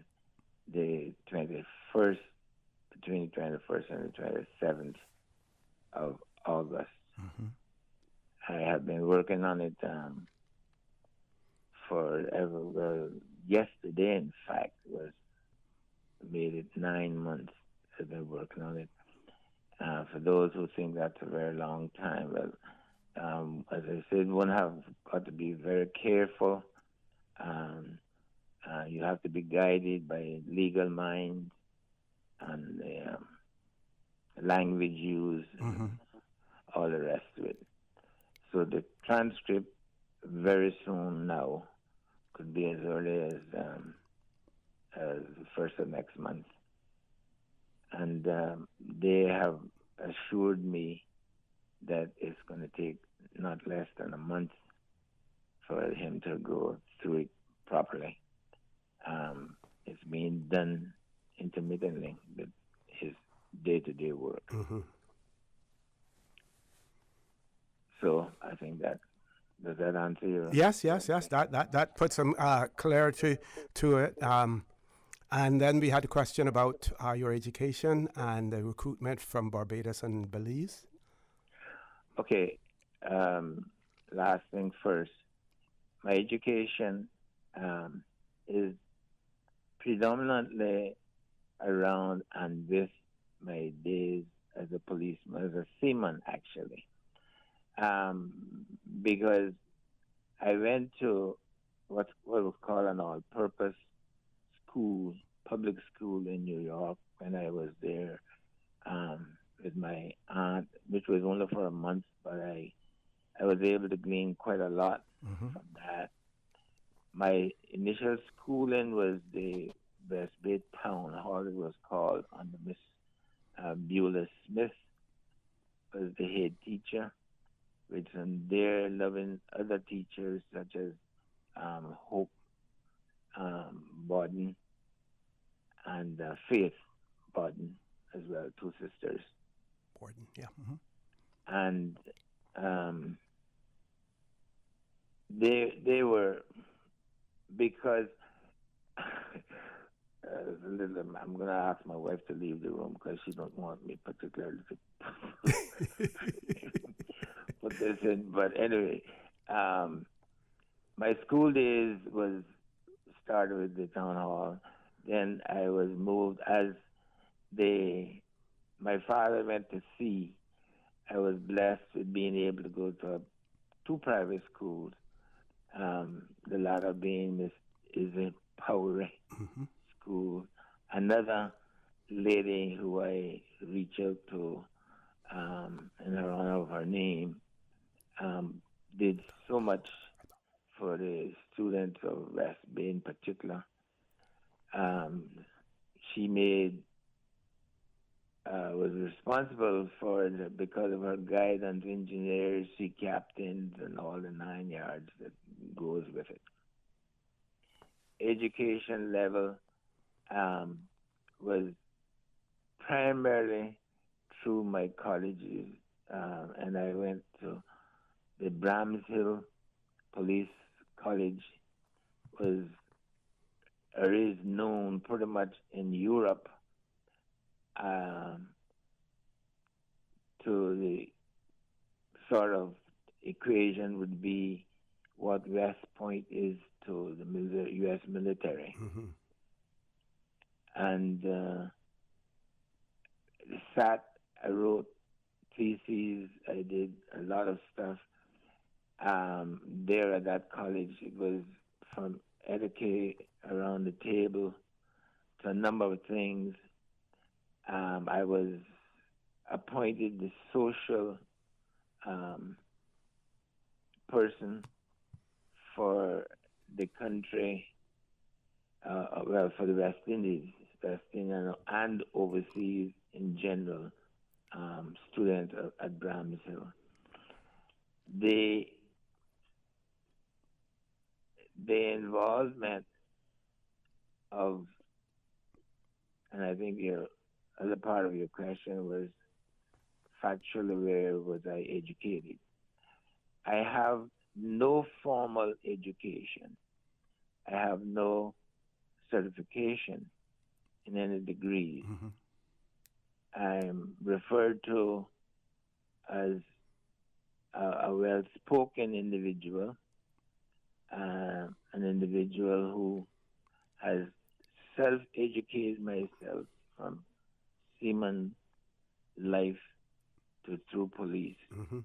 the 21st, between the 21st and the 27th of August. I have been working on it forever. Well, yesterday, in fact, made it 9 months. I've been working on it. For those who think that's a very long time, well, as I said, one have got to be very careful. You have to be guided by legal minds and language use, and all the rest of it. So the transcript very soon now could be as early as the first of next month. And they have assured me that it's going to take not less than a month for him to go through it properly. It's being done intermittently with his day-to-day work. So I think does that answer your... Yes. That puts some clarity to it. And then we had a question about your education and the recruitment from Barbados and Belize. Okay. Last thing first. My education is predominantly around and with my days as a policeman, as a seaman, actually. Because I went to what was called an all-purpose school, public school in New York when I was there with my aunt, which was only for a month, but I was able to glean quite a lot from that. My initial schooling was the West Bay Town Hall, it was called, under Miss Beulah Smith, was the head teacher, with some dear, loving other teachers such as Hope Borden and Faith Borden as well, two sisters. Borden, yeah. And they were, because I'm going to ask my wife to leave the room because she don't want me particularly to put this in. But anyway, my school days started with the town hall. Then I was moved as my father went to sea. I was blessed with being able to go to two private schools. The latter being Miss Izzy Powery School. Another lady who I reach out to in her honor of her name did so much for the students of West Bay in particular. She was responsible for it because of her guidance, engineers, sea captains, and all the 9 yards that goes with it. Education level was primarily through my colleges, and I went to the Bramshill Police College, is known pretty much in Europe to the sort of equation would be what West Point is to the U.S. military. And I wrote theses, I did a lot of stuff there at that college. It was from etiquette around the table to a number of things. I was appointed the social person for the country, for the West Indies, and overseas in general, students at Bramshill. The involvement of, and I think your other part of your question was factually where was I educated. I have no formal education. I have no certification in any degree. I'm referred to as a well-spoken individual, an individual who has self-educated myself from seaman life to through police. Mm-hmm.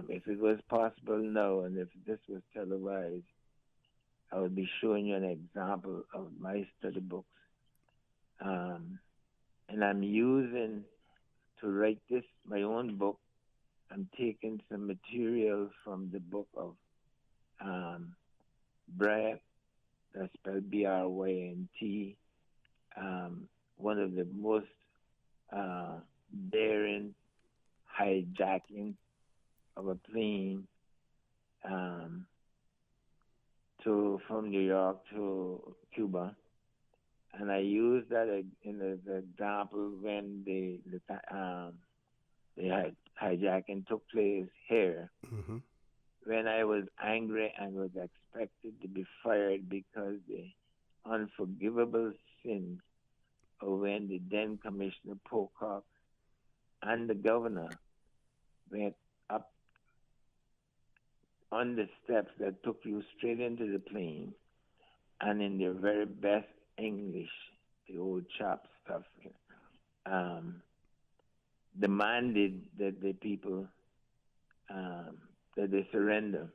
If it was possible now, and if this was televised, I would be showing you an example of my study books. And I'm using to write this, my own book, I'm taking some material from the book of Bryant, that's spelled Bryant, one of the most daring hijacking of a plane from New York to Cuba. And I used that in the example when the hijacking took place here. Mm-hmm. When I was angry and was expected to be fired because the unforgivable sin of when the then Commissioner Pocock and the governor went up on the steps that took you straight into the plane, and in their very best English, the old chap stuff, demanded that the people that they surrender,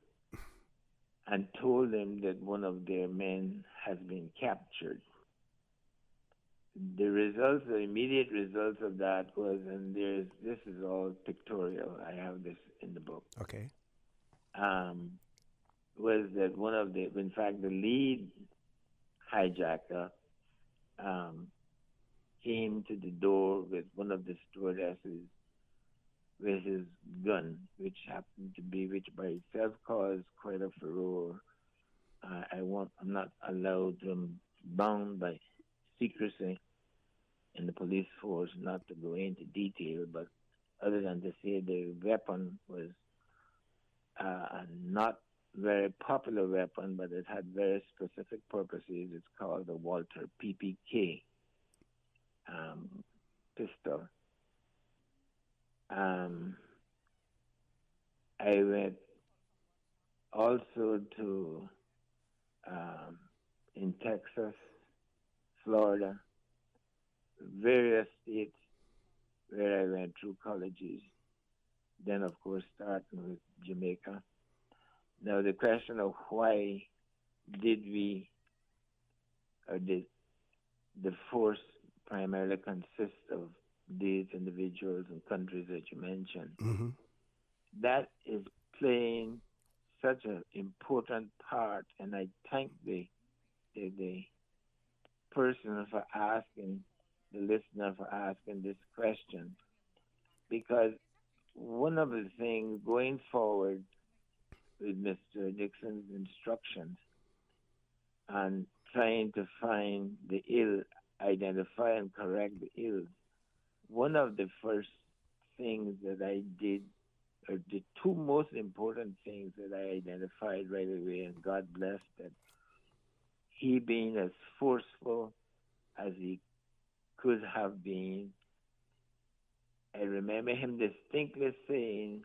and told them that one of their men has been captured. The immediate results of that was, and this is all pictorial, I have this in the book. Okay. Was that one of in fact, the lead hijacker came to the door with one of the stewardesses with his gun, which by itself caused quite a furore. I'm not allowed, bound by secrecy in the police force, not to go into detail, but other than to say the weapon was not very popular weapon, but it had very specific purposes. It's called the Walter PPK pistol. I went also to in Texas, Florida, various states where I went through colleges. Then, of course, starting with Jamaica. Now, the question of why did the force primarily consist of these individuals and countries that you mentioned, Mm-hmm. that is playing such an important part, and I thank the person for asking, the listener for asking this question, because one of the things going forward with Mr. Dixon's instructions and trying to find the ill, identify and correct the ills, one of the first things that I did, or the two most important things that I identified right away, and God bless that he being as forceful as he could have been. I remember him distinctly saying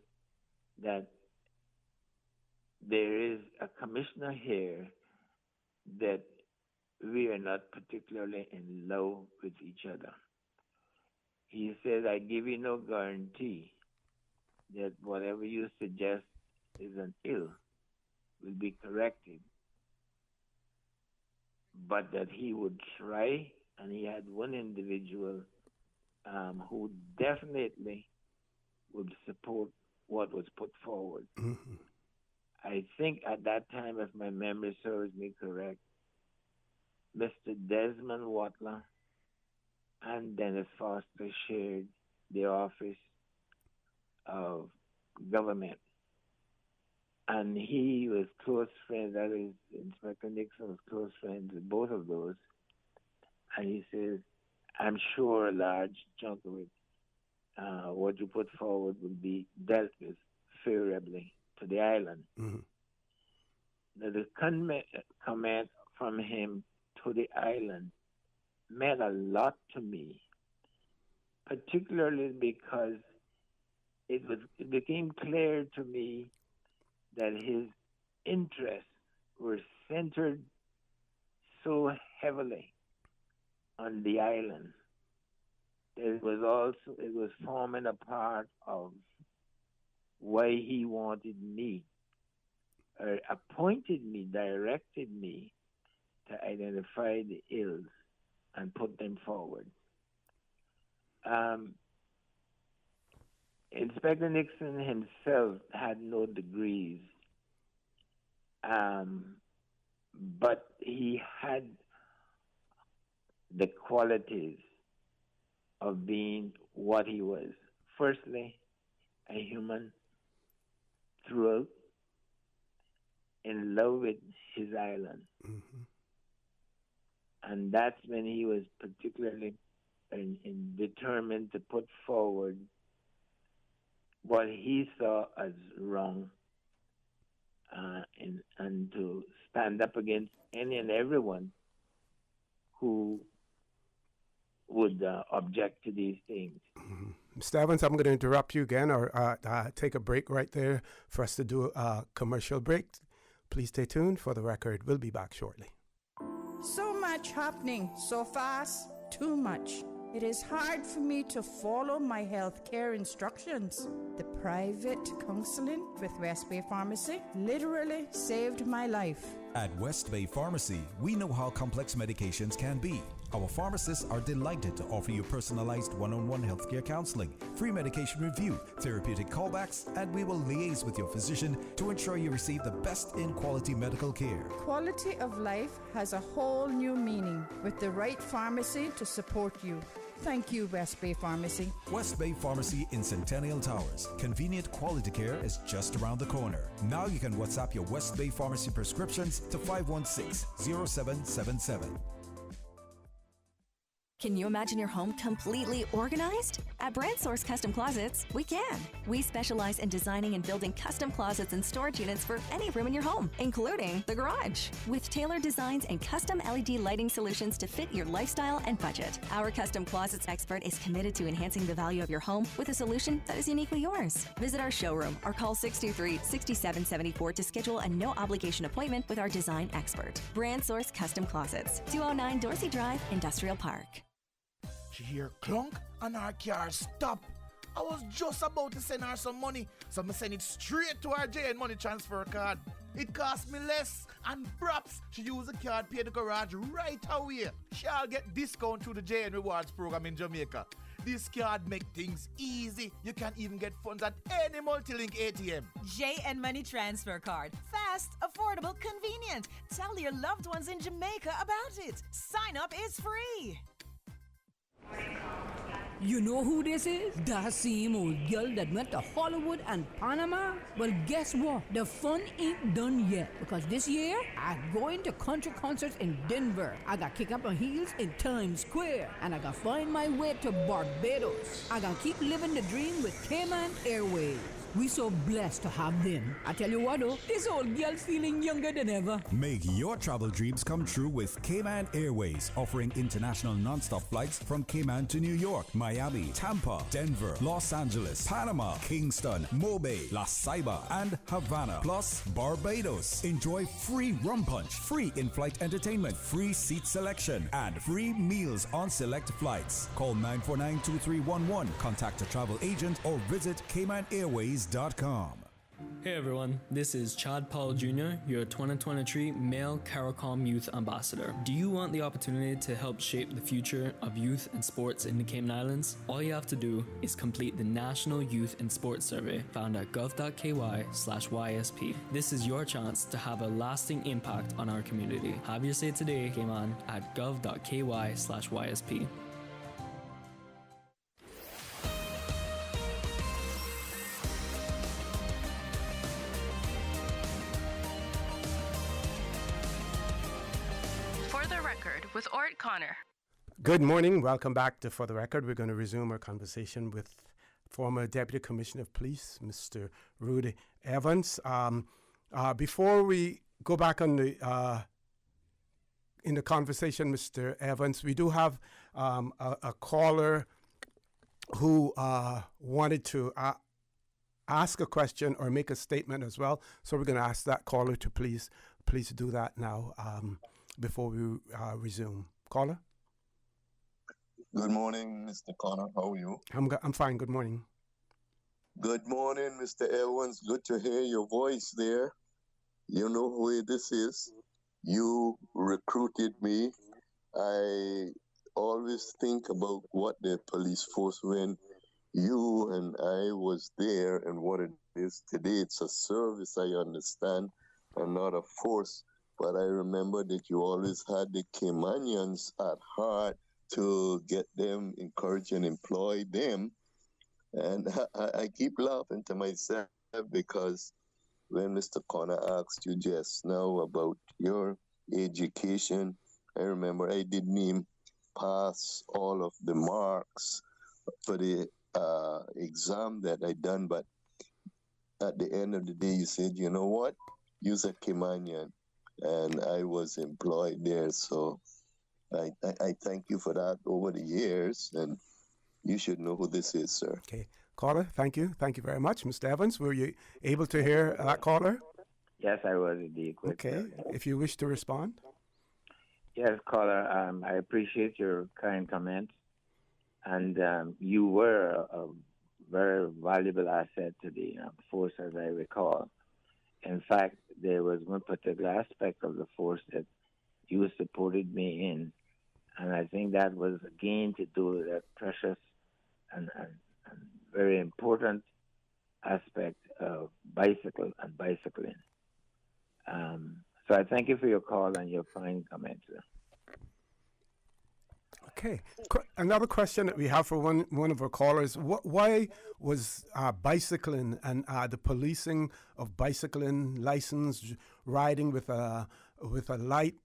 that there is a commissioner here that we are not particularly in love with each other. He said, I give you no guarantee that whatever you suggest is an ill will be corrected, but that he would try, and he had one individual who definitely would support what was put forward. Mm-hmm. I think at that time, if my memory serves me correct, Mr. Desmond Watler and Dennis Foster shared the office of government. And he was close friends, that is, Inspector Nixon was close friends with both of those. And he says, I'm sure a large chunk of it, what you put forward will be dealt with favorably to the island. Mm-hmm. Now, the comment from him to the island meant a lot to me, particularly because it became clear to me that his interests were centered so heavily on the island that it was forming a part of why he wanted me, or appointed me, directed me to identify the ills and put them forward. Inspector Nixon himself had no degrees, but he had the qualities of being what he was. Firstly, a human throughout, in love with his island. Mm-hmm. And that's when he was particularly determined to put forward what he saw as wrong, and to stand up against any and everyone who would object to these things. Mm-hmm. Mr. Evans, I'm going to interrupt you again, or take a break right there for us to do a commercial break. Please stay tuned. For the record, we'll be back shortly. So much happening so fast, too much. It is hard for me to follow my health care instructions. The private counseling with West Bay Pharmacy literally saved my life. At West Bay Pharmacy, we know how complex medications can be. Our pharmacists are delighted to offer you personalized one-on-one healthcare counseling, free medication review, therapeutic callbacks, and we will liaise with your physician to ensure you receive the best in quality medical care. Quality of life has a whole new meaning with the right pharmacy to support you. Thank you, West Bay Pharmacy. West Bay Pharmacy in Centennial Towers. Convenient quality care is just around the corner. Now you can WhatsApp your West Bay Pharmacy prescriptions to 516-0777. Can you imagine your home completely organized? At Brand Source Custom Closets, we can. We specialize in designing and building custom closets and storage units for any room in your home, including the garage. With tailored designs and custom LED lighting solutions to fit your lifestyle and budget. Our custom closets expert is committed to enhancing the value of your home with a solution that is uniquely yours. Visit our showroom or call 623-6774 to schedule a no-obligation appointment with our design expert. Brand Source Custom Closets, 209 Dorsey Drive, Industrial Park. She hear clunk and her car stop. I was just about to send her some money, so I send it straight to her JN Money Transfer card. It cost me less, and perhaps she use the card, pay the garage right away. She'll get discount through the JN Rewards program in Jamaica. This card make things easy. You can even get funds at any multi-link ATM. JN Money Transfer Card. Fast, affordable, convenient. Tell your loved ones in Jamaica about it. Sign up is free. You know who this is? That same old girl that went to Hollywood and Panama? Well, guess what? The fun ain't done yet, because this year, I'm going to country concerts in Denver. I got kick up my heels in Times Square, and I got find my way to Barbados. I got keep living the dream with Cayman Airways. We so blessed to have them. I tell you what though, this old girl's feeling younger than ever. Make your travel dreams come true with Cayman Airways, offering international non-stop flights from Cayman to New York, Miami, Tampa, Denver, Los Angeles, Panama, Kingston, Mobay, La Ceiba, and Havana, plus Barbados. Enjoy free rum punch, free in-flight entertainment, free seat selection, and free meals on select flights. Call 949-2311, contact a travel agent, or visit CaymanAirways.com. Hey everyone, this is Chad Paul Jr., your 2023 Male CARICOM Youth Ambassador. Do you want the opportunity to help shape the future of youth and sports in the Cayman Islands? All you have to do is complete the National Youth and Sports Survey found at gov.ky/YSP. This is your chance to have a lasting impact on our community. Have your say today, Cayman, at gov.ky/YSP. With Orrett Connor. Good morning. Welcome back to For the Record. We're going to resume our conversation with former Deputy Commissioner of Police, Mr. Rudy Evans. Before we go back on the in the conversation, Mr. Evans, we do have a caller who wanted to ask a question or make a statement as well. So we're going to ask that caller to please do that now before we resume. Caller? Good morning, Mr. Connor. How are you? I'm fine. Good morning. Good morning, Mr. Evans. Good to hear your voice there. You know who this is. You recruited me. I always think about what the police force when you and I was there and what it is today. It's a service, I understand, and not a force. But I remember that you always had the Caymanians at heart to get them, encourage and employ them. And I keep laughing to myself because when Mr. Connor asked you just now about your education, I remember I didn't even pass all of the marks for the exam that I done, but at the end of the day, you said, you know what, you're a Caymanian, and I was employed there. So I thank you for that over the years, and you should know who this is, sir. Okay. Caller, thank you. Thank you very much. Mr. Evans, were you able to hear that caller? Yes, I was indeed. Okay. If you wish to respond. Yes, caller, I appreciate your kind comments. And you were a very valuable asset to the force, as I recall. In fact, there was one particular aspect of the force that you supported me in. And I think that was again to do with that precious and very important aspect of bicycle and bicycling. So I thank you for your call and your fine comments. Okay. Another question that we have for one of our callers: why was bicycling and the policing of bicycling license, riding with a light,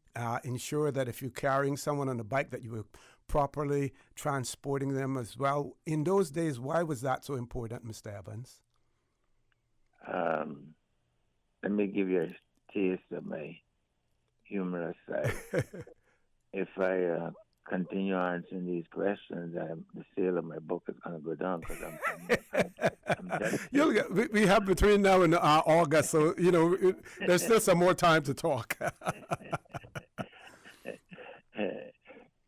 ensure that if you're carrying someone on a bike that you were properly transporting them as well? In those days, why was that so important, Mr. Evans? Let me give you a taste of my humorous side. If I continue answering these questions, the sale of my book is going to go down because I'm we have between now and August, so there's still some more time to talk.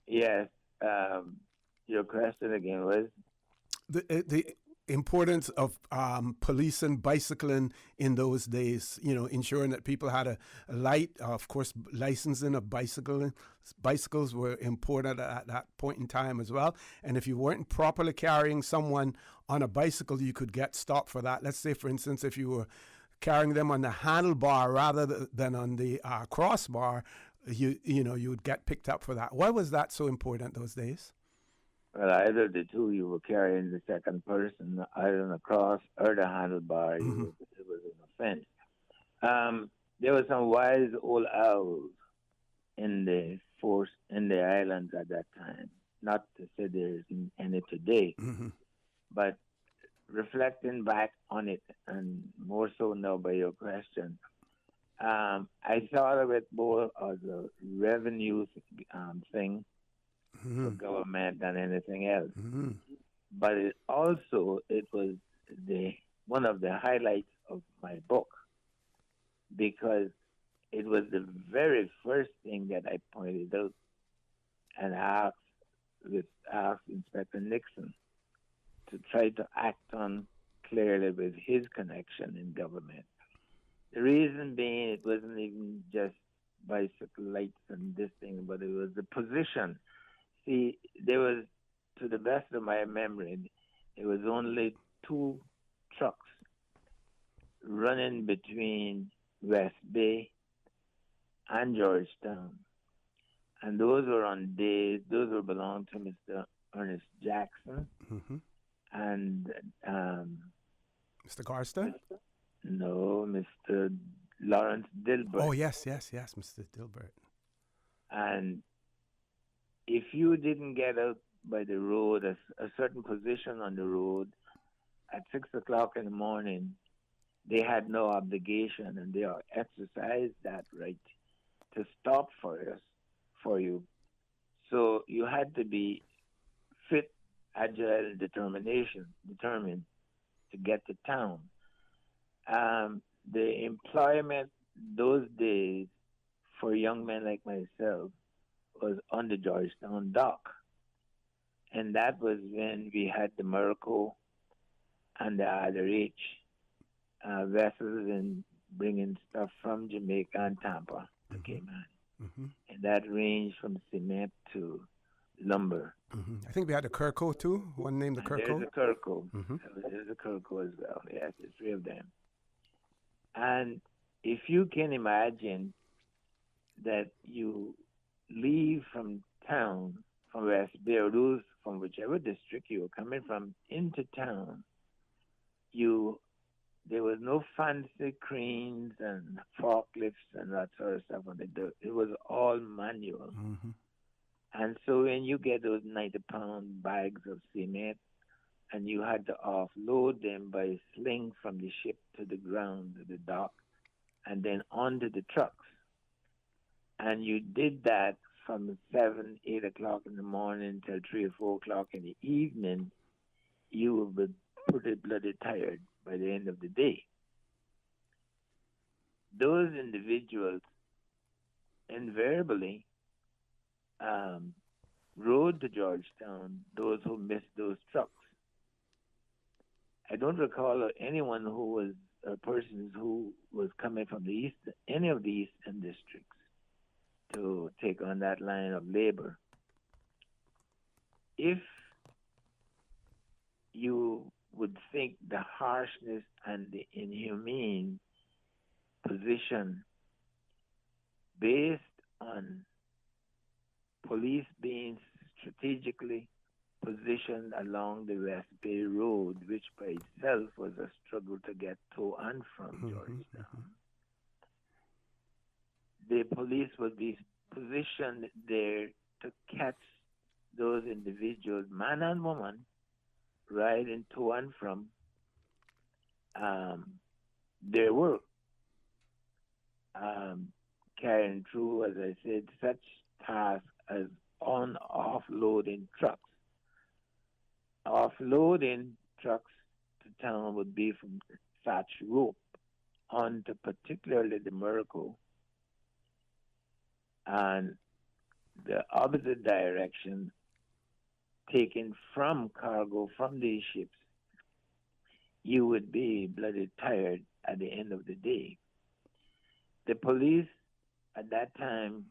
Yes. Your question again was? The importance of policing bicycling in those days, ensuring that people had a light, of course, licensing of bicycles were important at that point in time as well. And if you weren't properly carrying someone on a bicycle, you could get stopped for that. Let's say, for instance, if you were carrying them on the handlebar rather than on the crossbar, you would get picked up for that. Why was that so important those days? Well, either the two, you were carrying the second person, either on the cross or the handlebar, it was an offense. There were some wise old owls in the force in the islands at that time. Not to say there isn't any today, but reflecting back on it, and more so now by your question, I thought of it more as a revenue thing for government than anything else. But it was one of the highlights of my book, because it was the very first thing that I pointed out and asked Inspector Nixon to try to act on clearly with his connection in government. The reason being, it wasn't even just bicycle lights and this thing, but it was the position. See, there was, to the best of my memory, there was only 2 trucks running between West Bay and Georgetown. And those were on days, those were belonged to Mr. Ernest Jackson and Mr. Garster? No, Mr. Lawrence Dilbert. Oh, yes, Mr. Dilbert. And if you didn't get out by the road, a certain position on the road, at 6 o'clock in the morning, they had no obligation, and they exercised that right to stop for you. So you had to be fit, agile, and determined to get to town. The employment those days for young men like myself was on the Georgetown dock. And that was when we had the Miracle and the RH vessels and bringing stuff from Jamaica and Tampa to Cayman. And that ranged from cement to lumber. I think we had a Kirko too, one named the Kirko. There's a Kirko. There's a Kirko as well. Yes, there's three of them. And if you can imagine that you leave from town, from West Beirut, from whichever district you were coming from, into town, there was no fancy cranes and forklifts and that sort of stuff on the dirt. It was all manual. And so when you get those 90-pound bags of cement, and you had to offload them by sling from the ship to the ground, to the dock, and then onto the trucks. And you did that from 7, 8 o'clock in the morning till 3 or 4 o'clock in the evening, you would be pretty bloody tired by the end of the day. Those individuals invariably rode to Georgetown, those who missed those trucks. I don't recall anyone who was persons who was coming from the east, any of the eastern districts, to take on that line of labor. If you would think the harshness and the inhumane position based on police being strategically positioned along the West Bay Road, which by itself was a struggle to get to and from Georgetown. The police would be positioned there to catch those individuals, man and woman, riding to and from their work, carrying through, as I said, such tasks as offloading trucks. Offloading trucks to town would be from thatch rope onto particularly the Miracle, and the opposite direction taken from cargo from these ships, you would be bloody tired at the end of the day. The police at that time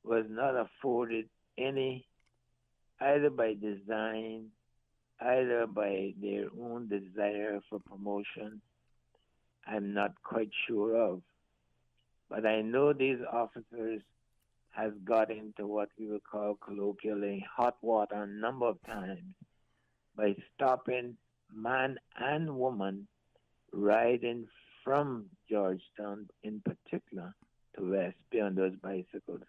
was not afforded any, either by design, either by their own desire for promotion, I'm not quite sure of. But I know these officers has got into what we would call colloquially hot water a number of times by stopping man and woman riding from Georgetown in particular to West Bay on those bicycles.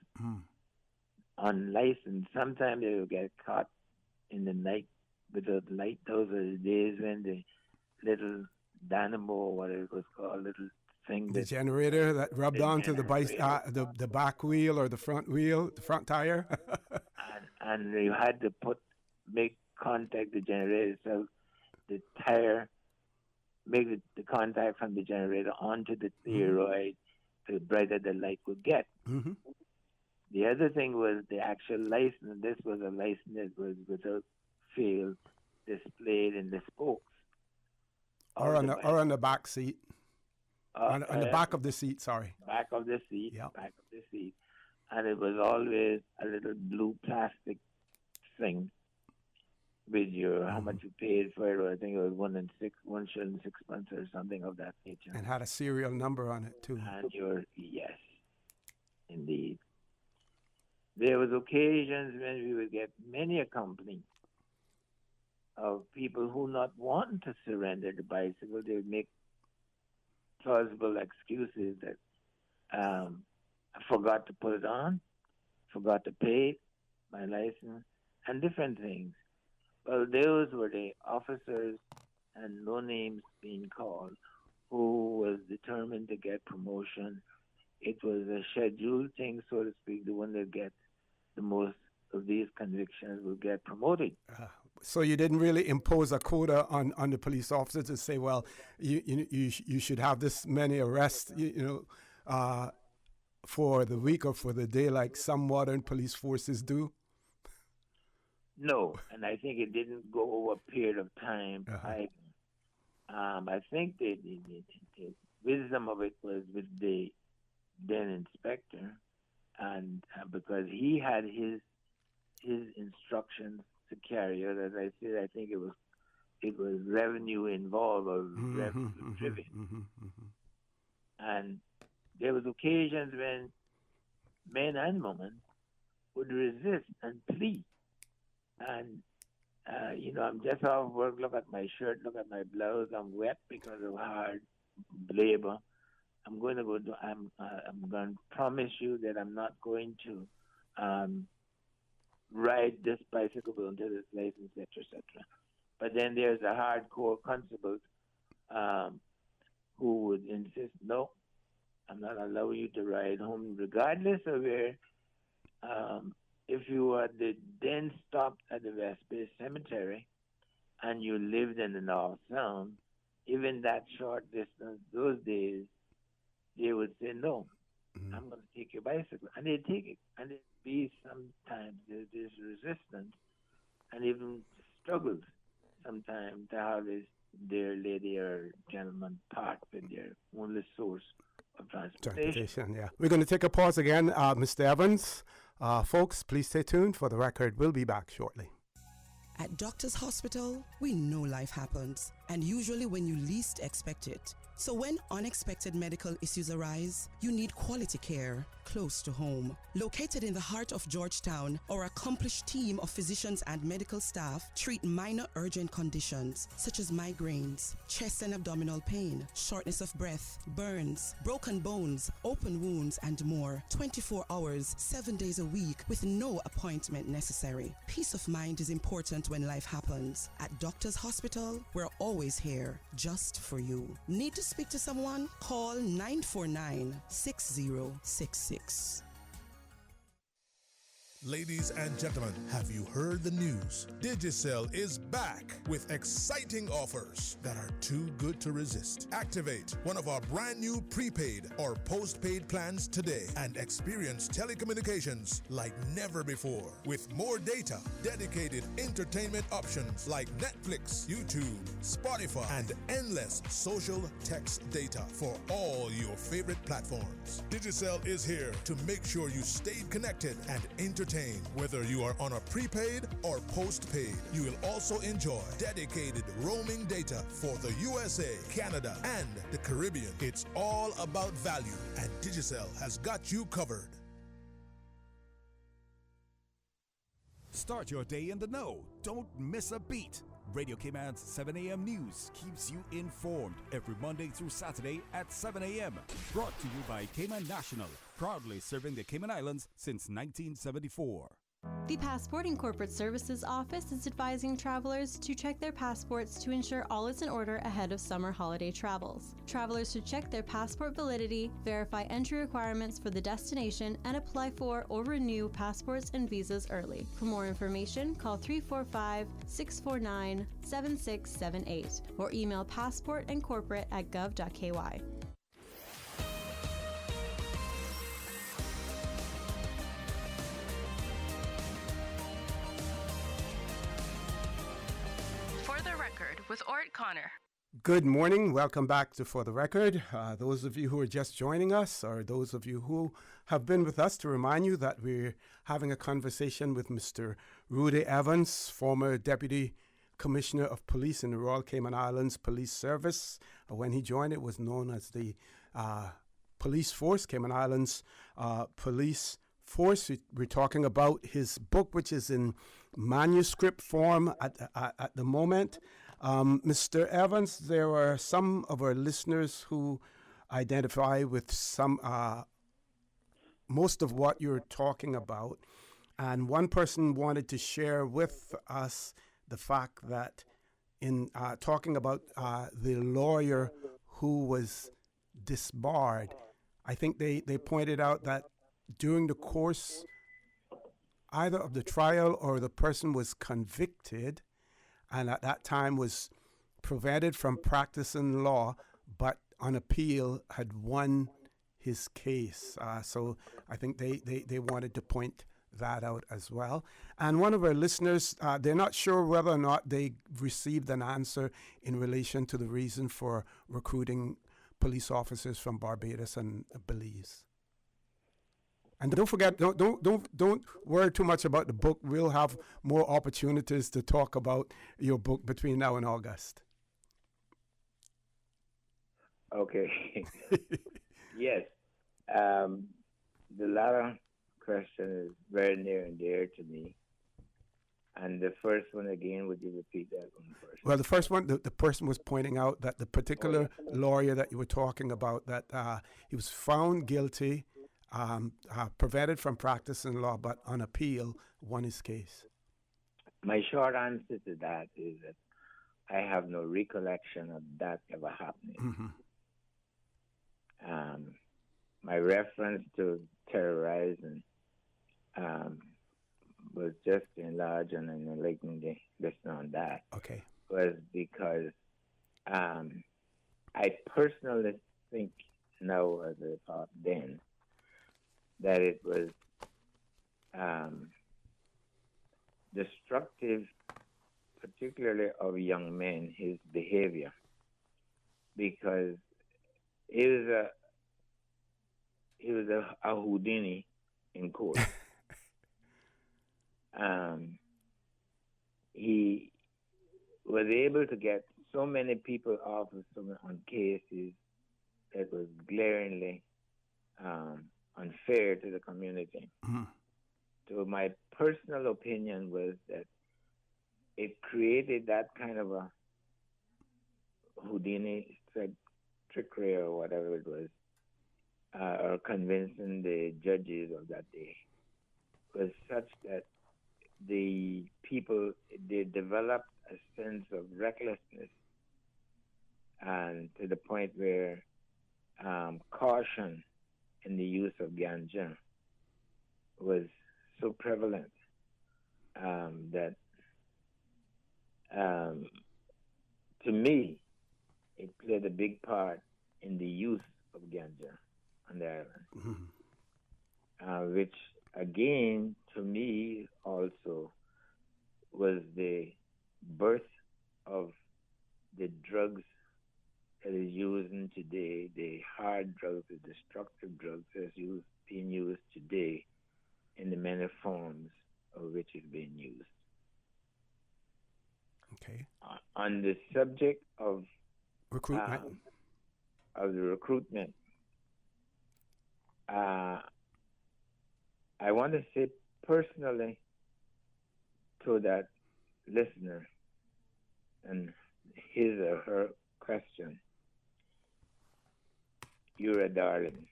Unlicensed. Sometimes they will get caught in the night without light. Those are the days when the little dynamo, or whatever it was called, little thing. The generator that rubbed onto the back wheel or the front wheel, the front tire. and you had to make contact the generator, so the tire make the contact from the generator onto the thyroid, the brighter the light would get. The other thing was the actual license. This was a license that was without fail displayed in the spokes. Or on the back seat. On the back of the seat, sorry. Back of the seat, yep. Back of the seat. And it was always a little blue plastic thing with how much you paid for it. Or I think it was 1 shilling 6 pence or something of that nature. And had a serial number on it too. And yes, indeed. There was occasions when we would get many a company of people who not wanting to surrender the bicycle. They would make plausible excuses that I forgot to put it on, forgot to pay my license, and different things. Well, those were the officers, and no names being called, who was determined to get promotion. It was a scheduled thing, so to speak. The one that gets the most of these convictions will get promoted. So you didn't really impose a quota on the police officers to say, well, you should have this many arrests, for the week or for the day, like some modern police forces do? No, and I think it didn't go over a period of time. I think the wisdom of it was with the then inspector, and because he had his instructions to carry out. As I said, I think it was revenue involved or revenue driven, and there was occasions when men and women would resist and plead. And, I'm just off work, look at my shirt, look at my blouse, I'm wet because of hard labor. I'm going to promise you that I'm not going to ride this bicycle until this license, etc. But then there's the hardcore constables who would insist, no, I'm not allowing you to ride home, regardless of where. If you were then stopped at the West Bay Cemetery and you lived in the North Sound, even that short distance, those days, they would say, no, I'm going to take your bicycle. And they'd take it. And there'd be sometimes there's resistance and even struggles sometimes to have their lady or gentleman part with their only source of transportation. Yeah. We're going to take a pause again, Mr. Evans. Folks, please stay tuned. For the record, we'll be back shortly. At Doctor's Hospital, we know life happens, and usually when you least expect it. So when unexpected medical issues arise, you need quality care close to home. Located in the heart of Georgetown, our accomplished team of physicians and medical staff treat minor urgent conditions such as migraines, chest and abdominal pain, shortness of breath, burns, broken bones, open wounds, and more. 24 hours, 7 days a week with no appointment necessary. Peace of mind is important when life happens. At Doctor's Hospital, we're always here just for you. Need to speak to someone? Call 949-6066. Ladies and gentlemen, have you heard the news? Digicel is back with exciting offers that are too good to resist. Activate one of our brand new prepaid or postpaid plans today and experience telecommunications like never before. With more data, dedicated entertainment options like Netflix, YouTube, Spotify, and endless social text data for all your favorite platforms. Digicel is here to make sure you stay connected and entertained. Whether you are on a prepaid or postpaid, you will also enjoy dedicated roaming data for the USA, Canada, and the Caribbean. It's all about value, and Digicel has got you covered. Start your day in the know. Don't miss a beat. Radio Cayman's 7 a.m. news keeps you informed every Monday through Saturday at 7 a.m. Brought to you by Cayman National, proudly serving the Cayman Islands since 1974. The Passport and Corporate Services Office is advising travelers to check their passports to ensure all is in order ahead of summer holiday travels. Travelers should check their passport validity, verify entry requirements for the destination, and apply for or renew passports and visas early. For more information, call 345-649-7678 or email passportandcorporate@gov.ky. With Orrett Connor. Good morning. Welcome back to For the Record. Those of you who are just joining us, or those of you who have been with us, to remind you that we're having a conversation with Mr. Rudy Evans, former Deputy Commissioner of Police in the Royal Cayman Islands Police Service. When he joined, it was known as the Police Force, Cayman Islands Police Force. We're talking about his book, which is in manuscript form at the moment. Mr. Evans, there are some of our listeners who identify with most of what you're talking about. And one person wanted to share with us the fact that in talking about the lawyer who was disbarred, I think they pointed out that during the course either of the trial or the person was convicted, and at that time was prevented from practicing law, but on appeal had won his case. So I think they wanted to point that out as well. And one of our listeners, they're not sure whether or not they received an answer in relation to the reason for recruiting police officers from Barbados and Belize. And don't forget, don't worry too much about the book. We'll have more opportunities to talk about your book between now and August. Okay. Yes. The latter question is very near and dear to me. And the first one again, would you repeat that one first? Well, the first one, the person was pointing out that the particular lawyer that you were talking about, that he was found guilty, prevented from practicing law, but on appeal won his case. My short answer to that is that I have no recollection of that ever happening. Mm-hmm. My reference to terrorizing was just enlarged and enlightening the listener on that. Okay. Was because I personally think now, as I thought then, that it was destructive, particularly of young men, his behavior, because he was a Houdini in court. He was able to get so many people off of on cases that was glaringly unfair to the community. Mm-hmm. So my personal opinion was that it created that kind of a Houdini trickery or whatever it was, or convincing the judges of that day, was such that the people, they developed a sense of recklessness, and to the point where caution in the use of ganja was so prevalent that to me, it played a big part in the use of ganja on the island, Mm-hmm. which again, to me, also was the birth of the drugs that is used today, the hard drugs, the destructive drugs that is being used today in the many forms of which is being used. Okay. On the subject of recruitment, I want to say personally to that listener and his or her question, you're a darling.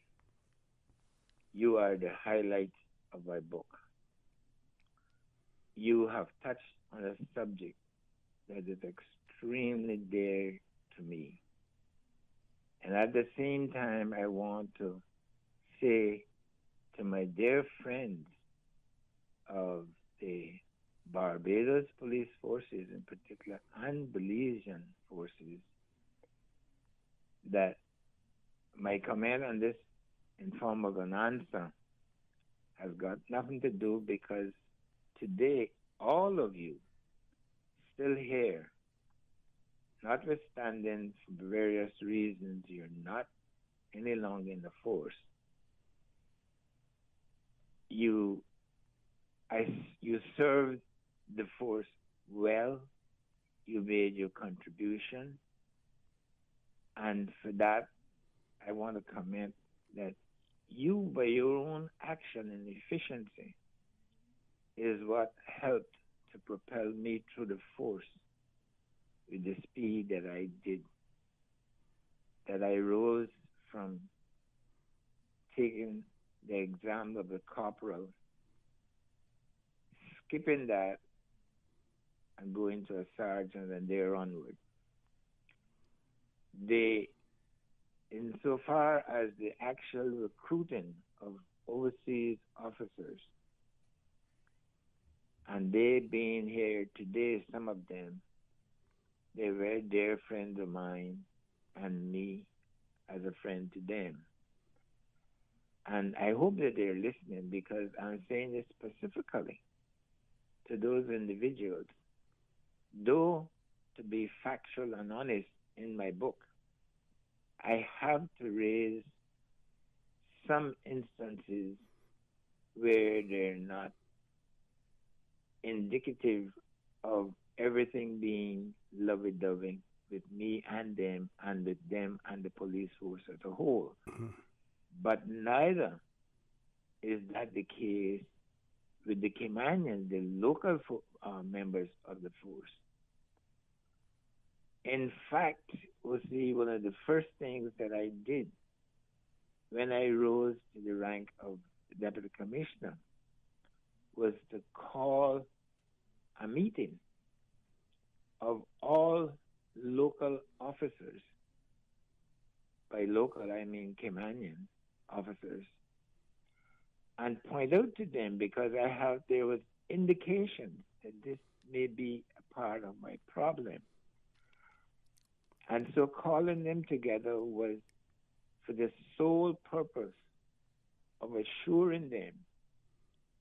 You are the highlight of my book. You have touched on a subject that is extremely dear to me. And at the same time, I want to say to my dear friends of the Barbados police forces in particular, and Belizean forces, that my comment on this in form of an answer has got nothing to do, because today all of you still here, notwithstanding for various reasons you're not any longer in the force, you served the force well, you made your contribution, and for that I want to comment that you, by your own action and efficiency, is what helped to propel me through the force with the speed that I did, that I rose from taking the exam of the corporal, skipping that and going to a sergeant and there onward. Insofar as the actual recruiting of overseas officers, and they being here today, some of them, They're very dear friends of mine and me as a friend to them. And I hope that they're listening because I'm saying this specifically to those individuals. Though, to be factual and honest in my book, I have to raise some instances where they're not indicative of everything being lovey-dovey with me and them and with them and the police force as a whole. But neither is that the case with the Caymanians, the local members of the force. In fact, one of the first things that I did when I rose to the rank of deputy commissioner was to call a meeting of all local officers. By local, I mean Caymanian officers, and point out to them, because there was indication that this may be a part of my problem. And so calling them together was for the sole purpose of assuring them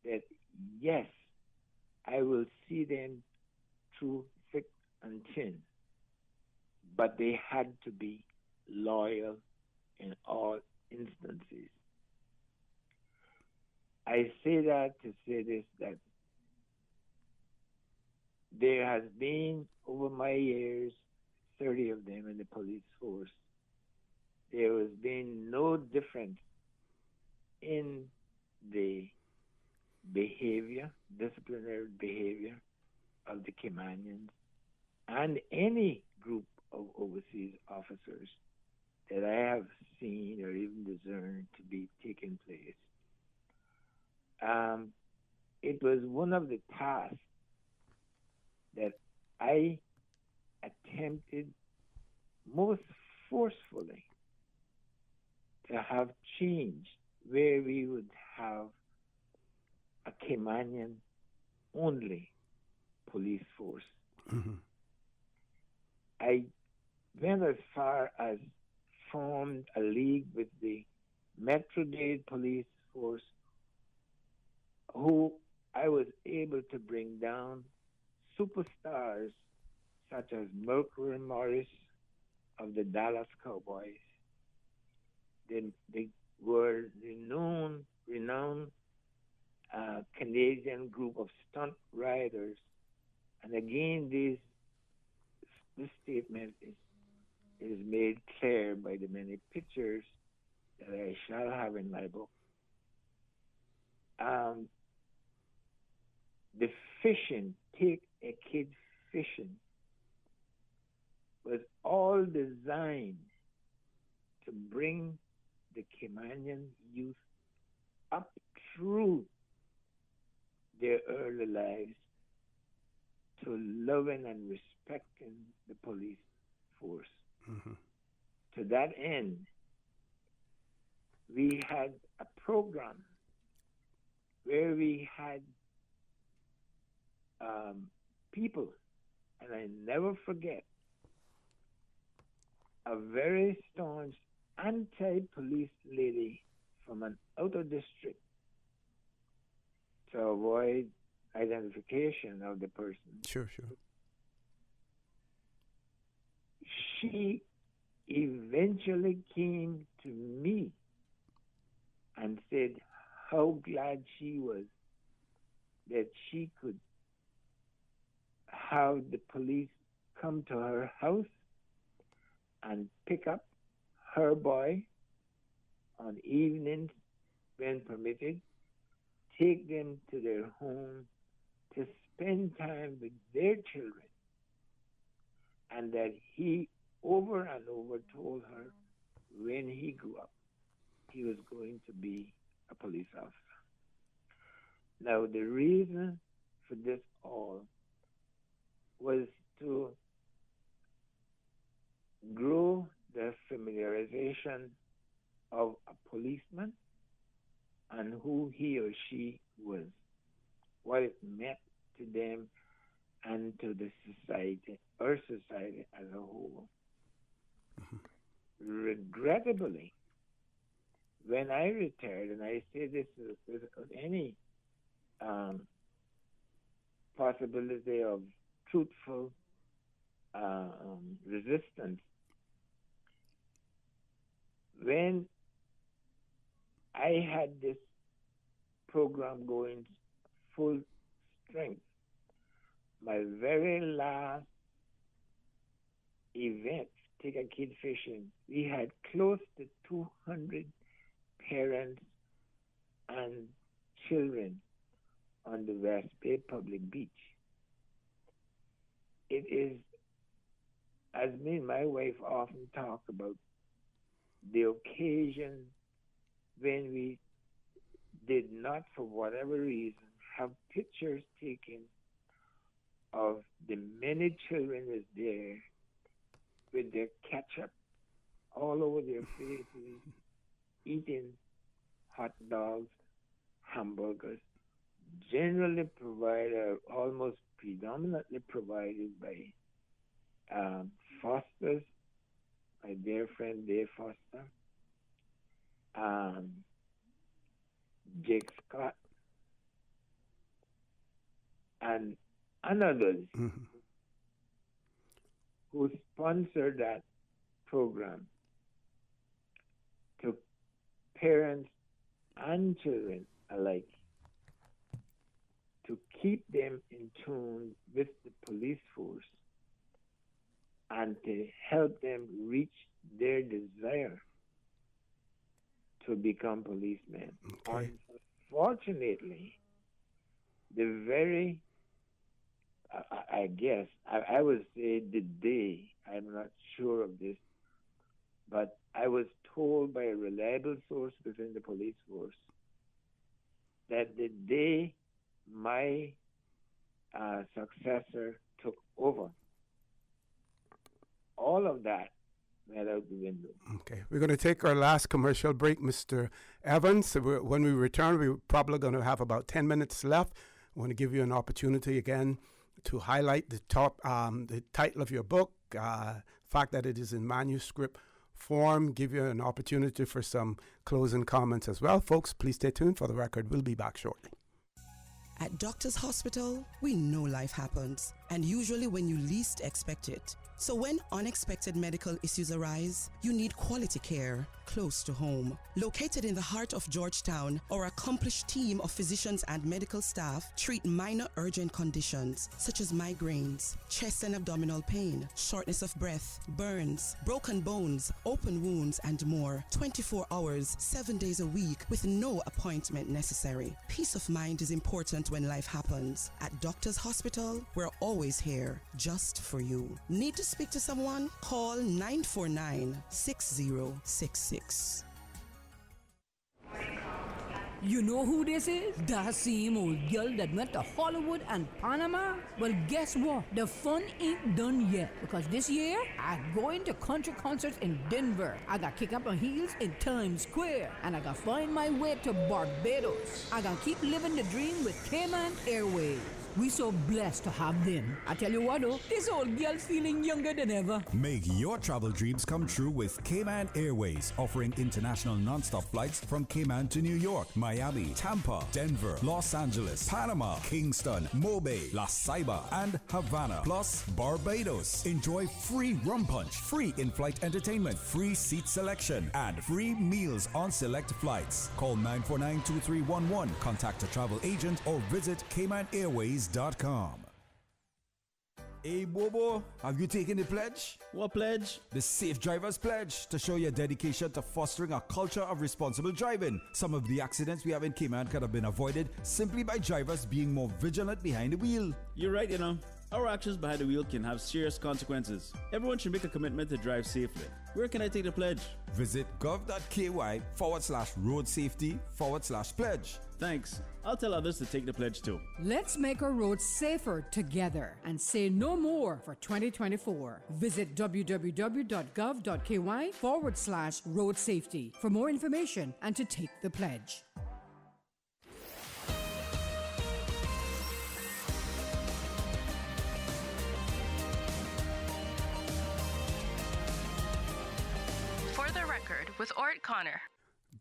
that, yes, I will see them through thick and thin, but they had to be loyal in all instances. I say that to say this, that there has been, over my years, 30 of them in the police force, there has been no difference in the behavior, disciplinary behavior of the Caymanians and any group of overseas officers that I have seen or even discerned to be taking place. It was one of the tasks that I attempted most forcefully to have changed, where we would have a Caymanian only police force. I went as far as formed a league with the Metro-Dade police force, who I was able to bring down superstars such as Mercury Morris of the Dallas Cowboys. They were renowned Canadian group of stunt riders. And again, this statement is made clear by the many pictures that I shall have in my book. The fishing, take a kid fishing, was all designed to bring the Caymanian youth up through their early lives to loving and respecting the police force. To that end, we had a program where we had people, and I never forget, a very staunch anti-police lady from an outer district, to avoid identification of the person. Sure. She eventually came to me and said how glad she was that she could have the police come to her house and pick up her boy on evenings when permitted, take them to their home to spend time with their children, and that he over and over told her when he grew up he was going to be a police officer. Now, the reason for this all was to grow the familiarization of a policeman and who he or she was, what it meant to them, and to the society, our society as a whole. Regrettably, when I retired, and I say this without any possibility of truthful resistance, when I had this program going full strength, my very last event, Take a Kid Fishing, we had close to 200 parents and children on the West Bay Public Beach. It is, as me and my wife often talk about, the occasion when we did not, for whatever reason, have pictures taken of the many children was there with their ketchup all over their faces, eating hot dogs, hamburgers, generally provided, almost predominantly provided by Foster's, my dear friend Dave Foster, Jake Scott, and others who sponsored that program to parents and children alike, to keep them in tune with the police force and to help them reach their desire to become policemen. Okay. Unfortunately, the very, I guess, I would say the day, I'm not sure of this, but I was told by a reliable source within the police force that the day my successor took over, all of that went out the window. Okay, we're going to take our last commercial break, Mr. Evans. When we return, we're probably going to have about 10 minutes left. I want to give you an opportunity again to highlight the title of your book, fact that it is in manuscript form, give you an opportunity for some closing comments as well. Folks, please stay tuned for the record. We'll be back shortly. At Doctors Hospital, we know life happens, and usually when you least expect it. So when unexpected medical issues arise, you need quality care close to home. Located in the heart of Georgetown, our accomplished team of physicians and medical staff treat minor urgent conditions such as migraines, chest and abdominal pain, shortness of breath, burns, broken bones, open wounds, and more. 24 hours, 7 days a week with no appointment necessary. Peace of mind is important when life happens. At Doctors Hospital, we're always here just for you. Need to speak to someone? Call 949-6066. You know who this is? That same old girl that went to Hollywood and Panama? Well, guess what? The fun ain't done yet, because this year, I'm going to country concerts in Denver. I got kick up my heels in Times Square, and I got find my way to Barbados. I got keep living the dream with Cayman Airways. We so blessed to have them. I tell you what though, this old girl's feeling younger than ever. Make your travel dreams come true with Cayman Airways, offering international non-stop flights from Cayman to New York, Miami, Tampa, Denver, Los Angeles, Panama, Kingston, Mobay, La Ceiba, and Havana, plus Barbados. Enjoy free rum punch, free in-flight entertainment, free seat selection, and free meals on select flights. Call 949-2311, contact a travel agent, or visit CaymanAirways.com. Hey Bobo, have you taken the pledge? What pledge? The Safe Driver's Pledge, to show your dedication to fostering a culture of responsible driving. Some of the accidents we have in Cayman could have been avoided simply by drivers being more vigilant behind the wheel. You're right, you know. Our actions behind the wheel can have serious consequences. Everyone should make a commitment to drive safely. Where can I take the pledge? Visit gov.ky/road safety/pledge. Thanks. I'll tell others to take the pledge too. Let's make our roads safer together and say no more for 2024. Visit www.gov.ky/road safety for more information and to take the pledge. Record with Orrett Connor.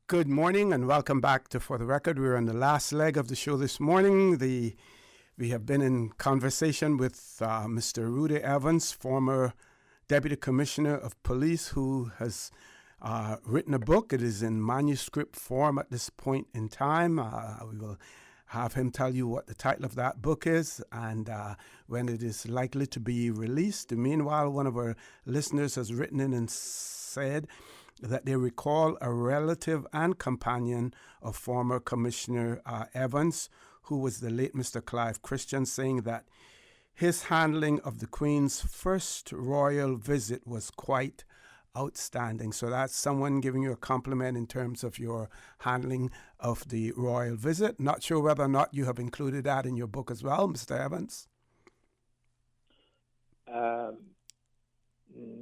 Good morning and welcome back to For the Record. We're on the last leg of the show this morning. We have been in conversation with Mr. Rudy Evans, former Deputy Commissioner of Police, who has written a book. It is in manuscript form at this point in time. We will have him tell you what the title of that book is and when it is likely to be released. Meanwhile, one of our listeners has written in and said that they recall a relative and companion of former Commissioner Evans, who was the late Mr. Clive Christian, saying that his handling of the Queen's first royal visit was quite outstanding. So that's someone giving you a compliment in terms of your handling of the royal visit. Not sure whether or not you have included that in your book as well, Mr. Evans.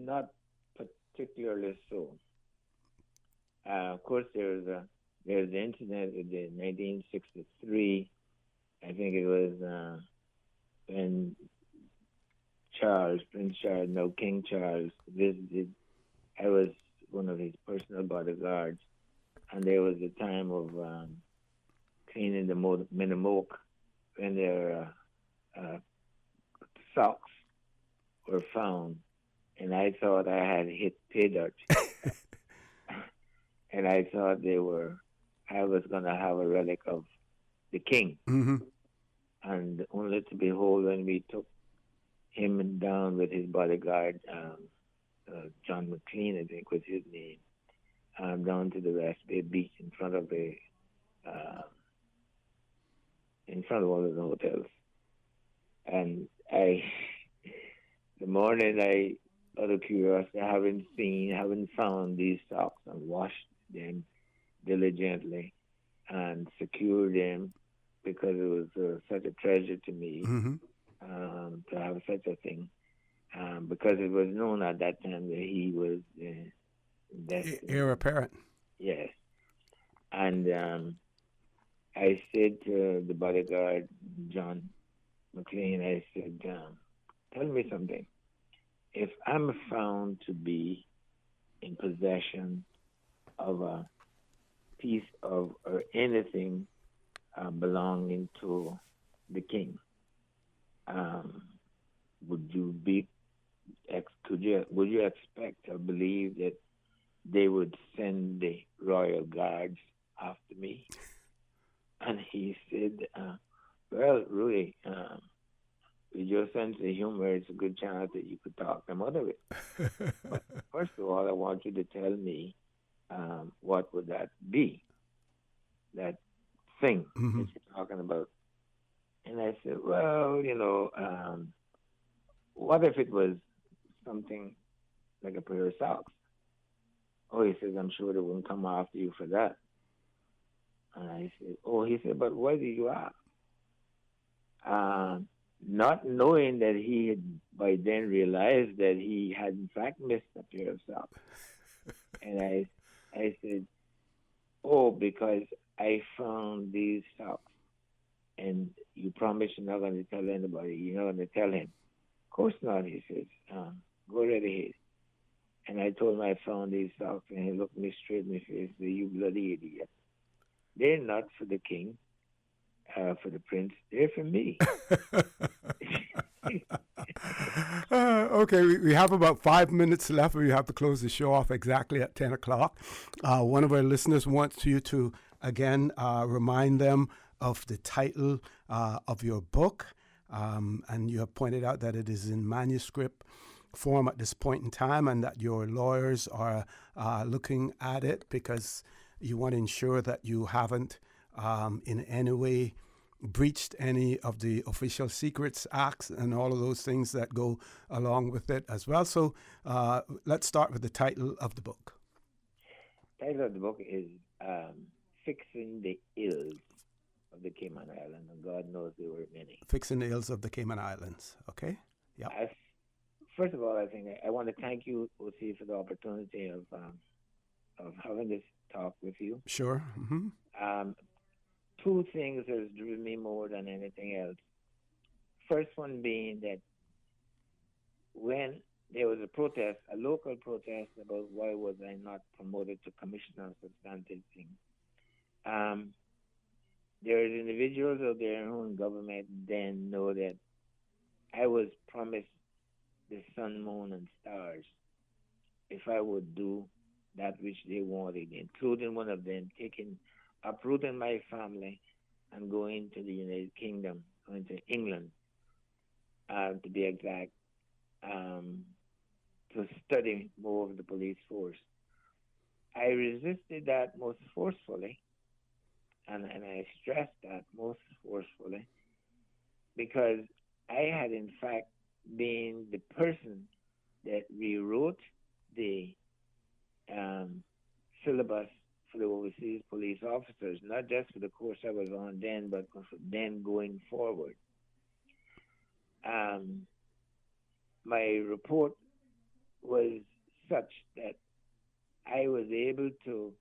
Not particularly so. Of course, there's the incident in 1963. I think it was when Prince Charles, no, King Charles, visited. I was one of his personal bodyguards, and there was a time of cleaning the Minnemoke when their socks were found, and I thought I had hit pay dirt. And I thought I was going to have a relic of the king. Mm-hmm. And only to behold, when we took him down with his bodyguard, John McLean, I think was his name, down to the West Bay Beach in front of one of the hotels. And the morning out of curiosity, haven't found these socks and washed them diligently and secured them because it was such a treasure to me to have such a thing. Because it was known at that time that he was heir apparent. Yes. And I said to the bodyguard, John McLean, I said, tell me something. If I'm found to be in possession of a piece of or anything belonging to the king, would you expect or believe that they would send the royal guards after me? And he said, well, Rudy, with your sense of humor, it's a good chance that you could talk them out of it. But first of all, I want you to tell me what would that be, that thing that you're talking about. And I said, well, what if it was something like a pair of socks? Oh, he says, I'm sure they wouldn't come after you for that. And I said, oh, he said, but why do you ask? Not knowing that he had by then realized that he had in fact missed a pair of socks. And I said, oh, because I found these socks. And you promise you're not going to tell anybody. You're not going to tell him. Of course not, he says. Go right ahead. And I told him I found these socks, and he looked me straight in the face and said, you bloody idiot. They're not for the king, for the prince. They're for me. Okay, we have about 5 minutes left. We have to close the show off exactly at 10 o'clock. One of our listeners wants you to, again, remind them of the title of your book. And you have pointed out that it is in manuscript form at this point in time and that your lawyers are looking at it because you want to ensure that you haven't in any way breached any of the Official Secrets Acts and all of those things that go along with it as well. So let's start with the title of the book. The title of the book is Fixing the Ills of the Cayman Islands, and God knows there were many. Fixing the Ills of the Cayman Islands. Okay. Yeah. First of all, I think I want to thank you, O.C., for the opportunity of having this talk with you. Sure. Mm-hmm. Two things has driven me more than anything else. First one being that when there was a protest, a local protest about why was I not promoted to commissioner of substantive things. There is individuals out there who in government then know that I was promised the sun, moon, and stars if I would do that which they wanted, including one of them uprooting my family and going to the United Kingdom, going to England, to be exact, to study more of the police force. I resisted that most forcefully, and I stressed that most forcefully, because I had in fact been the person that rewrote the syllabus for the overseas police officers, not just for the course I was on then, but for then going forward. My report was such that I was able to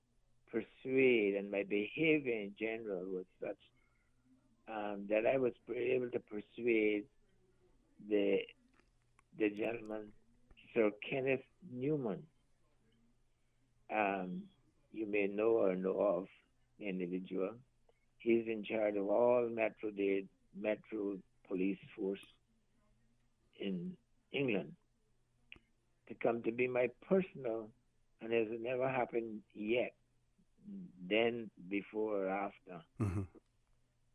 persuade, and my behavior in general was such that I was able to persuade the gentleman, Sir Kenneth Newman. You may know or know of the individual. He's in charge of all Metro police force in England, to come to be my personal, and it has never happened yet, then, before, or after. Mm-hmm.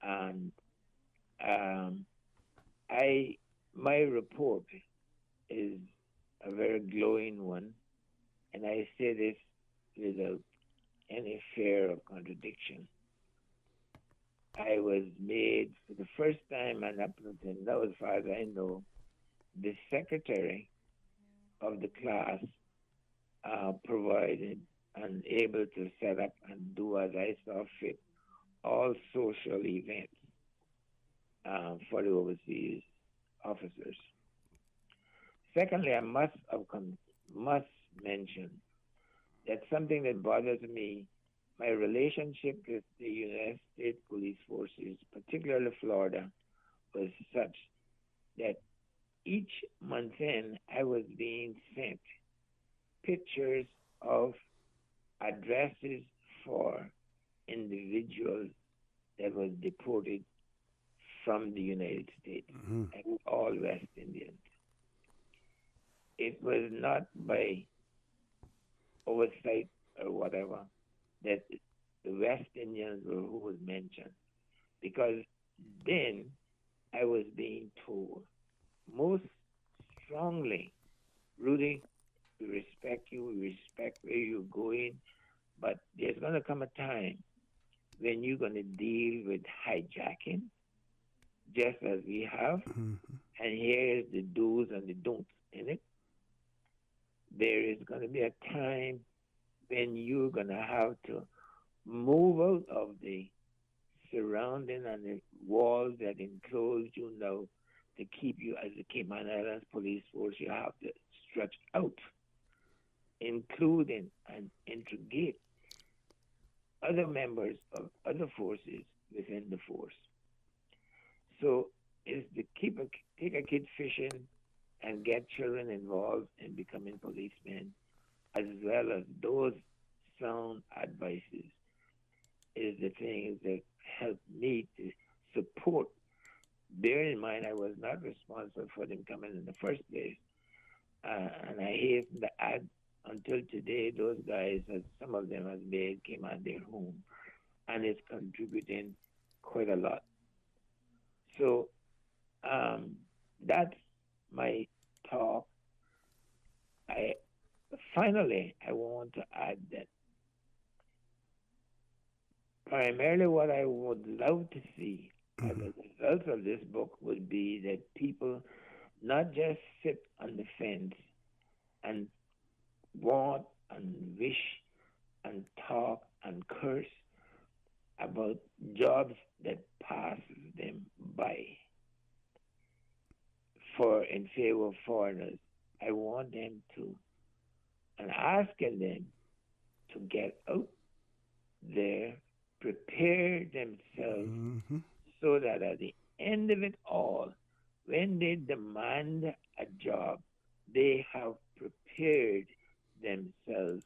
And my report is a very glowing one, and I say this without any fear of contradiction. I was made for the first time, and up until now, as far as I know, the secretary of the class, provided and able to set up and do as I saw fit all social events for the overseas officers. Secondly, I must mention that something that bothers me, my relationship with the United States Police Forces, particularly Florida, was such that each month end I was being sent pictures of addresses for individuals that was deported from the United States, and all West Indians. It was not by oversight or whatever that the West Indians were who was mentioned, because then I was being told most strongly, Rudy, we respect you, we respect where you're going, but there's going to come a time when you're going to deal with hijacking, just as we have, and here's the do's and the don'ts in it. There is going to be a time when you're going to have to move out of the surrounding and the walls that enclose you now to keep you as the Cayman Islands Police Force. You have to stretch out, including and integrate other members of other forces within the force. So it's to take a kid fishing and get children involved in becoming policemen, as well as those sound advices, is the things that help me to support. Bear in mind, I was not responsible for them coming in the first place. And I hasten to add, until today, those guys, as some of them has made, came out their home, and it's contributing quite a lot. So that's my talk. Finally, I want to add that primarily what I would love to see as a result of this book would be that people not just sit on the fence and want and wish and talk and curse about jobs that passes them by in favor of foreigners. I want them to, and asking them to get out there, prepare themselves so that at the end of it all, when they demand a job, they have prepared themselves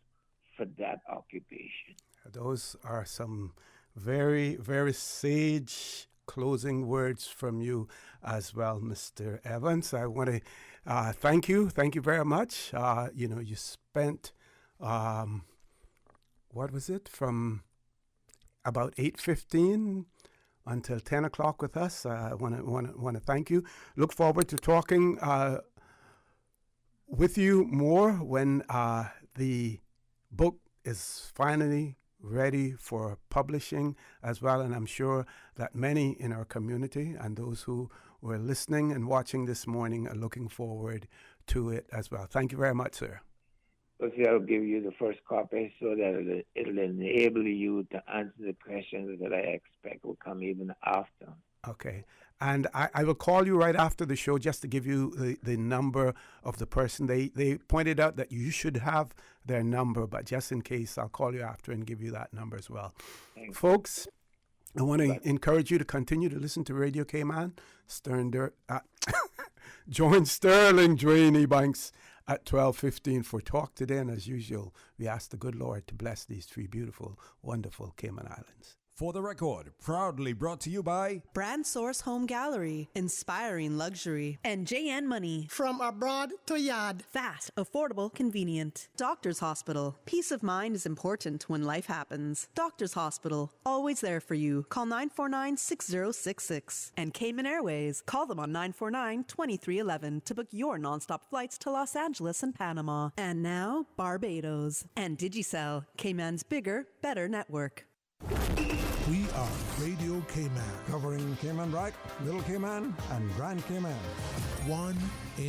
for that occupation. Those are some very, very sage closing words from you as well, Mr. Evans. I want to thank you. Thank you very much. You spent, what was it, from about 8:15 until 10 o'clock with us. I want to thank you. Look forward to talking with you more when the book is finally ready for publishing as well. And I'm sure that many in our community and those who were listening and watching this morning are looking forward to it as well. Thank you very much, sir. Okay, I'll give you the first copy so that it'll enable you to answer the questions that I expect will come even after. Okay. And I will call you right after the show just to give you the number of the person. They pointed out that you should have their number, but just in case, I'll call you after and give you that number as well. Thanks. Folks, I want to encourage you to continue to listen to Radio Cayman. Join Sterling Dwayne Ebanks at 12:15 for Talk Today. And as usual, we ask the good Lord to bless these three beautiful, wonderful Cayman Islands. For the Record, proudly brought to you by Brand Source Home Gallery, inspiring luxury. And JN Money. From abroad to yard. Fast, affordable, convenient. Doctors Hospital. Peace of mind is important when life happens. Doctors Hospital, always there for you. Call 949-6066. And Cayman Airways. Call them on 949-2311 to book your nonstop flights to Los Angeles and Panama. And now, Barbados. And Digicel, Cayman's bigger, better network. We are Radio Cayman. Covering Cayman Brac, Little Cayman, and Grand Cayman. One in